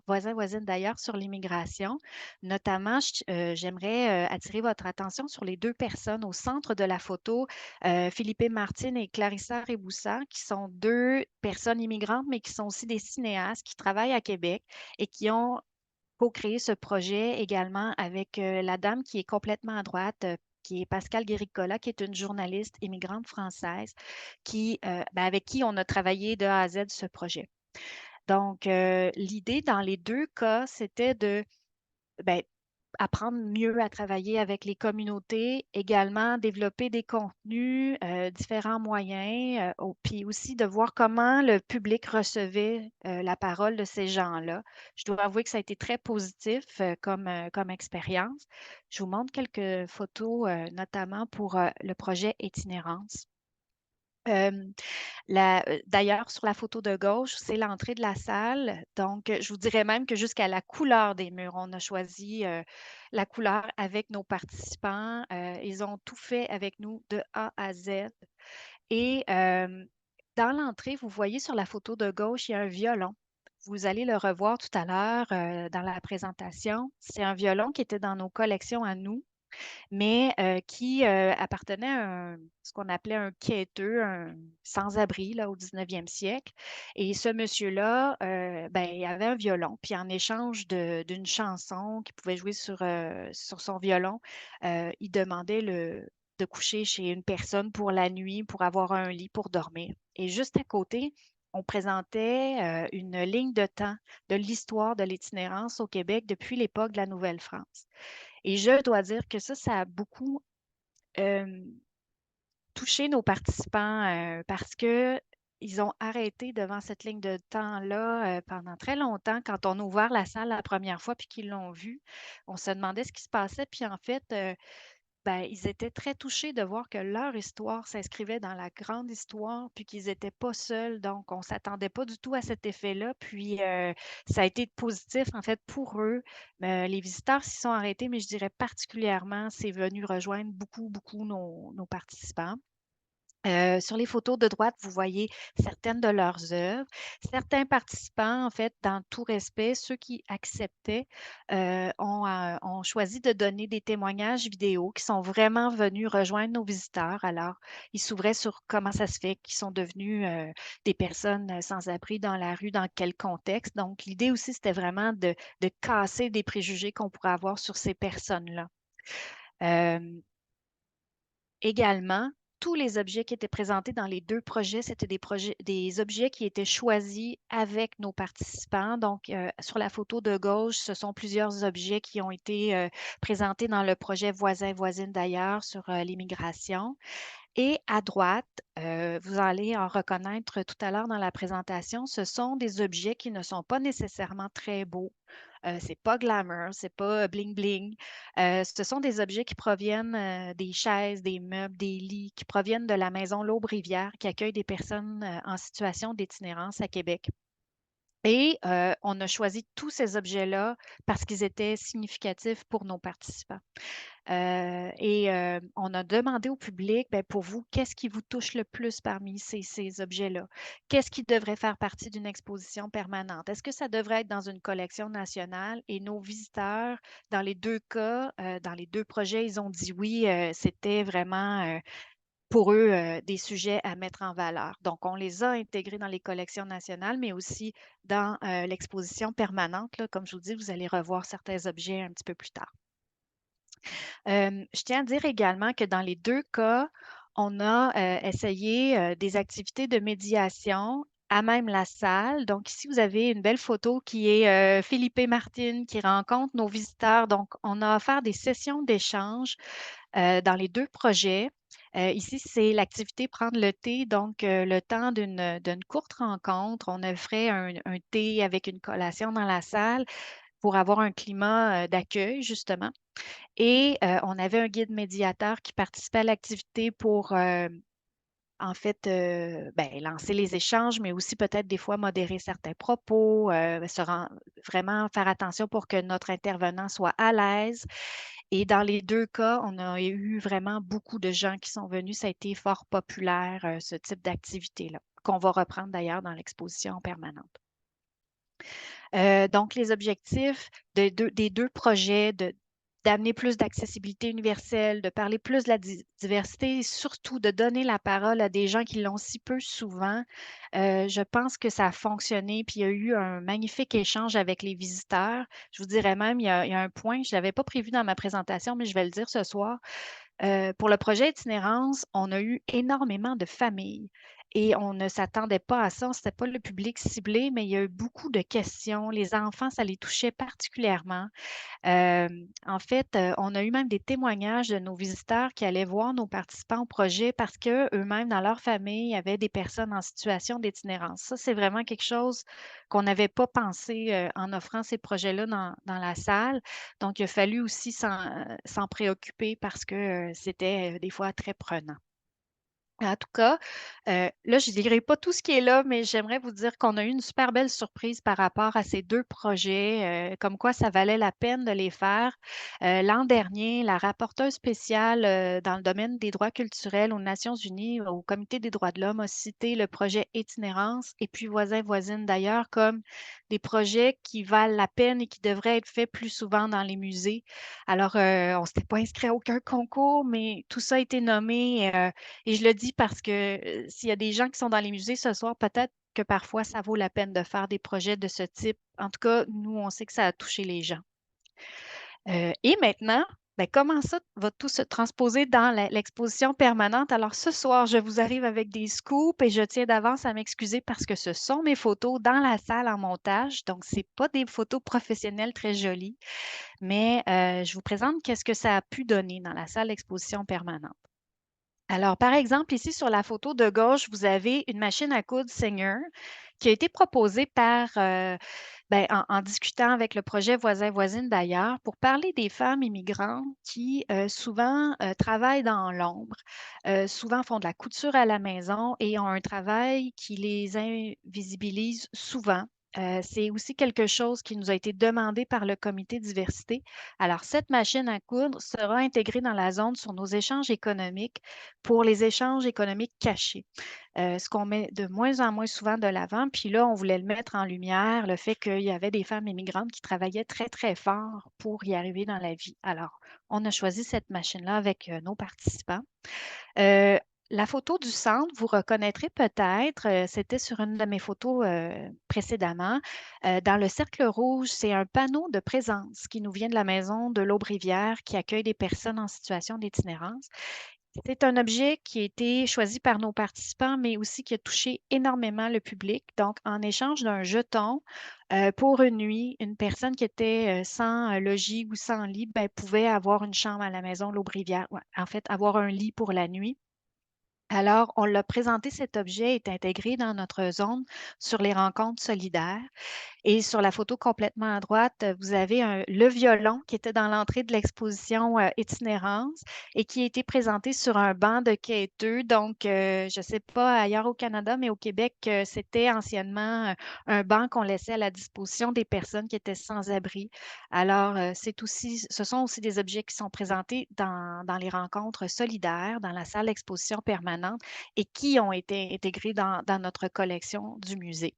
voisines d'ailleurs sur l'immigration. Notamment, j'aimerais attirer votre attention sur les 2 personnes au centre de la photo, Philippe Martine et Clarissa Reboussa, qui sont 2 personnes immigrantes, mais qui sont aussi des cinéastes qui travaillent à Québec et qui ont co-créé ce projet également avec la dame qui est complètement à droite, qui est Pascale Guéricola, qui est une journaliste immigrante française, avec qui on a travaillé de A à Z ce projet. Donc, l'idée dans les 2 cas, c'était de ben, apprendre mieux à travailler avec les communautés, également développer des contenus, différents moyens, puis aussi de voir comment le public recevait la parole de ces gens-là. Je dois avouer que ça a été très positif comme expérience. Je vous montre quelques photos, notamment pour le projet Itinérance. D'ailleurs, sur la photo de gauche, c'est l'entrée de la salle. Donc, je vous dirais même que jusqu'à la couleur des murs, on a choisi la couleur avec nos participants. Ils ont tout fait avec nous de A à Z. Et dans l'entrée, vous voyez sur la photo de gauche, il y a un violon. Vous allez le revoir tout à l'heure dans la présentation. C'est un violon qui était dans nos collections à nous, mais qui appartenait à ce qu'on appelait un quêteux, un sans-abri là, au 19e siècle. Et ce monsieur-là, il avait un violon, puis en échange d'une chanson qu'il pouvait jouer sur son violon, il demandait de coucher chez une personne pour la nuit, pour avoir un lit pour dormir. Et juste à côté, on présentait une ligne de temps de l'histoire de l'itinérance au Québec depuis l'époque de la Nouvelle-France. Et je dois dire que ça a beaucoup touché nos participants parce que ils ont arrêté devant cette ligne de temps-là pendant très longtemps. Quand on a ouvert la salle la première fois puis qu'ils l'ont vue, on se demandait ce qui se passait. Puis en fait, ben, ils étaient très touchés de voir que leur histoire s'inscrivait dans la grande histoire, puis qu'ils n'étaient pas seuls. Donc, on ne s'attendait pas du tout à cet effet-là. Puis, ça a été positif, en fait, pour eux. Les visiteurs s'y sont arrêtés, mais je dirais particulièrement, c'est venu rejoindre beaucoup nos participants. Sur les photos de droite, vous voyez certaines de leurs œuvres. Certains participants, en fait, dans tout respect, ceux qui acceptaient, ont choisi de donner des témoignages vidéo qui sont vraiment venus rejoindre nos visiteurs. Alors, ils s'ouvraient sur comment ça se fait qu'ils sont devenus des personnes sans abri dans la rue, dans quel contexte. Donc, l'idée aussi, c'était vraiment de casser des préjugés qu'on pourrait avoir sur ces personnes-là. Également, tous les objets qui étaient présentés dans les 2 projets, c'était des objets qui étaient choisis avec nos participants. Donc, sur la photo de gauche, ce sont plusieurs objets qui ont été présentés dans le projet Voisins-voisines d'ailleurs sur l'immigration. Et à droite, vous allez en reconnaître tout à l'heure dans la présentation, ce sont des objets qui ne sont pas nécessairement très beaux. C'est pas glamour, c'est pas bling bling. Ce sont des objets qui proviennent des chaises, des meubles, des lits, qui proviennent de la maison L'Aube-Rivière qui accueille des personnes en situation d'itinérance à Québec. Et on a choisi tous ces objets-là parce qu'ils étaient significatifs pour nos participants. On a demandé au public, ben, pour vous, qu'est-ce qui vous touche le plus parmi ces objets-là? Qu'est-ce qui devrait faire partie d'une exposition permanente? Est-ce que ça devrait être dans une collection nationale? Et nos visiteurs, dans les 2 cas, dans les 2 projets, ils ont dit oui, c'était vraiment pour eux des sujets à mettre en valeur. Donc, on les a intégrés dans les collections nationales, mais aussi dans l'exposition permanente. Là, comme je vous dis, vous allez revoir certains objets un petit peu plus tard. Je tiens à dire également que dans les 2 cas, on a essayé des activités de médiation à même la salle. Donc ici, vous avez une belle photo qui est Philippe et Martine qui rencontrent nos visiteurs. Donc, on a offert des sessions d'échange dans les 2 projets. Ici, c'est l'activité prendre le thé, donc le temps d'une courte rencontre. On offrait un thé avec une collation dans la salle pour avoir un climat d'accueil, justement. Et on avait un guide médiateur qui participait à l'activité pour, en fait, ben, lancer les échanges, mais aussi peut-être des fois modérer certains propos, vraiment faire attention pour que notre intervenant soit à l'aise. Et dans les 2 cas, on a eu vraiment beaucoup de gens qui sont venus. Ça a été fort populaire, ce type d'activité-là, qu'on va reprendre d'ailleurs dans l'exposition permanente. Donc, les objectifs des 2 projets, d'amener plus d'accessibilité universelle, de parler plus de la diversité et surtout de donner la parole à des gens qui l'ont si peu souvent. Je pense que ça a fonctionné, puis il y a eu un magnifique échange avec les visiteurs. Je vous dirais même, il y a un point, je ne l'avais pas prévu dans ma présentation, mais je vais le dire ce soir. Pour le projet Itinérance, on a eu énormément de familles et on ne s'attendait pas à ça. Ce n'était pas le public ciblé, mais il y a eu beaucoup de questions. Les enfants, ça les touchait particulièrement. En fait, on a eu même des témoignages de nos visiteurs qui allaient voir nos participants au projet parce qu'eux-mêmes, dans leur famille, avaient des personnes en situation d'itinérance. Ça, c'est vraiment quelque chose qu'on n'avait pas pensé en offrant ces projets-là dans la salle. Donc, il a fallu aussi s'en préoccuper parce que c'était des fois très prenant. En tout cas, là, je ne dirai pas tout ce qui est là, mais j'aimerais vous dire qu'on a eu une super belle surprise par rapport à ces 2 projets, comme quoi ça valait la peine de les faire. L'an dernier, la rapporteure spéciale dans le domaine des droits culturels aux Nations unies, au Comité des droits de l'homme, a cité le projet Itinérance et puis Voisins-voisines d'ailleurs comme des projets qui valent la peine et qui devraient être faits plus souvent dans les musées. Alors, on ne s'était pas inscrit à aucun concours, mais tout ça a été nommé. Et je le dis parce que s'il y a des gens qui sont dans les musées ce soir, peut-être que parfois ça vaut la peine de faire des projets de ce type. En tout cas, nous, on sait que ça a touché les gens. Et maintenant, ben, comment ça va tout se transposer dans l'exposition permanente? Alors, ce soir, je vous arrive avec des scoops et je tiens d'avance à m'excuser parce que ce sont mes photos dans la salle en montage. Donc, ce n'est pas des photos professionnelles très jolies, mais je vous présente qu'est-ce que ça a pu donner dans la salle d'exposition permanente. Alors, par exemple, ici sur la photo de gauche, vous avez une machine à coudre Singer qui a été proposée par en discutant avec le projet Voisins-Voisines d'ailleurs, pour parler des femmes immigrantes qui souvent travaillent dans l'ombre, souvent font de la couture à la maison et ont un travail qui les invisibilise souvent. C'est aussi quelque chose qui nous a été demandé par le comité diversité. Alors, cette machine à coudre sera intégrée dans la zone sur nos échanges économiques pour les échanges économiques cachés. Ce qu'on met de moins en moins souvent de l'avant. Puis là, on voulait le mettre en lumière, le fait qu'il y avait des femmes immigrantes qui travaillaient très, très fort pour y arriver dans la vie. Alors, on a choisi cette machine-là avec nos participants. La photo du centre, vous reconnaîtrez peut-être, c'était sur une de mes photos précédemment. Dans le cercle rouge, c'est un panneau de présence qui nous vient de la maison de l'Aube-Rivière qui accueille des personnes en situation d'itinérance. C'est un objet qui a été choisi par nos participants, mais aussi qui a touché énormément le public. Donc, en échange d'un jeton pour une nuit, une personne qui était sans logis ou sans lit pouvait avoir une chambre à la maison L'Aube-Rivière. Ouais, en fait, avoir un lit pour la nuit. Alors, on l'a présenté, cet objet est intégré dans notre zone sur les rencontres solidaires. Et sur la photo complètement à droite, vous avez le violon qui était dans l'entrée de l'exposition Itinérance et qui a été présenté sur un banc de quêteux. Donc, je ne sais pas ailleurs au Canada, mais au Québec, c'était anciennement un banc qu'on laissait à la disposition des personnes qui étaient sans abri. Alors, ce sont aussi des objets qui sont présentés dans les rencontres solidaires, dans la salle d'exposition permanente et qui ont été intégrés dans notre collection du musée.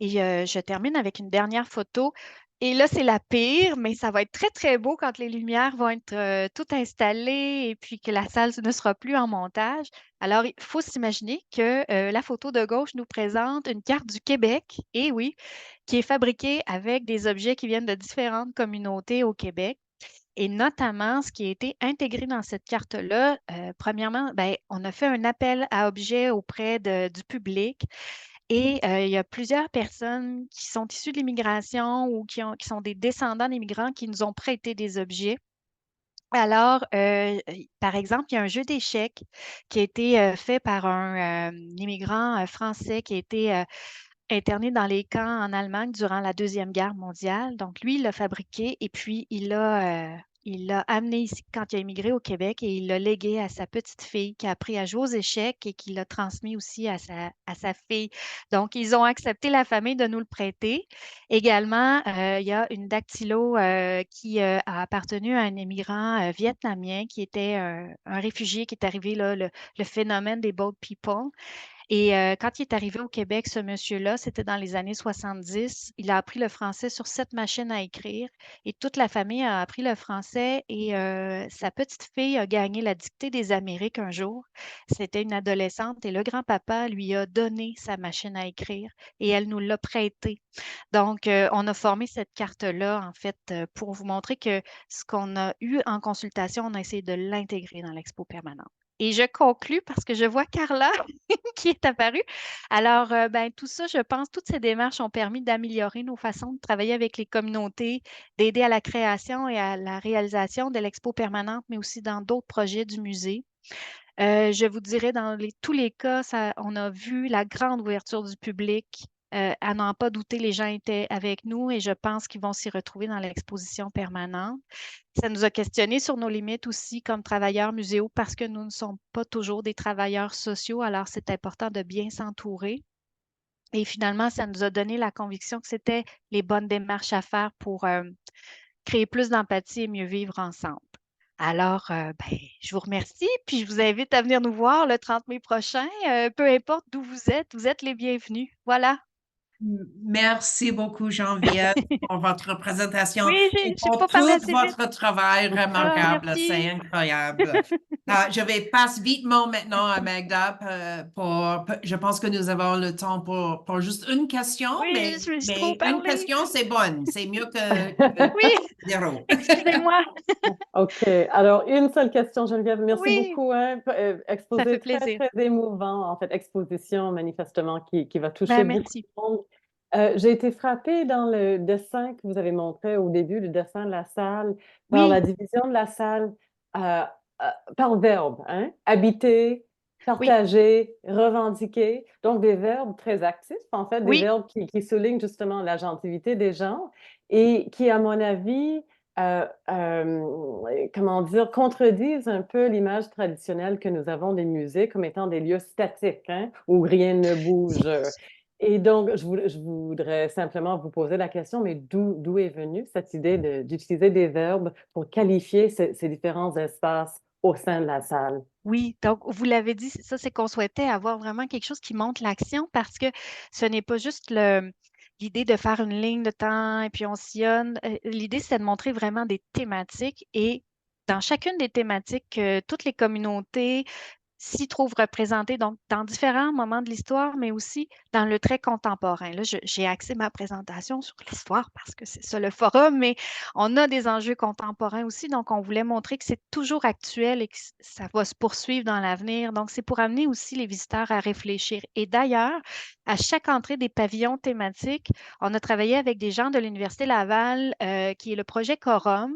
Et je termine avec une dernière photo. Et là, c'est la pire, mais ça va être très, très beau quand les lumières vont être toutes installées et puis que la salle ne sera plus en montage. Alors, il faut s'imaginer que la photo de gauche nous présente une carte du Québec, et oui, qui est fabriquée avec des objets qui viennent de différentes communautés au Québec. Et notamment, ce qui a été intégré dans cette carte-là, premièrement, on a fait un appel à objets auprès du public. Et il y a plusieurs personnes qui sont issues de l'immigration ou qui sont des descendants d'immigrants qui nous ont prêté des objets. Alors, par exemple, il y a un jeu d'échecs qui a été fait par un immigrant français qui a été interné dans les camps en Allemagne durant la Deuxième Guerre mondiale. Donc, lui, il l'a fabriqué et puis il l'a amené ici quand il a immigré au Québec et il l'a légué à sa petite fille qui a appris à jouer aux échecs et qui l'a transmis aussi à sa fille. Donc, ils ont accepté, la famille, de nous le prêter. Également, il y a une dactylo qui a appartenu à un immigrant vietnamien qui était un réfugié qui est arrivé, là, le phénomène des boat people. Et quand il est arrivé au Québec, ce monsieur-là, c'était dans les années 70, il a appris le français sur cette machine à écrire et toute la famille a appris le français et sa petite fille a gagné la dictée des Amériques un jour. C'était une adolescente et le grand-papa lui a donné sa machine à écrire et elle nous l'a prêtée. Donc, on a formé cette carte-là, en fait, pour vous montrer que ce qu'on a eu en consultation, on a essayé de l'intégrer dans l'expo permanente. Et je conclus parce que je vois Carla qui est apparue. Alors, tout ça, je pense, toutes ces démarches ont permis d'améliorer nos façons de travailler avec les communautés, d'aider à la création et à la réalisation de l'expo permanente, mais aussi dans d'autres projets du musée. Je vous dirais, dans tous les cas, on a vu la grande ouverture du public. À n'en pas douter, les gens étaient avec nous et je pense qu'ils vont s'y retrouver dans l'exposition permanente. Ça nous a questionnés sur nos limites aussi comme travailleurs muséaux parce que nous ne sommes pas toujours des travailleurs sociaux, alors c'est important de bien s'entourer. Et finalement, ça nous a donné la conviction que c'était les bonnes démarches à faire pour créer plus d'empathie et mieux vivre ensemble. Alors, je vous remercie, puis je vous invite à venir nous voir le 30 mai prochain. Peu importe d'où vous êtes les bienvenus. Voilà. Merci beaucoup, Geneviève, pour votre présentation Oui, et j'ai pour pas tout parlé assez vite. votre travail Ah, remarquable. merci. C'est incroyable. Je vais passer vitement maintenant à Magda je pense que nous avons le temps pour juste une question, Oui, mais je suis trop une parlé. question, c'est bonne. C'est mieux que Oui, zéro. excusez-moi. OK. Alors, une seule question, Geneviève. Merci Oui, beaucoup. Hein. ça Exposé fait très, plaisir. très émouvant. En fait, exposition, manifestement, qui va toucher beaucoup Merci. de monde. J'ai été frappée dans le dessin que vous avez montré au début, le dessin de la salle, par Oui, la division de la salle euh, par le verbe. Hein? Habiter, partager, revendiquer. Donc, des verbes très actifs, en fait, des Oui. verbes qui soulignent justement l'agentivité des gens et qui, à mon avis, comment dire, contredisent un peu l'image traditionnelle que nous avons des musées comme étant des lieux statiques, hein, où rien ne bouge. Et donc, je voudrais simplement vous poser la question, mais d'où est venue cette idée d'utiliser des verbes pour qualifier ces différents espaces au sein de la salle? Oui, donc vous l'avez dit, ça, c'est qu'on souhaitait avoir vraiment quelque chose qui montre l'action parce que ce n'est pas juste l'idée de faire une ligne de temps et puis on sillonne. L'idée, c'est de montrer vraiment des thématiques et dans chacune des thématiques, toutes les communautés s'y trouvent représentées, donc dans différents moments de l'histoire, mais aussi dans le trait contemporain. Là, j'ai axé ma présentation sur l'histoire parce que c'est ça le forum, mais on a des enjeux contemporains aussi, donc on voulait montrer que c'est toujours actuel et que ça va se poursuivre dans l'avenir. Donc, c'est pour amener aussi les visiteurs à réfléchir. Et d'ailleurs, à chaque entrée des pavillons thématiques, on a travaillé avec des gens de l'Université Laval, qui est le projet Corum,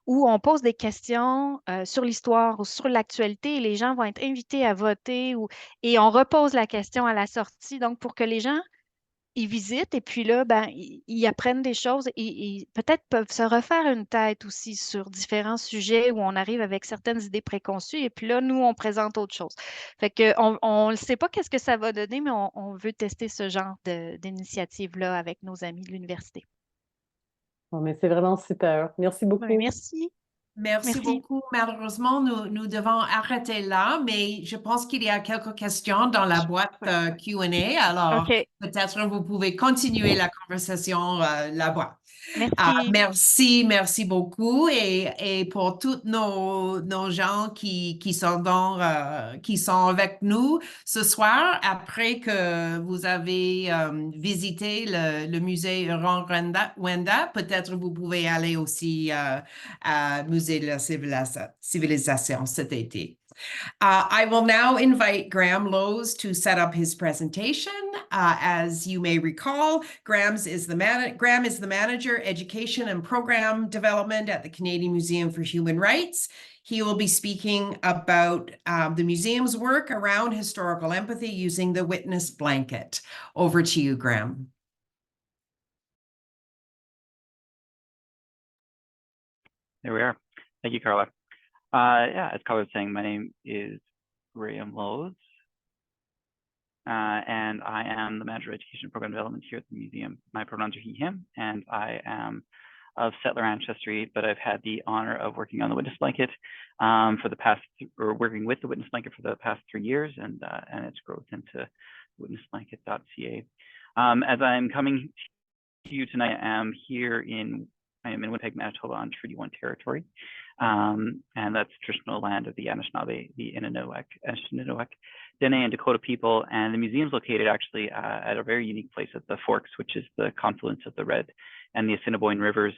où on pose des questions sur l'histoire ou sur l'actualité et les gens vont être invités à voter et on repose la question à la sortie. Donc, pour que les gens ils visitent et puis là, ben, ils apprennent des choses et peut-être peuvent se refaire une tête aussi sur différents sujets où on arrive avec certaines idées préconçues et puis là, nous, on présente autre chose. Fait que on ne sait pas qu'est-ce que ça va donner, mais on veut tester ce genre d'initiative-là avec nos amis de l'université. Bon, mais c'est vraiment super. Merci Ben, beaucoup. merci. Merci Merci. beaucoup. Malheureusement, nous devons arrêter là, mais je pense qu'il y a quelques questions dans la boîte Q&A. Alors, OK. peut-être vous pouvez continuer la conversation là-bas. Merci. Merci beaucoup. Et pour tous nos gens qui qui sont avec nous ce soir, après que vous avez visité le musée Huron-Wendat, peut-être vous pouvez aller aussi à Musée de la civilisation cet été. I will now invite Graham Lowes to set up his presentation. As you may recall, Graham is the manager, education and program development at the Canadian Museum for Human Rights. He will be speaking about the museum's work around historical empathy using the witness blanket. Over to you, Graham. There we are. Thank you, Carla. Yeah, as Carla was saying, my name is Graham Lowes, and I am the Manager of Education and Program Development here at the museum. My pronouns are he, him, and I am of settler ancestry, but I've had the honor of working on the witness blanket for the past, or working with the witness blanket for the past 3 years, and its growth into witnessblanket.ca. As I'm coming to you tonight, I am in Winnipeg, Manitoba on Treaty 1 territory, and that's traditional land of the Anishinaabe, the Anishinaabe, Dene, and Dakota people. And the museum's located actually at a very unique place at the Forks, which is the confluence of the Red and the Assiniboine rivers,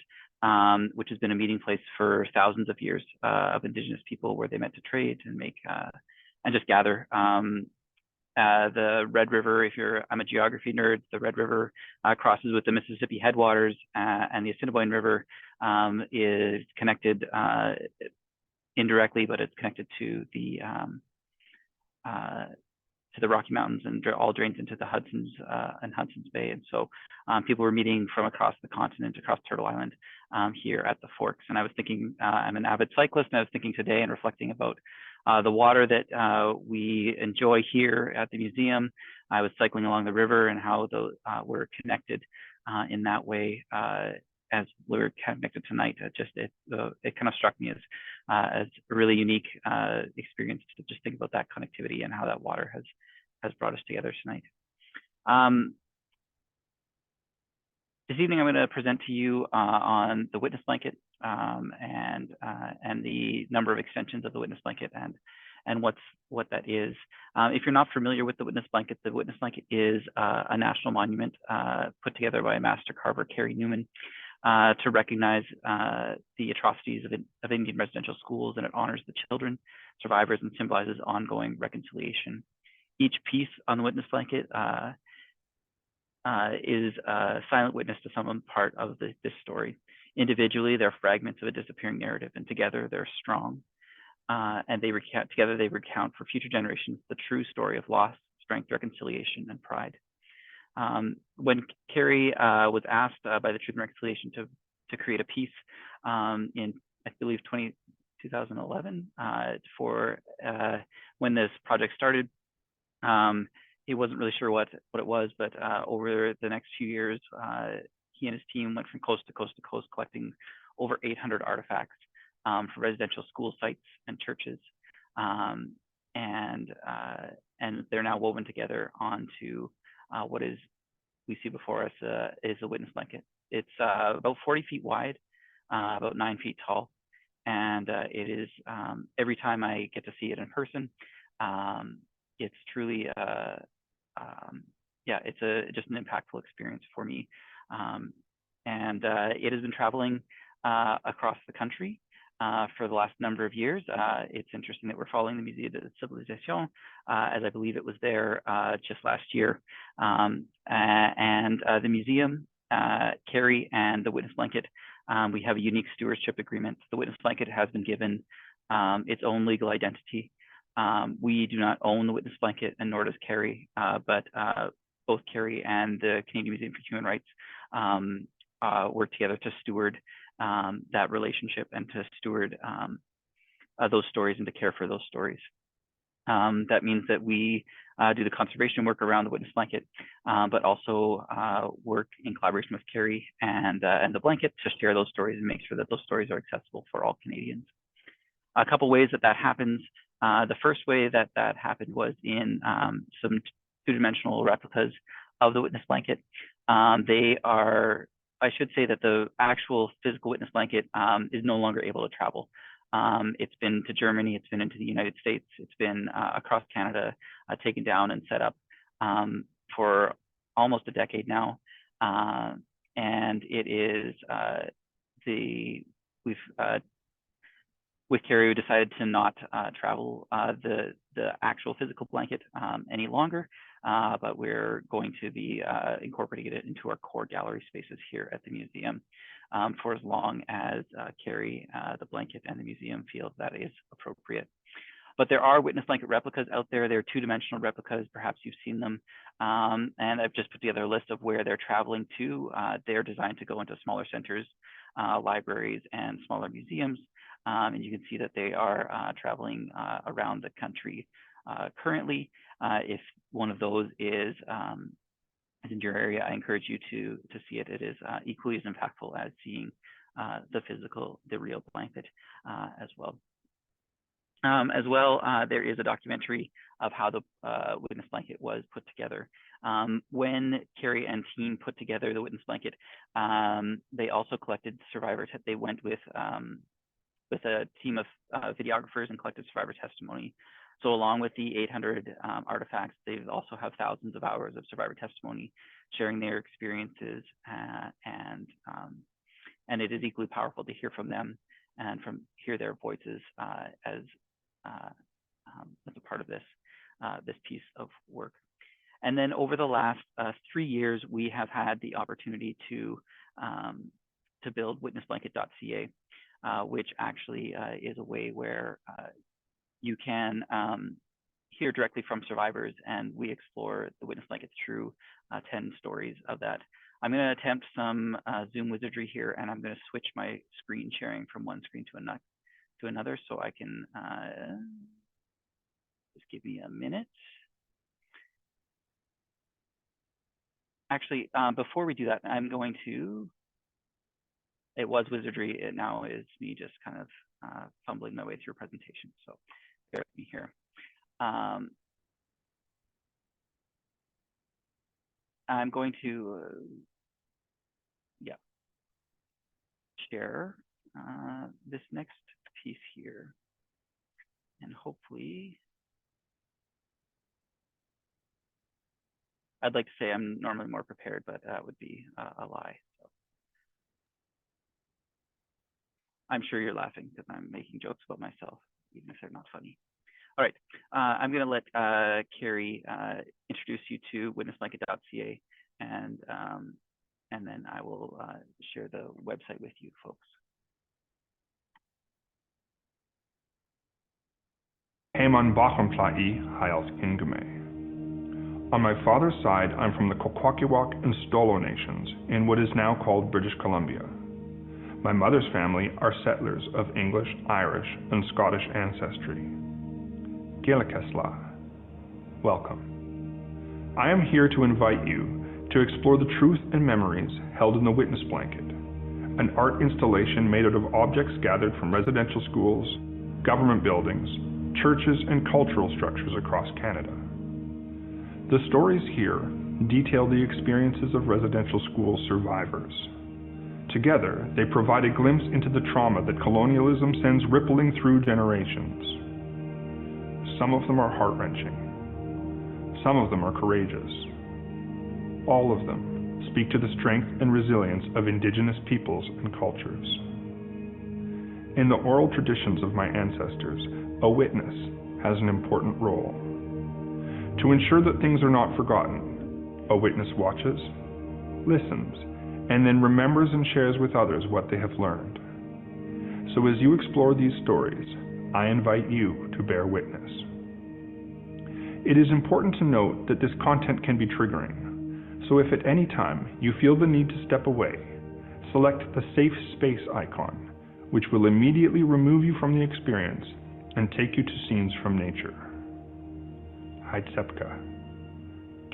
which has been a meeting place for thousands of years of Indigenous people where they met to trade and make and just gather. The Red River, I'm a geography nerd, the Red River crosses with the Mississippi headwaters, and the Assiniboine River is connected indirectly, but it's connected to the Rocky Mountains and all drains into the Hudson's Bay. And so people were meeting from across the continent, across Turtle Island, here at the Forks. And I was thinking, I'm an avid cyclist, and I was thinking today and reflecting about the water that we enjoy here at the museum. I was cycling along the river and how we're connected in that way as we're connected tonight. It kind of struck me as a really unique experience to just think about that connectivity and how that water has brought us together tonight. This evening, I'm going to present to you on the witness blanket and the number of extensions of the witness blanket and what that is. If you're not familiar with the witness blanket is a national monument put together by master carver Carrie Newman to recognize the atrocities of Indian residential schools, and it honors the children, survivors, and symbolizes ongoing reconciliation. Each piece on the witness blanket is a silent witness to some part of this story. Individually, they're fragments of a disappearing narrative, and together they're strong. and they recount for future generations the true story of loss, strength, reconciliation, and pride. When Carrie was asked by the Truth and Reconciliation to create a piece in, I believe, 2011 for when this project started, he wasn't really sure what it was, but over the next few years, he and his team went from coast to coast to coast, collecting over 800 artifacts for residential school sites and churches, and they're now woven together onto what we see before us is a witness blanket. It's about 40 feet wide, about 9 feet tall, and it is every time I get to see it in person, it's truly it's just an impactful experience for me, and it has been traveling across the country for the last number of years. It's interesting that we're following the Musée de Civilisation, as I believe it was there just last year. And the museum, Carrie, and the witness blanket, we have a unique stewardship agreement. The witness blanket has been given its own legal identity. We do not own the witness blanket, and nor does Carrie, but both Carrie and the Canadian Museum for Human Rights work together to steward that relationship and to steward those stories and to care for those stories. That means that we do the conservation work around the witness blanket, but also work in collaboration with Carrie and the blanket to share those stories and make sure that those stories are accessible for all Canadians. A couple ways that happens. The first way that happened was in some two-dimensional replicas of the witness blanket. They are, I should say that the actual physical witness blanket is no longer able to travel. It's been to Germany, it's been into the United States, it's been across Canada, taken down and set up for almost a decade now. And it is, with Carrie, we decided to not travel the actual physical blanket any longer. But we're going to be incorporating it into our core gallery spaces here at the museum for as long as Carrie, the blanket, and the museum feel that is appropriate. But there are witness blanket replicas out there. They're two-dimensional replicas. Perhaps you've seen them. And I've just put together a list of where they're traveling to. They're designed to go into smaller centers, libraries, and smaller museums. And you can see that they are traveling around the country currently. If one of those is in your area, I encourage you to see it. It is equally as impactful as seeing the real blanket as well. There is a documentary of how the witness blanket was put together. When Carrie and team put together the witness blanket, they also collected survivors. They went with a team of videographers and collected survivor testimony. So along with the 800 artifacts, they also have thousands of hours of survivor testimony, sharing their experiences, and it is equally powerful to hear from them and hear their voices as a part of this piece of work. And then over the last 3 years, we have had the opportunity to build witnessblanket.ca, which actually is a way where you can hear directly from survivors, and we explore the witness blanket through 10 stories of that. I'm going to attempt some Zoom wizardry here, and I'm going to switch my screen sharing from one screen to another, so I can just give me a minute. Actually, before we do that, I'm going to, it was wizardry, it now is me just kind of fumbling my way through a presentation, so bear with me here. I'm going to, share this next piece here, and hopefully, I'd like to say I'm normally more prepared, but that would be a lie. So I'm sure you're laughing because I'm making jokes about myself, even if they're not funny. All right, I'm going to let Carrie introduce you to witnessblanket.ca, and then I will share the website with you folks. Heman Bachampla'i Hayals Kingume. On my father's side, I'm from the Coquitlam and Stolo nations in what is now called British Columbia. My mother's family are settlers of English, Irish, and Scottish ancestry. Gilakesla, welcome. I am here to invite you to explore the truth and memories held in the Witness Blanket, an art installation made out of objects gathered from residential schools, government buildings, churches, and cultural structures across Canada. The stories here detail the experiences of residential school survivors. Together, they provide a glimpse into the trauma that colonialism sends rippling through generations. Some of them are heart-wrenching. Some of them are courageous. All of them speak to the strength and resilience of Indigenous peoples and cultures. In the oral traditions of my ancestors, a witness has an important role. To ensure that things are not forgotten, a witness watches, listens, and then remembers and shares with others what they have learned. So as you explore these stories, I invite you to bear witness. It is important to note that this content can be triggering, so if at any time you feel the need to step away, select the Safe Space icon, which will immediately remove you from the experience and take you to scenes from nature. Haitsepka,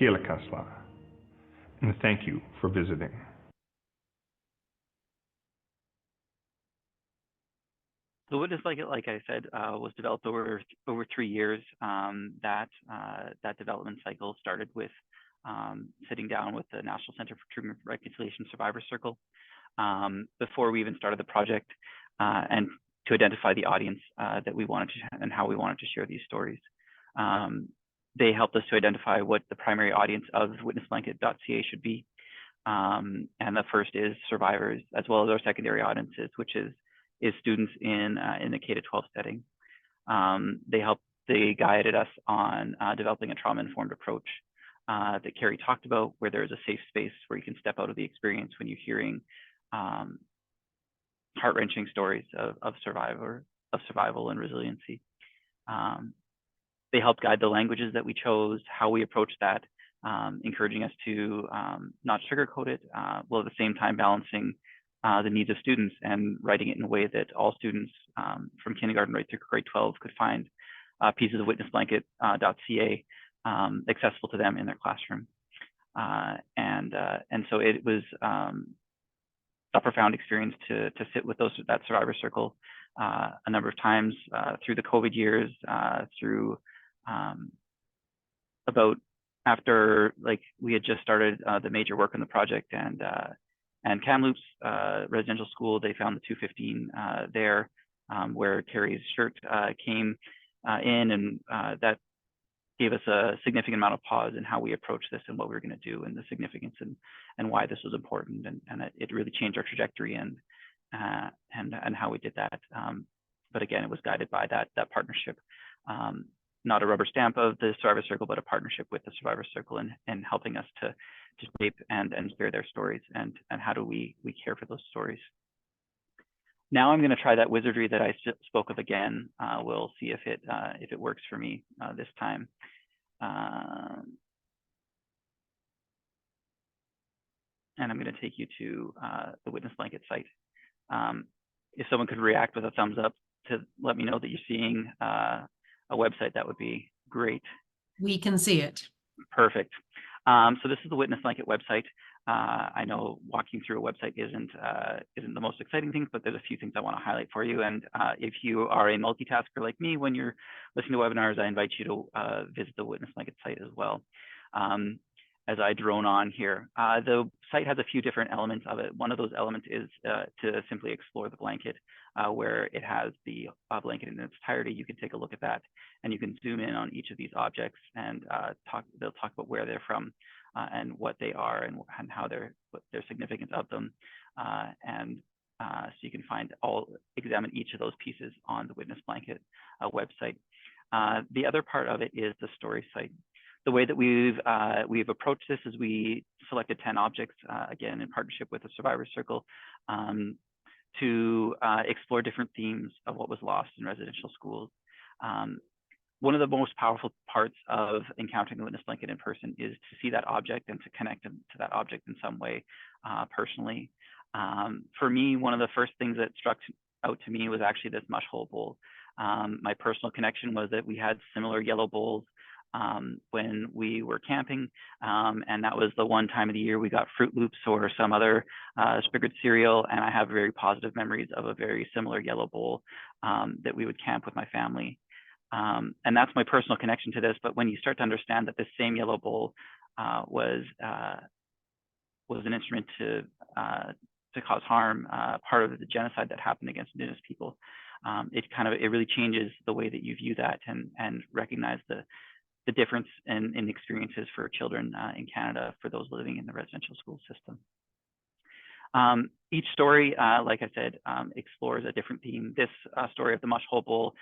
Gilakesla, and thank you for visiting. The Witness Blanket, like I said, was developed over 3 years. That development cycle started with sitting down with the National Center for Truth and Reconciliation Survivor Circle before we even started the project, and to identify the audience that we wanted to and how we wanted to share these stories. They helped us to identify what the primary audience of witnessblanket.ca should be. And the first is survivors, as well as our secondary audiences, which is students in the K-12 setting. They guided us on developing a trauma-informed approach that Carrie talked about, where there is a safe space where you can step out of the experience when you're hearing heart-wrenching stories of survival and resiliency. They helped guide the languages that we chose, how we approached that, encouraging us to not sugarcoat it, while at the same time balancing the needs of students and writing it in a way that all students from kindergarten right through grade 12 could find pieces of witnessblanket.ca accessible to them in their classroom. And so it was a profound experience to sit with that survivor circle a number of times through the COVID years, through about after we had just started the major work on the project, and Kamloops residential school, they found the 215 there where Carrie's shirt came in, and that gave us a significant amount of pause in how we approached this and what we were going to do, and the significance and why this was important, and it really changed our trajectory and how we did that. But again, it was guided by that partnership, not a rubber stamp of the Survivor Circle, but a partnership with the Survivor Circle and helping us to shape and share their stories, and how do we care for those stories. Now I'm going to try that wizardry that I spoke of again. We'll see if it works for me this time. And I'm going to take you to the Witness Blanket site. If someone could react with a thumbs up to let me know that you're seeing a website, that would be great. We can see it. Perfect. So this is the Witness Blanket website. I know walking through a website isn't the most exciting thing, but there's a few things I want to highlight for you. And if you are a multitasker like me, when you're listening to webinars, I invite you to visit the Witness Blanket site as well. As I drone on here, the site has a few different elements of it. One of those elements is to simply explore the blanket, where it has the blanket in its entirety. You can take a look at that, and you can zoom in on each of these objects, and they'll talk about where they're from and what they are, and how their significance of them. So you can examine each of those pieces on the Witness Blanket website. The other part of it is the story site. The way that we've approached this is we selected 10 objects, again, in partnership with the Survivor Circle, to explore different themes of what was lost in residential schools. one of the most powerful parts of encountering the witness blanket in person is to see that object and to connect to that object in some way personally. For me, one of the first things that struck out to me was actually this mush hole bowl. My personal connection was that we had similar yellow bowls when we were camping, and that was the one time of the year we got Fruit Loops or some other Spigot cereal, and I have very positive memories of a very similar yellow bowl that we would camp with my family. And that's my personal connection to this, but when you start to understand that this same yellow bowl was an instrument to cause harm, part of the genocide that happened against Indigenous people, it really changes the way that you view that and recognize the difference in experiences for children in Canada for those living in the residential school system. Each story, like I said, explores a different theme. This story of the mush hole bowl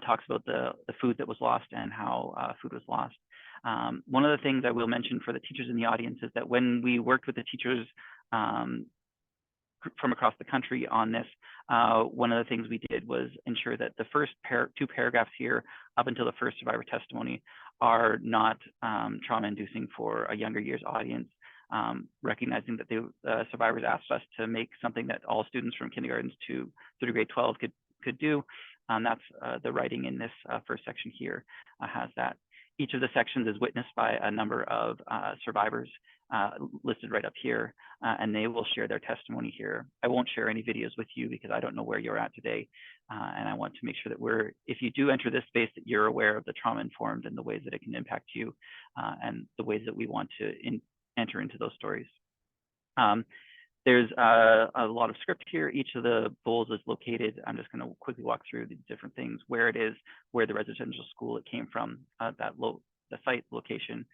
talks about the food that was lost and how food was lost. One of the things I will mention for the teachers in the audience is that when we worked with the teachers from across the country on this, one of the things we did was ensure that the first two paragraphs here, up until the first survivor testimony, are not trauma-inducing for a younger years audience, recognizing that the survivors asked us to make something that all students from kindergartens to through grade 12 could do. That's the writing in this first section here has that. Each of the sections is witnessed by a number of survivors listed right up here, and they will share their testimony here. I won't share any videos with you because I don't know where you're at today, and I want to make sure that if you do enter this space, that you're aware of the trauma-informed and the ways that it can impact you, and the ways that we want to enter into those stories. There's a lot of script here. Each of the bowls is located. I'm just going to quickly walk through the different things, where it is, where the residential school it came from, the site location.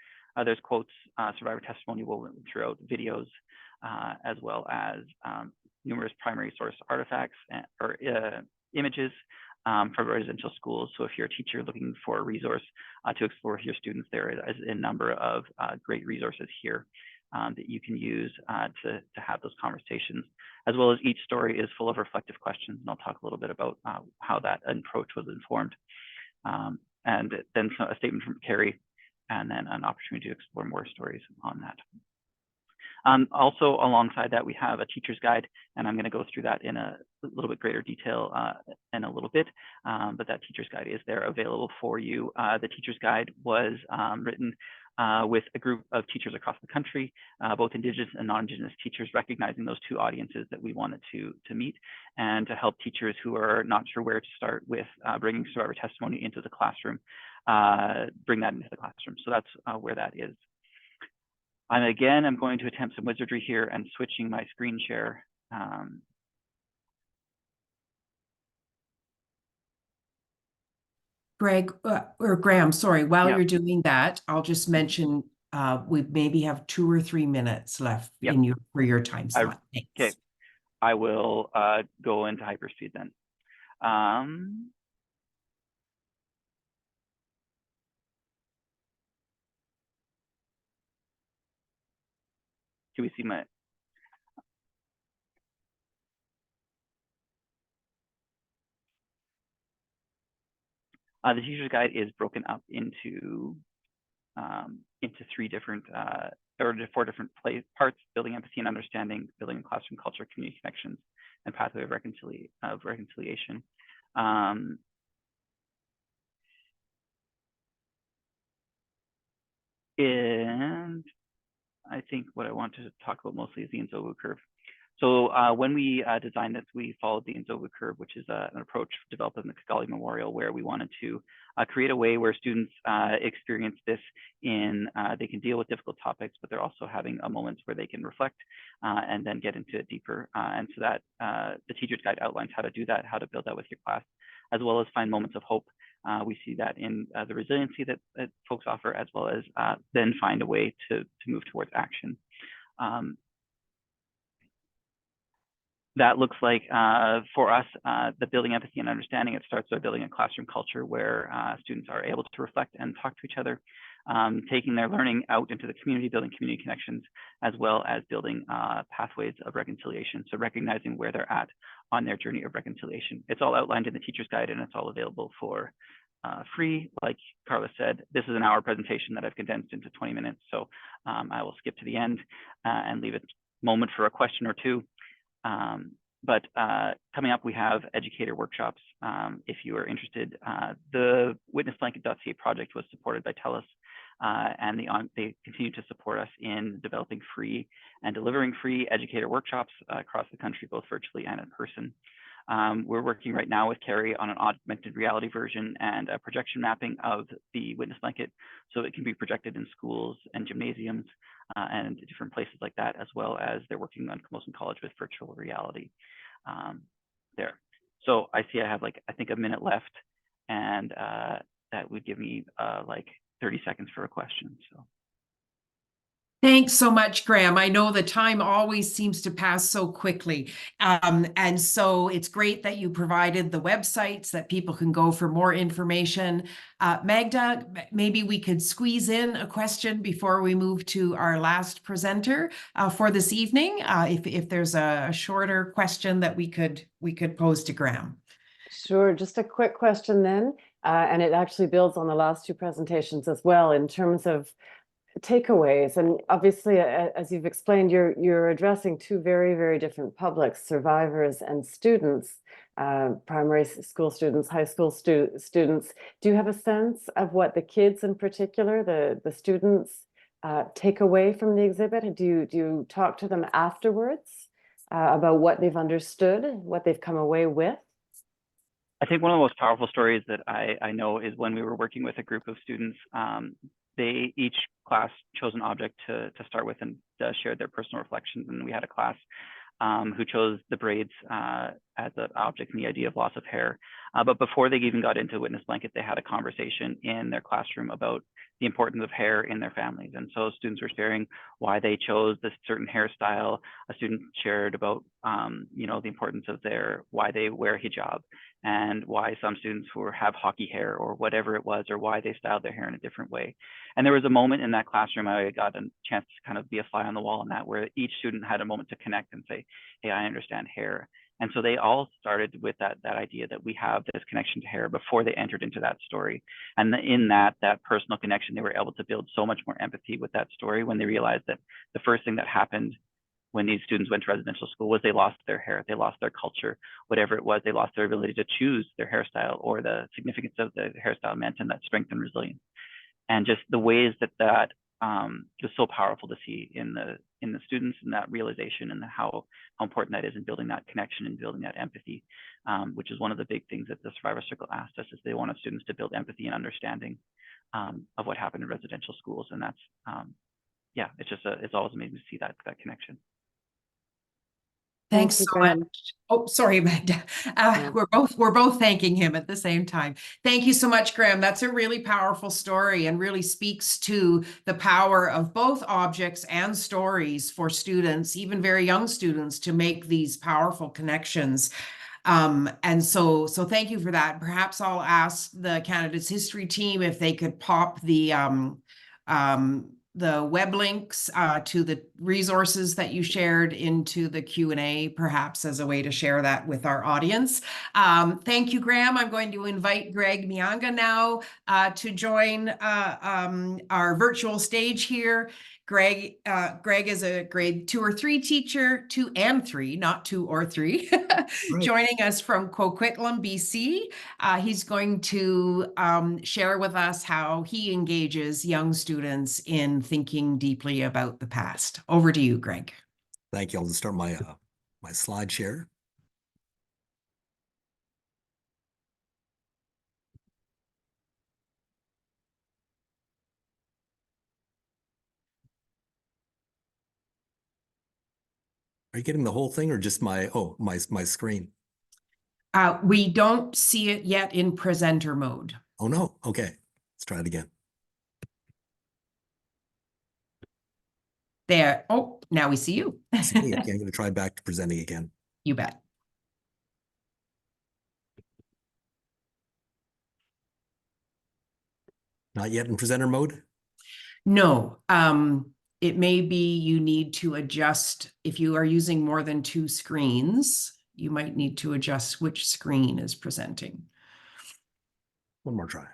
There's quotes, survivor testimony woven throughout videos, as well as numerous primary source artifacts or images from residential schools. So if you're a teacher looking for a resource to explore with your students, there is a number of great resources here that you can use to have those conversations, as well as each story is full of reflective questions. And I'll talk a little bit about how that approach was informed. And then a statement from Carrie, and then an opportunity to explore more stories on that. Also, alongside that, we have a teacher's guide, and I'm going to go through that in a little bit greater detail in a little bit, but that teacher's guide is there available for you. The teacher's guide was written with a group of teachers across the country, both Indigenous and non-Indigenous teachers, recognizing those two audiences that we wanted to meet, and to help teachers who are not sure where to start with bringing survivor testimony into the classroom, bring that into the classroom. So that's where that is. And again, I'm going to attempt some wizardry here and switching my screen share. Greg, or Graham, sorry, while Yep. you're doing that, I'll just mention we maybe have 2 or 3 minutes left Yep. for your time slot. Thanks. Okay, I will go into hyperspeed then. Can we see my? The teacher's guide is broken up into 3 different or 4 different parts: building empathy and understanding, building classroom culture, community connections, and pathway of reconciliation. And I think what I want to talk about mostly is the Enzovu curve. So when we designed this, we followed the Enzovu curve, which is an approach developed in the Kigali Memorial, where we wanted to create a way where students experience this they can deal with difficult topics, but they're also having a moments where they can reflect and then get into it deeper. And so that the teacher's guide outlines how to do that, how to build that with your class, as well as find moments of hope. We see that in the resiliency that folks offer, as well as then find a way to move towards action. That looks like, for us, the building empathy and understanding, it starts by building a classroom culture where students are able to reflect and talk to each other, taking their learning out into the community, building community connections, as well as building pathways of reconciliation. So recognizing where they're at on their journey of reconciliation. It's all outlined in the teacher's guide, and it's all available for free. Like Carla said, this is an hour presentation that I've condensed into 20 minutes. So I will skip to the end and leave a moment for a question or two. But coming up, we have educator workshops. If you are interested, the witnessblanket.ca project was supported by TELUS, and they continue to support us in developing free and delivering free educator workshops across the country, both virtually and in person. We're working right now with Carrie on an augmented reality version and a projection mapping of the witness blanket, so it can be projected in schools and gymnasiums and different places like that, as well as they're working on Coquitlam College with virtual reality there. So I see I have like, I think, a minute left, and that would give me like 30 seconds for a question. So. Thanks so much, Graham. I know the time always seems to pass so quickly. And so it's great that you provided the websites that people can go for more information. Magda, maybe we could squeeze in a question before we move to our last presenter for this evening. If there's a shorter question that we could pose to Graham. Sure, just a quick question then, and it actually builds on the last two presentations as well in terms of takeaways. And obviously, as you've explained, you're addressing two very, very different publics, survivors and students, primary school students, high school students. Do you have a sense of what the kids in particular, the students, take away from the exhibit? Do you talk to them afterwards about what they've understood, what they've come away with? I think one of the most powerful stories that I know is when we were working with a group of students. Each class chose an object to start with and shared their personal reflections. And we had a class who chose the braids as an object and the idea of loss of hair. But before they even got into witness blanket, they had a conversation in their classroom about the importance of hair in their families. And so students were sharing why they chose this certain hairstyle. A student shared about, the importance of why they wear hijab, and why some students who have hockey hair or whatever it was, or why they styled their hair in a different way. And there was a moment in that classroom, I got a chance to kind of be a fly on the wall in that, where each student had a moment to connect and say, hey, I understand hair. And so they all started with that idea that we have this connection to hair before they entered into that story. And in that personal connection, they were able to build so much more empathy with that story when they realized that the first thing that happened when these students went to residential school was they lost their hair, they lost their culture, whatever it was, they lost their ability to choose their hairstyle or the significance of the hairstyle meant, and that strength and resilience. And just the ways that was so powerful to see in the students, and that realization, and how important that is in building that connection and building that empathy, which is one of the big things that the Survivor Circle asked us, is they wanted students to build empathy and understanding of what happened in residential schools. And that's, it's always amazing to see that connection. Thanks so much. Oh, sorry, Magda. We're both thanking him at the same time. Thank you so much, Graham. That's a really powerful story and really speaks to the power of both objects and stories for students, even very young students, to make these powerful connections. And so thank you for that. Perhaps I'll ask the Canada's History team if they could pop the web links to the resources that you shared into the Q&A, perhaps as a way to share that with our audience. Thank you, Graham. I'm going to invite Greg Miyanaga now to join our virtual stage here. Greg is a grade 2 or 3 teacher, 2 and 3, not 2 or 3, right. Joining us from Coquitlam, BC. He's going to share with us how he engages young students in thinking deeply about the past. Over to you, Greg. Thank you. I'll just start my slide share. Are you getting the whole thing or just my screen? We don't see it yet in presenter mode. Oh, no. Okay. Let's try it again. There. Oh, now we see you. I'm going to try back to presenting again. You bet. Not yet in presenter mode? No. It may be you need to adjust. If you are using more than 2 screens, you might need to adjust which screen is presenting. One more try.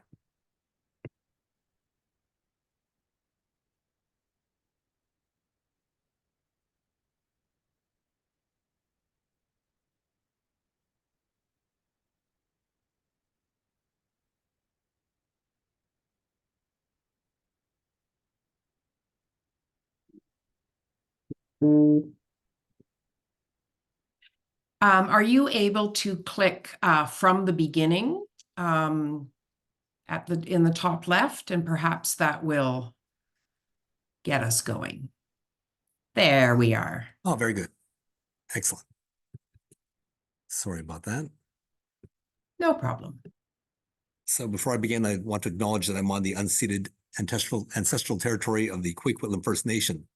Are you able to click from the beginning in the top left, and perhaps that will get us going. There we are. Oh, very good. Excellent. Sorry about that. No problem. So before I begin, I want to acknowledge that I'm on the unceded ancestral territory of the Coquitlam First Nation.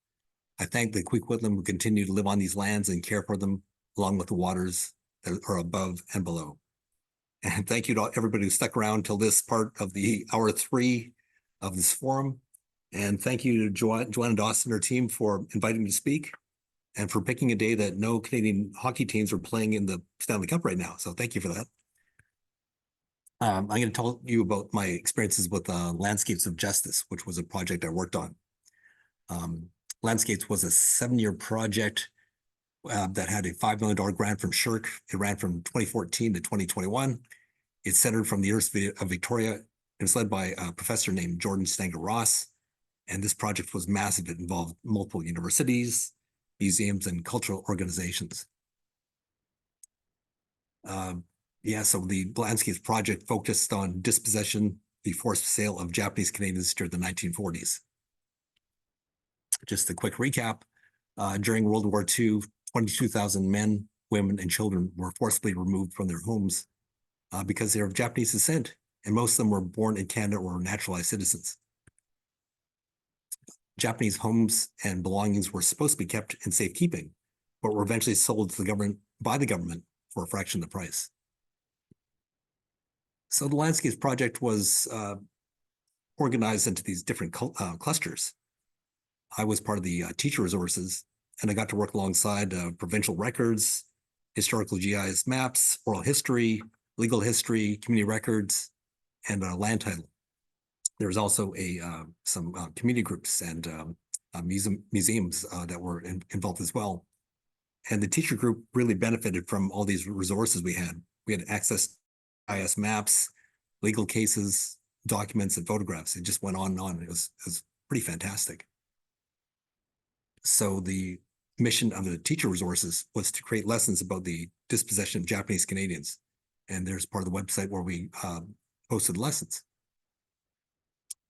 I thank the Coquitlam who continue to live on these lands and care for them, along with the waters that are above and below. And thank you to everybody who stuck around till this part of the hour 3 of this forum. And thank you to Joanna Dawson and her team for inviting me to speak and for picking a day that no Canadian hockey teams are playing in the Stanley Cup right now. So thank you for that. I'm going to tell you about my experiences with Landscapes of Justice, which was a project I worked on. Landscapes was a 7-year project that had a $5 million grant from SSHRC. It ran from 2014 to 2021. It's centered from the University of Victoria. It was led by a professor named Jordan Stanger-Ross. And this project was massive. It involved multiple universities, museums, and cultural organizations. So the Landscapes project focused on dispossession, the forced sale of Japanese Canadians during the 1940s. Just a quick recap. During World War II, 22,000 men, women, and children were forcibly removed from their homes because they were of Japanese descent, and most of them were born in Canada or naturalized citizens. Japanese homes and belongings were supposed to be kept in safekeeping, but were eventually sold to the government by the government for a fraction of the price. So the Landscapes project was organized into these different clusters. I was part of the teacher resources, and I got to work alongside provincial records, historical GIS maps, oral history, legal history, community records, and land title. There was also some community groups and museums that were involved as well. And the teacher group really benefited from all these resources we had. We had access to GIS maps, legal cases, documents, and photographs. It just went on and on. It was pretty fantastic. So the mission of the teacher resources was to create lessons about the dispossession of Japanese Canadians. And there's part of the website where we posted lessons.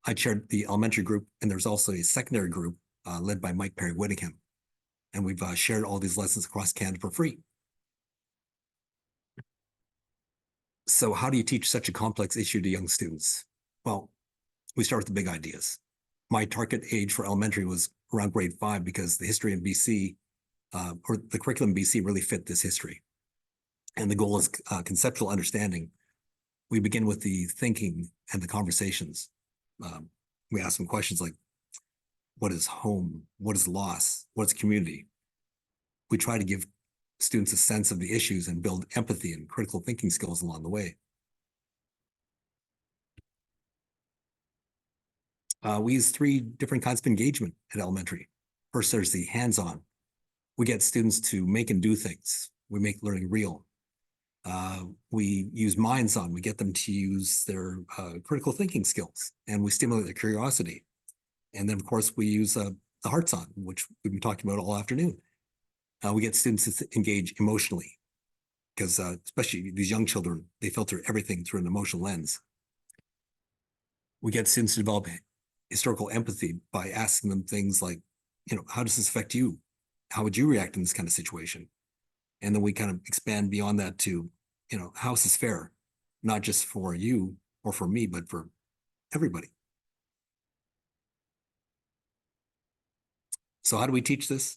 I chaired the elementary group, and there's also a secondary group led by Mike Perry Whittingham. And we've shared all these lessons across Canada for free. So how do you teach such a complex issue to young students? Well, we start with the big ideas. My target age for elementary was around grade 5 because the history in BC, or the curriculum in BC really fit this history. And the goal is conceptual understanding. We begin with the thinking and the conversations. We ask them questions like, what is home? What is loss? What's community? We try to give students a sense of the issues and build empathy and critical thinking skills along the way. We use 3 different kinds of engagement at elementary. First, there's the hands-on. We get students to make and do things. We make learning real. We use minds-on. We get them to use their critical thinking skills, and we stimulate their curiosity. And then, of course, we use the hearts-on, which we've been talking about all afternoon. We get students to engage emotionally, because especially these young children, they filter everything through an emotional lens. We get students to develop historical empathy by asking them things like, how does this affect you? How would you react in this kind of situation? And then we kind of expand beyond that to, how is this fair? Not just for you or for me, but for everybody. So how do we teach this?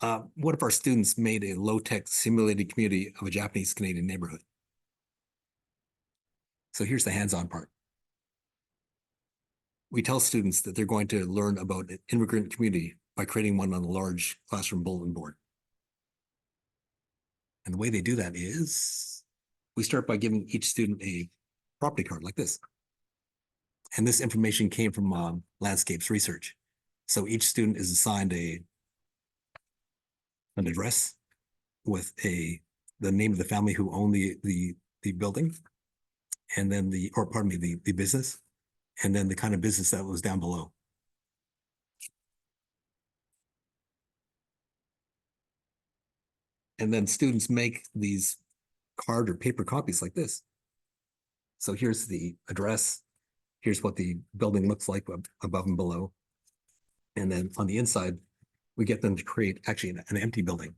What if our students made a low-tech simulated community of a Japanese Canadian neighborhood? So here's the hands-on part. We tell students that they're going to learn about an immigrant community by creating one on a large classroom bulletin board. And the way they do that is we start by giving each student a property card like this. And this information came from landscapes research. So each student is assigned an address with the name of the family who owned the building, and then the business, and then the kind of business that was down below. And then students make these card or paper copies like this. So here's the address. Here's what the building looks like above and below. And then on the inside, we get them to create actually an empty building.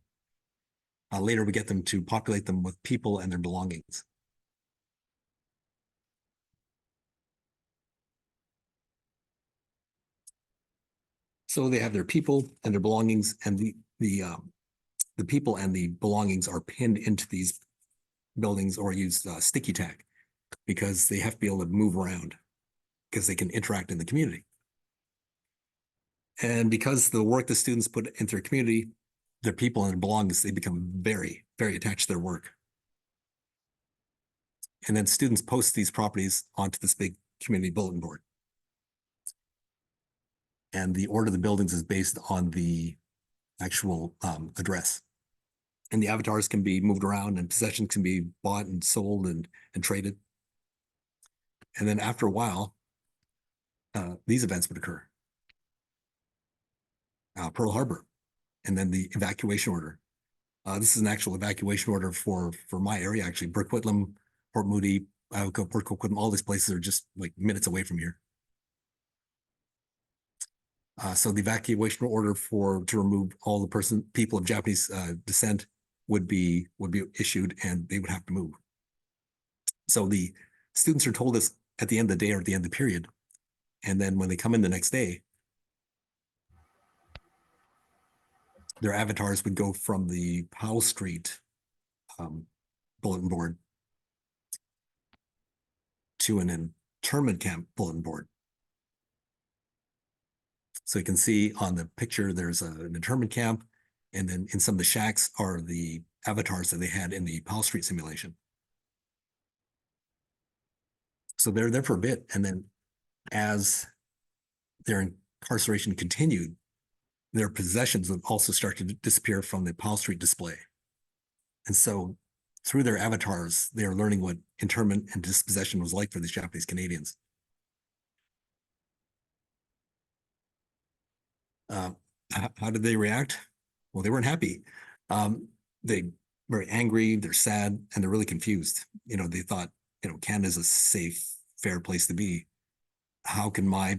Later, we get them to populate them with people and their belongings. So they have their people and their belongings, and the people and the belongings are pinned into these buildings or use sticky tack because they have to be able to move around because they can interact in the community. And because the work the students put into their community, their people and their belongings, they become very, very attached to their work. And then students post these properties onto this big community bulletin board. And the order of the buildings is based on the actual address. And the avatars can be moved around and possessions can be bought and sold and traded. And then after a while, these events would occur. Pearl Harbor, and then the evacuation order. This is an actual evacuation order for my area, actually. Coquitlam, Port Moody, Port Coquitlam, all these places are just like minutes away from here. So the evacuation order to remove all the people of Japanese descent would be issued, and they would have to move. So the students are told this at the end of the day or at the end of the period, and then when they come in the next day, their avatars would go from the Powell Street bulletin board to an internment camp bulletin board. So you can see on the picture, there's an internment camp, and then in some of the shacks are the avatars that they had in the Powell Street simulation. So they're there for a bit, and then as their incarceration continued, their possessions would also start to disappear from the Powell Street display. And so through their avatars, they are learning what internment and dispossession was like for these Japanese Canadians. How did they react? Well, they weren't happy. They very angry, they're sad, and they're really confused. You know, they thought, you know, Canada's a safe, fair place to be. How can my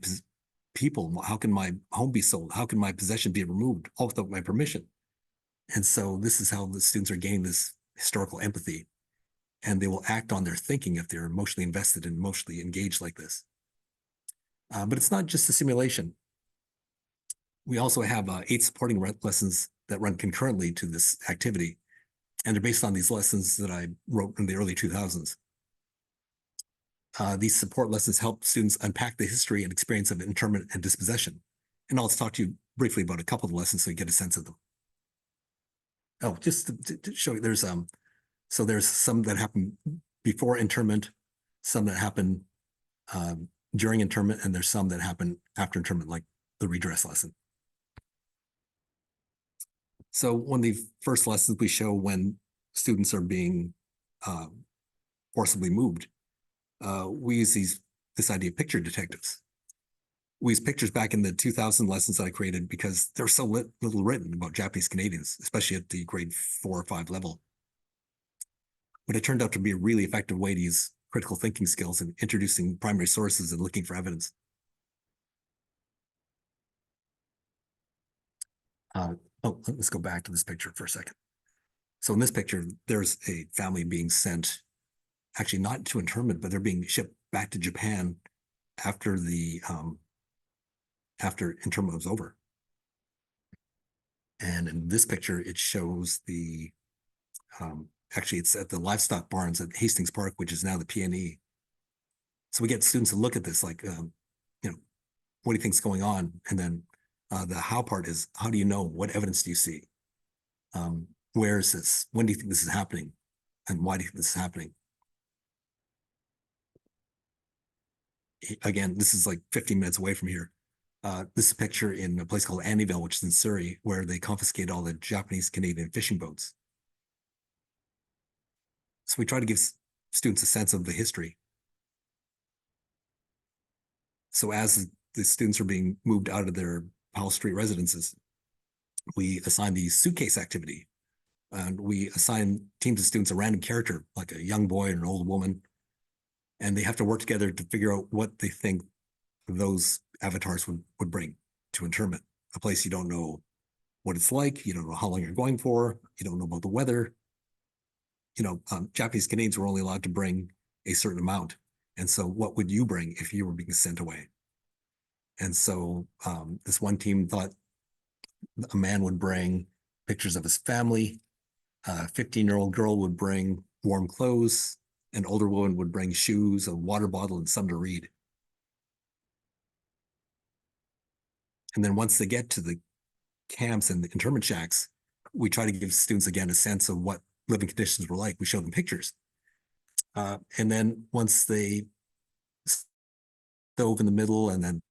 how can my home be sold? How can my possession be removed all without my permission? And so this is how the students are gaining this historical empathy, and they will act on their thinking if they're emotionally invested and emotionally engaged like this. But it's not just a simulation. We also have 8 supporting lessons that run concurrently to this activity, and they're based on these lessons that I wrote in the early 2000s. These support lessons help students unpack the history and experience of internment and dispossession. And I'll talk to you briefly about a couple of the lessons so you get a sense of them. Oh, just to show you, there's some that happen before internment, some that happen during internment, and there's some that happen after internment, like the redress lesson. So one of the first lessons we show when students are being forcibly moved, we use this idea of picture detectives. We use pictures back in the 2000 lessons that I created because there's so little written about Japanese Canadians, especially at the grade 4 or 5 level. But it turned out to be a really effective way to use critical thinking skills and introducing primary sources and looking for evidence. Let's go back to this picture for a second. So in this picture, there's a family being sent, actually not to internment, but they're being shipped back to Japan after the after internment was over. And in this picture, it shows the actually it's at the livestock barns at Hastings Park, which is now the PNE. So we get students to look at this like, you know, what do you think's going on? And then the how part is, how do you know? What evidence do you see? Where is this? When do you think this is happening? And why do you think this is happening? again, this is like 15 minutes away from here. This is a picture in a place called Annieville, which is in Surrey, where they confiscated all the Japanese Canadian fishing boats. So we try to give students a sense of the history. So as the students are being moved out of their Powell Street residences, we assign the suitcase activity. And we assign teams of students a random character, like a young boy and an old woman. And they have to work together to figure out what they think those avatars would bring to internment. A place you don't know what it's like, you don't know how long you're going for, you don't know about the weather. You know, Japanese Canadians were only allowed to bring a certain amount. And so what would you bring if you were being sent away? And so this one team thought a man would bring pictures of his family. A 15-year-old girl would bring warm clothes. An older woman would bring shoes, a water bottle, and some to read. And then once they get to the camps and the internment shacks, we try to give students, again, a sense of what living conditions were like. We show them pictures. And then once they stove in the middle and then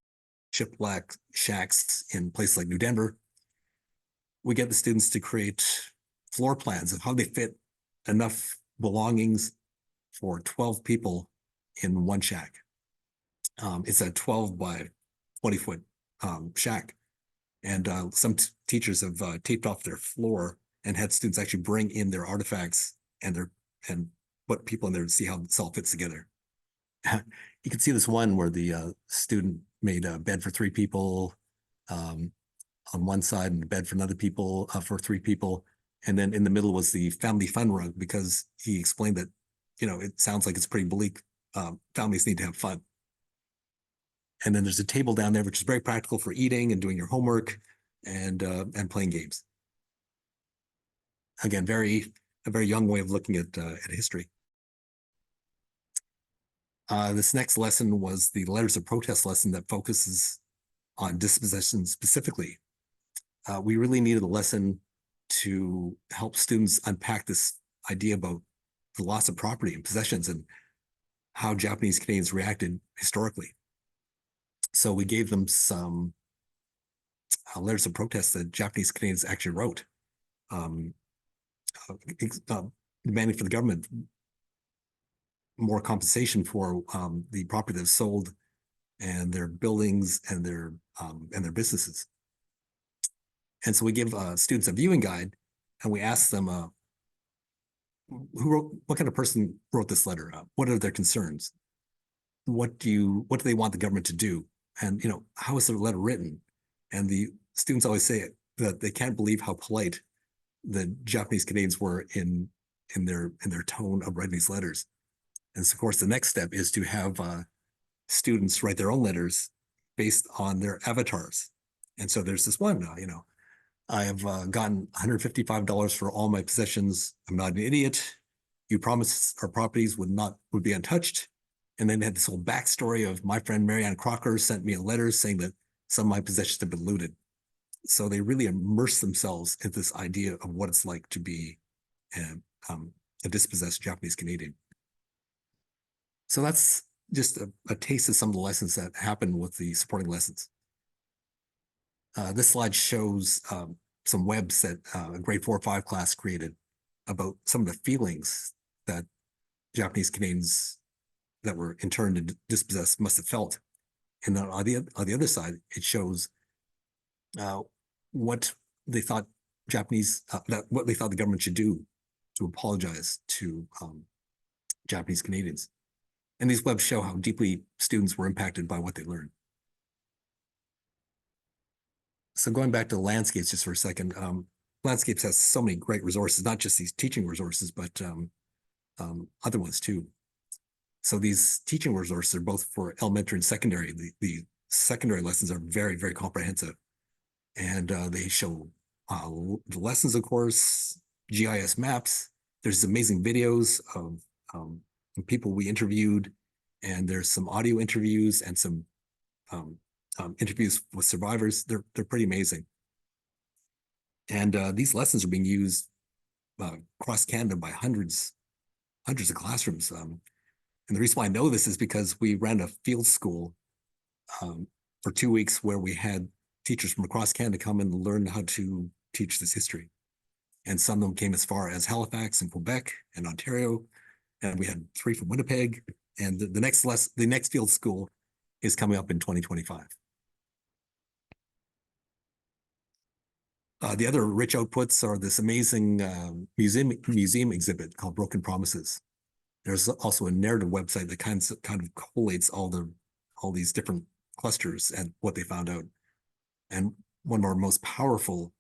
shiplap shacks in places like New Denver, we get the students to create floor plans of how they fit enough belongings for 12 people in one shack. It's a 12 by 20 foot shack. And some teachers have taped off their floor and had students actually bring in their artifacts and put people in there to see how this all fits together. You can see this one where the student made a bed for 3 people on one side and a bed for another people for 3 people. And then in the middle was the family fun rug, because he explained that, you know, it sounds like it's pretty bleak. Families need to have fun. And then there's a table down there, which is very practical for eating and doing your homework and playing games. Again, a very young way of looking at history. This next lesson was the letters of protest lesson that focuses on dispossession specifically. We really needed a lesson to help students unpack this idea about the loss of property and possessions and how Japanese Canadians reacted historically. So we gave them some letters of protest that Japanese Canadians actually wrote, demanding for the government more compensation for the property that's sold and their buildings and their businesses. And so we give students a viewing guide, and we ask them, what kind of person wrote this letter? What are their concerns? What do they want the government to do? And, you know, how is the letter written? And the students always say that they can't believe how polite the Japanese Canadians were in their tone of writing these letters. And so, of course, the next step is to have students write their own letters based on their avatars. And so there's this one, you know, I have gotten $155 for all my possessions. I'm not an idiot. You promised our properties would be untouched. And then they had this whole backstory of my friend Marianne Crocker sent me a letter saying that some of my possessions have been looted. So they really immerse themselves in this idea of what it's like to be a dispossessed Japanese Canadian. So that's just a taste of some of the lessons that happen with the supporting lessons. This slide shows some webs that a grade 4 or 5 class created about some of the feelings that Japanese Canadians that were interned and dispossessed must have felt. And then on the other side, it shows what they thought what they thought the government should do to apologize to Japanese Canadians. And these webs show how deeply students were impacted by what they learned. So going back to landscapes just for a second, landscapes has so many great resources, not just these teaching resources, but other ones too. So these teaching resources are both for elementary and secondary. The secondary lessons are very, very comprehensive. And they show the lessons, of course, GIS maps. There's amazing videos of people we interviewed, and there's some audio interviews and some interviews with survivors. They're pretty amazing. And these lessons are being used across Canada by hundreds of classrooms. And the reason why I know this is because we ran a field school for 2 weeks where we had teachers from across Canada come and learn how to teach this history. And some of them came as far as Halifax and Quebec and Ontario. And we had 3 from Winnipeg. And the next field school is coming up in 2025. The other rich outputs are this amazing museum exhibit called Broken Promises. There's also a narrative website that kind of collates all these different clusters and what they found out. And one of our most powerful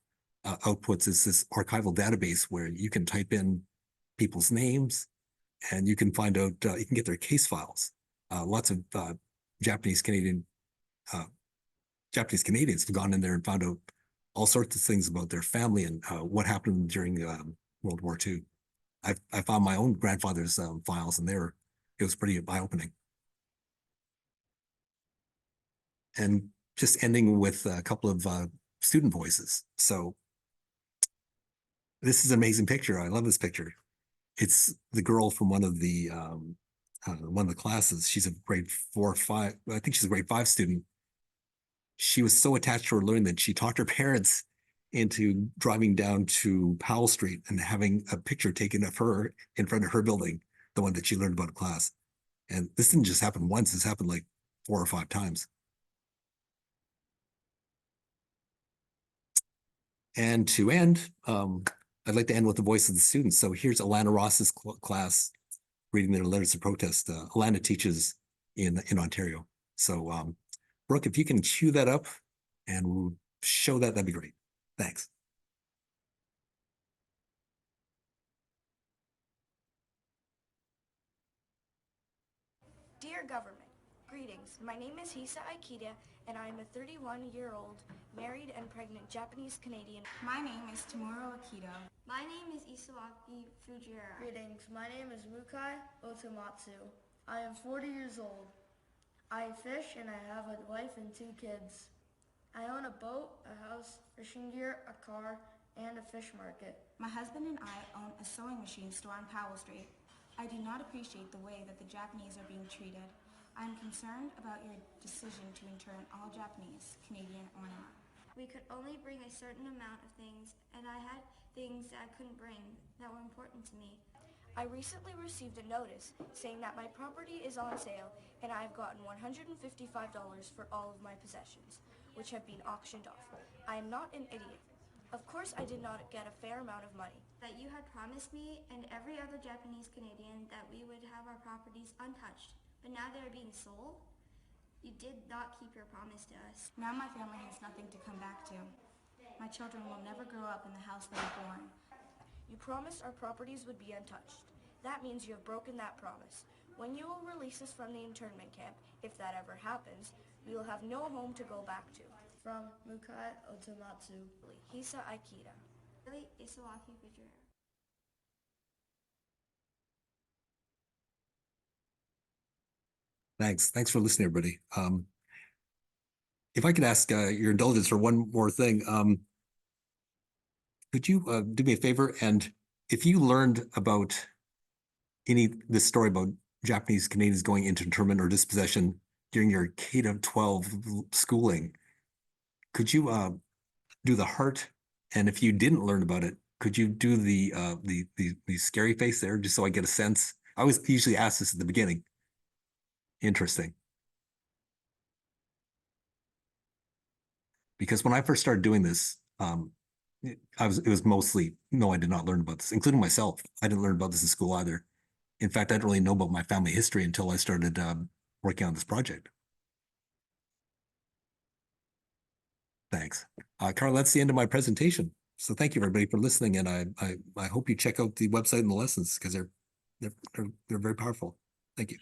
outputs is this archival database where you can type in people's names and you can find out, you can get their case files. Lots of Japanese Canadians have gone in there and found out all sorts of things about their family and what happened during World War II. I found my own grandfather's files, and it was pretty eye-opening. And just ending with a couple of student voices. So this is an amazing picture. I love this picture. It's the girl from one of the classes. She's a grade 4 or 5. I think she's a grade 5 student. She was so attached to her learning that she talked her parents into driving down to Powell Street and having a picture taken of her in front of her building, the one that she learned about in class. And this didn't just happen once, this happened like 4 or 5 times. And to end, I'd like to end with the voice of the students. So here's Alana Ross's class reading their letters of protest. Alana teaches in Ontario. So Brooke, if you can cue that up and we'll show that, that'd be great. Thanks. Dear government, greetings. My name is Hisa Aikida, and I am a 31-year-old married and pregnant Japanese Canadian. My name is Tamuro Akito. My name is Isawaki Fujiwara. Greetings. My name is Mukai Otomatsu. I am 40 years old. I fish and I have a wife and 2 kids. I own a boat, a house, fishing gear, a car, and a fish market. My husband and I own a sewing machine store on Powell Street. I do not appreciate the way that the Japanese are being treated. I am concerned about your decision to intern all Japanese, Canadian or not. We could only bring a certain amount of things, and I had things that I couldn't bring that were important to me. I recently received a notice saying that my property is on sale and I've gotten $155 for all of my possessions, which have been auctioned off. I am not an idiot. Of course I did not get a fair amount of money. That you had promised me and every other Japanese Canadian that we would have our properties untouched, but now they are being sold? You did not keep your promise to us. Now my family has nothing to come back to. My children will never grow up in the house they were born. You promised our properties would be untouched. That means you have broken that promise. When you will release us from the internment camp, if that ever happens, we will have no home to go back to. From Mukai Otomatsu, Hisa Aikida. Really, Isawaki Fujiwara. Thanks for listening, everybody. If I could ask your indulgence for one more thing, could you do me a favor? And if you learned about this story about Japanese Canadians going into internment or dispossession during your K-12 schooling, could you do the heart? And if you didn't learn about it, could you do the scary face there, just so I get a sense? I always usually ask this at the beginning. Interesting. Because when I first started doing this, it was mostly, no, I did not learn about this, including myself. I didn't learn about this in school either. In fact, I didn't really know about my family history until I started working on this project. Thanks. Carla, that's the end of my presentation. So thank you everybody for listening, and I hope you check out the website and the lessons because they're very powerful. Thank you.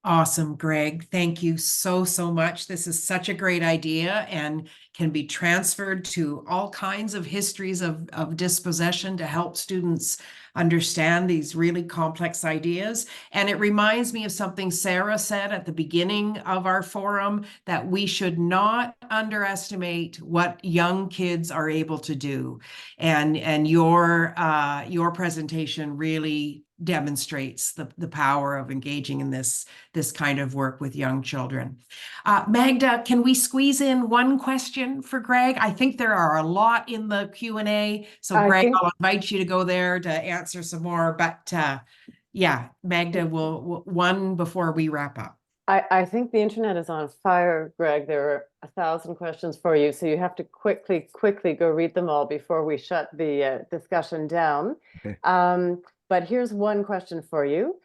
Awesome, Greg. Thank you so much. This is such a great idea and can be transferred to all kinds of histories of dispossession to help students understand these really complex ideas. And it reminds me of something Sara said at the beginning of our forum, that we should not underestimate what young kids are able to do. And your presentation really demonstrates the power of engaging in this kind of work with young children. Magda, can we squeeze in one question for Greg? I think there are a lot in the Q&A. So Greg, I'll invite you to go there to answer some more. But yeah, Magda, will one before we wrap up. I think the internet is on fire, Greg. There are 1,000 questions for you, so you have to quickly go read them all before we shut the discussion down. Okay. But here's one question for you.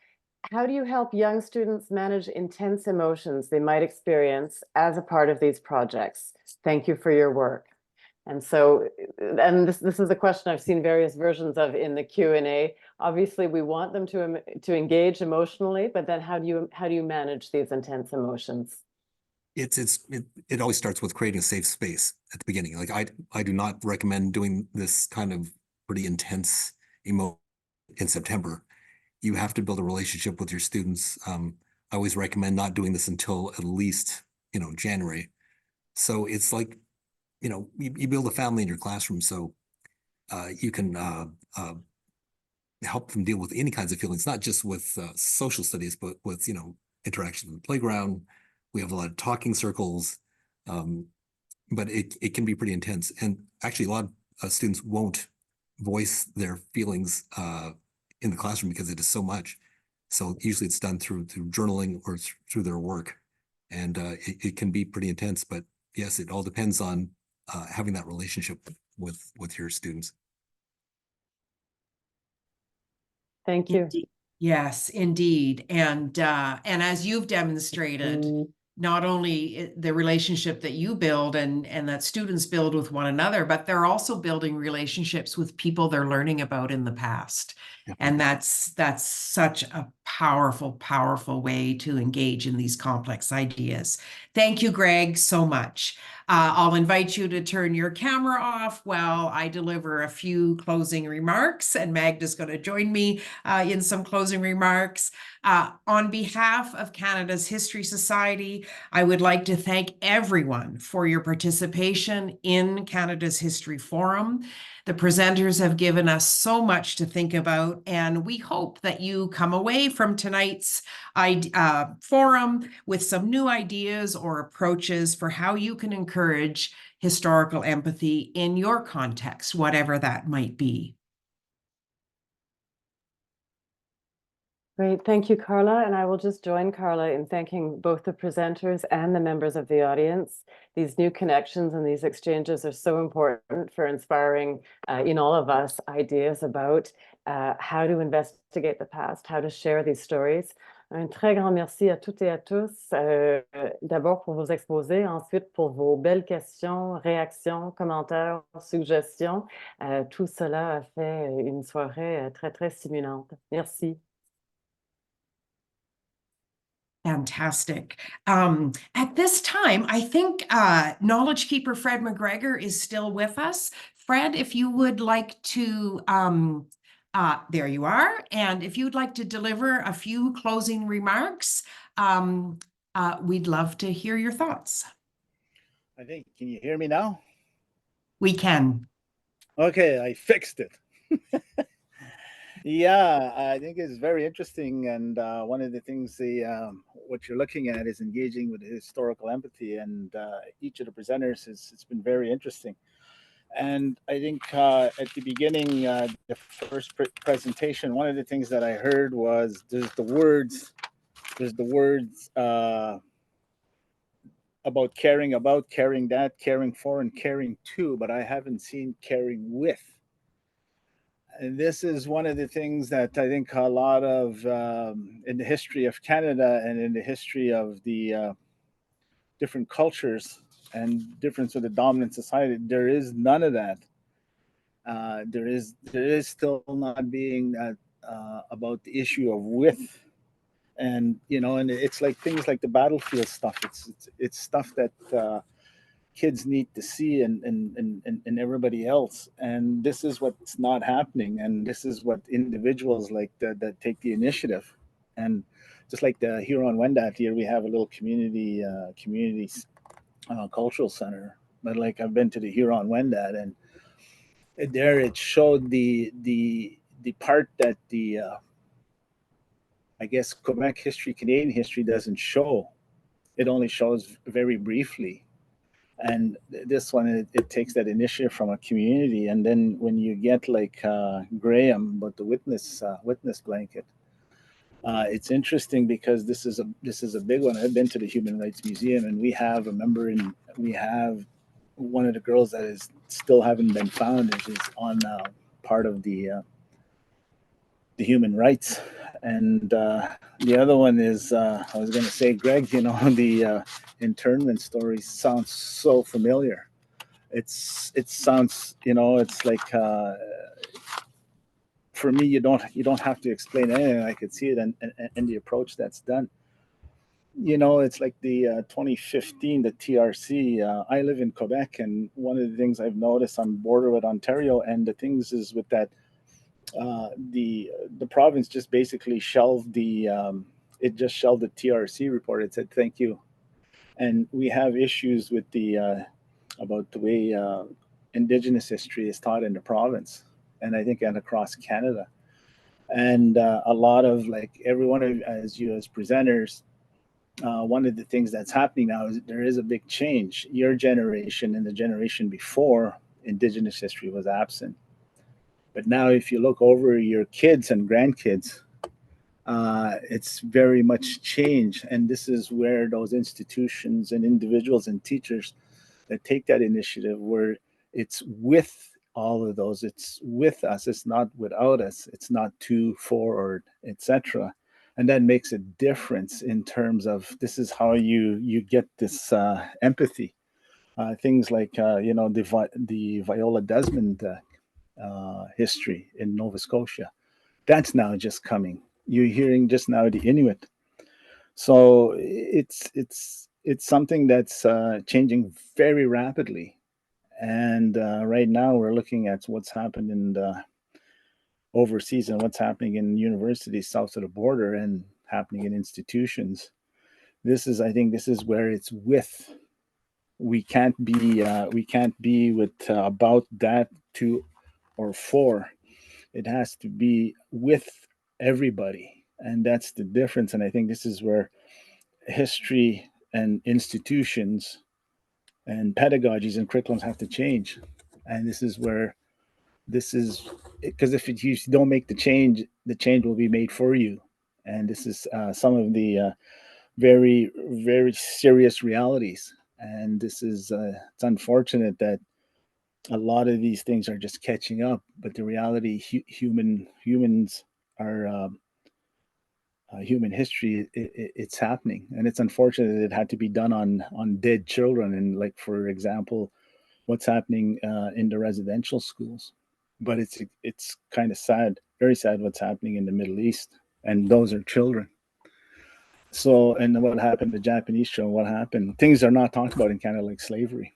How do you help young students manage intense emotions they might experience as a part of these projects? Thank you for your work. And so, and this is a question I've seen various versions of in the Q&A. Obviously, we want them to engage emotionally, but then how do you manage these intense emotions? It always starts with creating a safe space at the beginning. Like I do not recommend doing this kind of pretty intense emotion in September. You have to build a relationship with your students. I always recommend not doing this until at least, January. So it's like, you build a family in your classroom, so you can help them deal with any kinds of feelings, not just with social studies, but with, interaction in the playground. We have a lot of talking circles, but it can be pretty intense. And actually, a lot of students won't voice their feelings in the classroom because it is so much. So usually it's done through journaling or through their work. And it can be pretty intense, but yes, it all depends on having that relationship with your students. Thank you. Yes, indeed. And as you've demonstrated, not only the relationship that you build and that students build with one another, but they're also building relationships with people they're learning about in the past. And that's such a powerful way to engage in these complex ideas. Thank you, Greg, so much. I'll invite you to turn your camera off while I deliver a few closing remarks, and Magda's going to join me in some closing remarks. On behalf of Canada's History Society, I would like to thank everyone for your participation in Canada's History Forum. The presenters have given us so much to think about, and we hope that you come away from tonight's forum with some new ideas or approaches for how you can encourage historical empathy in your context, whatever that might be. Great, thank you, Carla. And I will just join Carla in thanking both the presenters and the members of the audience. These new connections and these exchanges are so important for inspiring in all of us ideas about how to investigate the past, how to share these stories. Un très grand merci à toutes et à tous, d'abord pour vos exposés, ensuite pour vos belles questions, réactions, commentaires, suggestions. Tout cela a fait une soirée très, très stimulante. Merci. Fantastic. At this time, I think Knowledge Keeper Fred McGregor is still with us. Fred, if you would like to, there you are. And if you'd like to deliver a few closing remarks, we'd love to hear your thoughts. I think, can you hear me now? We can. Okay, I fixed it. Yeah, I think it's very interesting, and one of the things what you're looking at is engaging with historical empathy, and each of the presenters it's been very interesting. And I think at the beginning, the first presentation, one of the things that I heard was there's the words about, caring that, caring for, and caring to, but I haven't seen caring with. And this is one of the things that I think a lot of, in the history of Canada and in the history of the different cultures and difference of the dominant society, there is none of that. There is still not being about the issue of with, and and it's like things like the battlefield stuff. It's stuff that kids need to see and everybody else, and this is what's not happening, and this is what individuals like that take the initiative. And just like the Huron-Wendat here, we have a little community cultural center, but like I've been to the Huron-Wendat, and there it showed the part that the I guess Quebec history, Canadian history doesn't show. It only shows very briefly. And this one, it takes that initiative from a community. And then when you get like Graham about the witness blanket, it's interesting because this is a big one. I've been to the Human Rights Museum, and we have one of the girls that is still haven't been found, and she's on part of the human rights. And the other one is I was going to say, Greg, the internment story sounds so familiar. It sounds, it's like for me, you don't have to explain anything. I could see it and the approach that's done. It's like the 2015, the TRC. I live in Quebec, and one of the things I've noticed on border with Ontario, and the things is with that, the province just basically shelved the TRC report. It said thank you, and we have issues with the about the way Indigenous history is taught in the province, and I think and across Canada, and a lot of like everyone as presenters. One of the things that's happening now is there is a big change. Your generation and the generation before, Indigenous history was absent. But now if you look over your kids and grandkids, it's very much changed. And this is where those institutions and individuals and teachers that take that initiative, where it's with all of those, it's with us, it's not without us, it's not to, for, or etc. And that makes a difference in terms of this is how you get this empathy. Things like the Viola Desmond history in Nova Scotia. That's now just coming. You're hearing just now the Inuit. So it's something that's changing very rapidly. And right now we're looking at what's happened in the overseas and what's happening in universities south of the border and happening in institutions. I think this is where it's with. We can't be with about that, to, or for. It has to be with everybody, and that's the difference. And I think this is where history and institutions and pedagogies and curriculums have to change. And this is because if you don't make the change will be made for you. And this is some of the very, very serious realities. And this is it's unfortunate that a lot of these things are just catching up, but the reality, humans are human history. It's happening, and it's unfortunate that it had to be done on dead children. And like, for example, what's happening in the residential schools. But it's kind of sad, very sad, what's happening in the Middle East, and those are children. So, and what happened, the Japanese show, what happened? Things are not talked about in Canada, like slavery.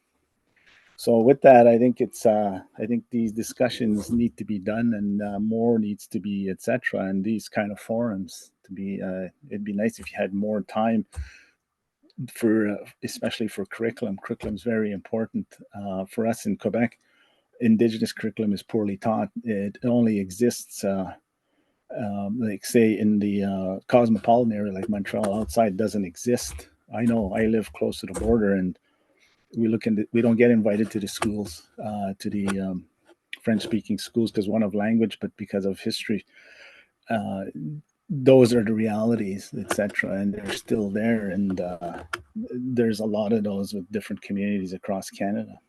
So with that, I think I think these discussions need to be done, and more needs to be, etc. And these kind of forums to be. It'd be nice if you had more time for, especially for curriculum. Curriculum is very important for us in Quebec. Indigenous curriculum is poorly taught. It only exists, like say in the cosmopolitan area, like Montreal. Outside doesn't exist. I know I live close to the border, and we don't get invited to the schools, to the French-speaking schools, because one of language, but because of history. Those are the realities, etc., and they're still there. And there's a lot of those with different communities across Canada.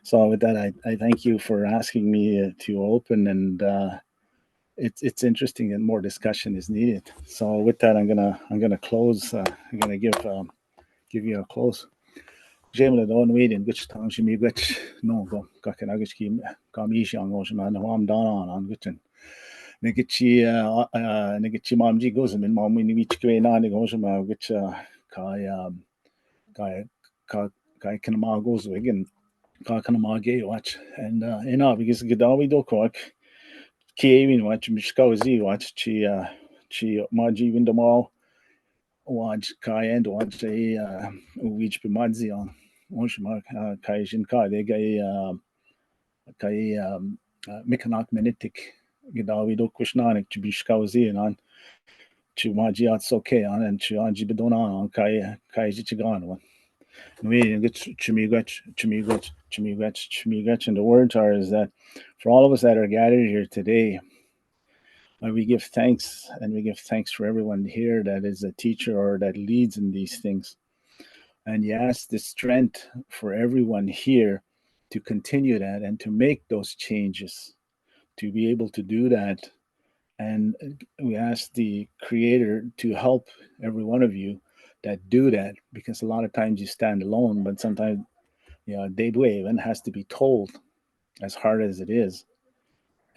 So with that, I thank you for asking me to open, and it's interesting, and more discussion is needed. So with that, I'm gonna close. I'm gonna give you a close. Jemla don weedin which town she me which no go kakanagishki kamishi on motion on home down on which Nikichi Nikichi Mamji goes and mom when we go in on the goshima which kai can ma goes again Kakanama gay watch, and because Gadawi do cook Kevin watch Mishkazi watch chi Maji Windamall watch Kai and watch a which be Madzi on Oshima Kaishin Kai they gay Kai Mikanak Menitic Gadawi do Kushnanik to Bishkazi and on Chumaji Atsoke on and Chuanji Bedona on Kai Jichigan. We get Chumigach. And the words are is that for all of us that are gathered here today, we give thanks, and we give thanks for everyone here that is a teacher or that leads in these things. And you ask the strength for everyone here to continue that and to make those changes, to be able to do that. And we ask the Creator to help every one of you that do that, because a lot of times you stand alone, but sometimes, Debwe even has to be told, as hard as it is.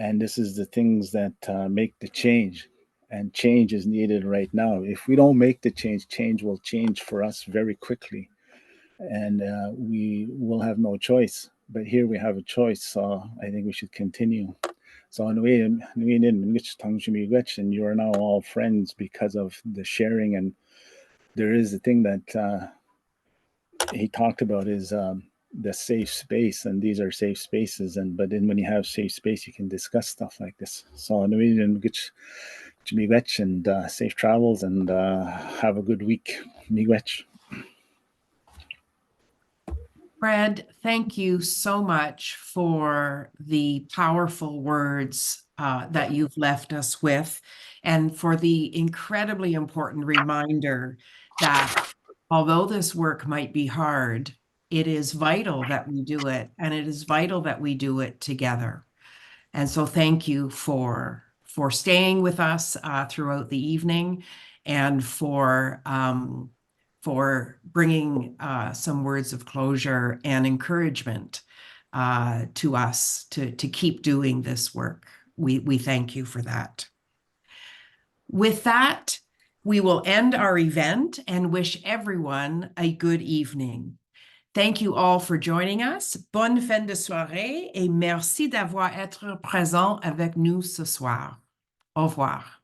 And this is the things that make the change. And change is needed right now. If we don't make the change, change will change for us very quickly. And we will have no choice. But here we have a choice, so I think we should continue. So and you are now all friends because of the sharing. And there is a thing that he talked about is the safe space, and these are safe spaces. But then when you have safe space, you can discuss stuff like this. So and safe travels, and have a good week. Miigwech. Fred, thank you so much for the powerful words that you've left us with, and for the incredibly important reminder that although this work might be hard, it is vital that we do it, and it is vital that we do it together. And so thank you for staying with us throughout the evening, and for bringing some words of closure and encouragement to us to keep doing this work. We thank you for that. With that, we will end our event and wish everyone a good evening. Thank you all for joining us. Bonne fin de soirée et merci d'avoir été présent avec nous ce soir. Au revoir.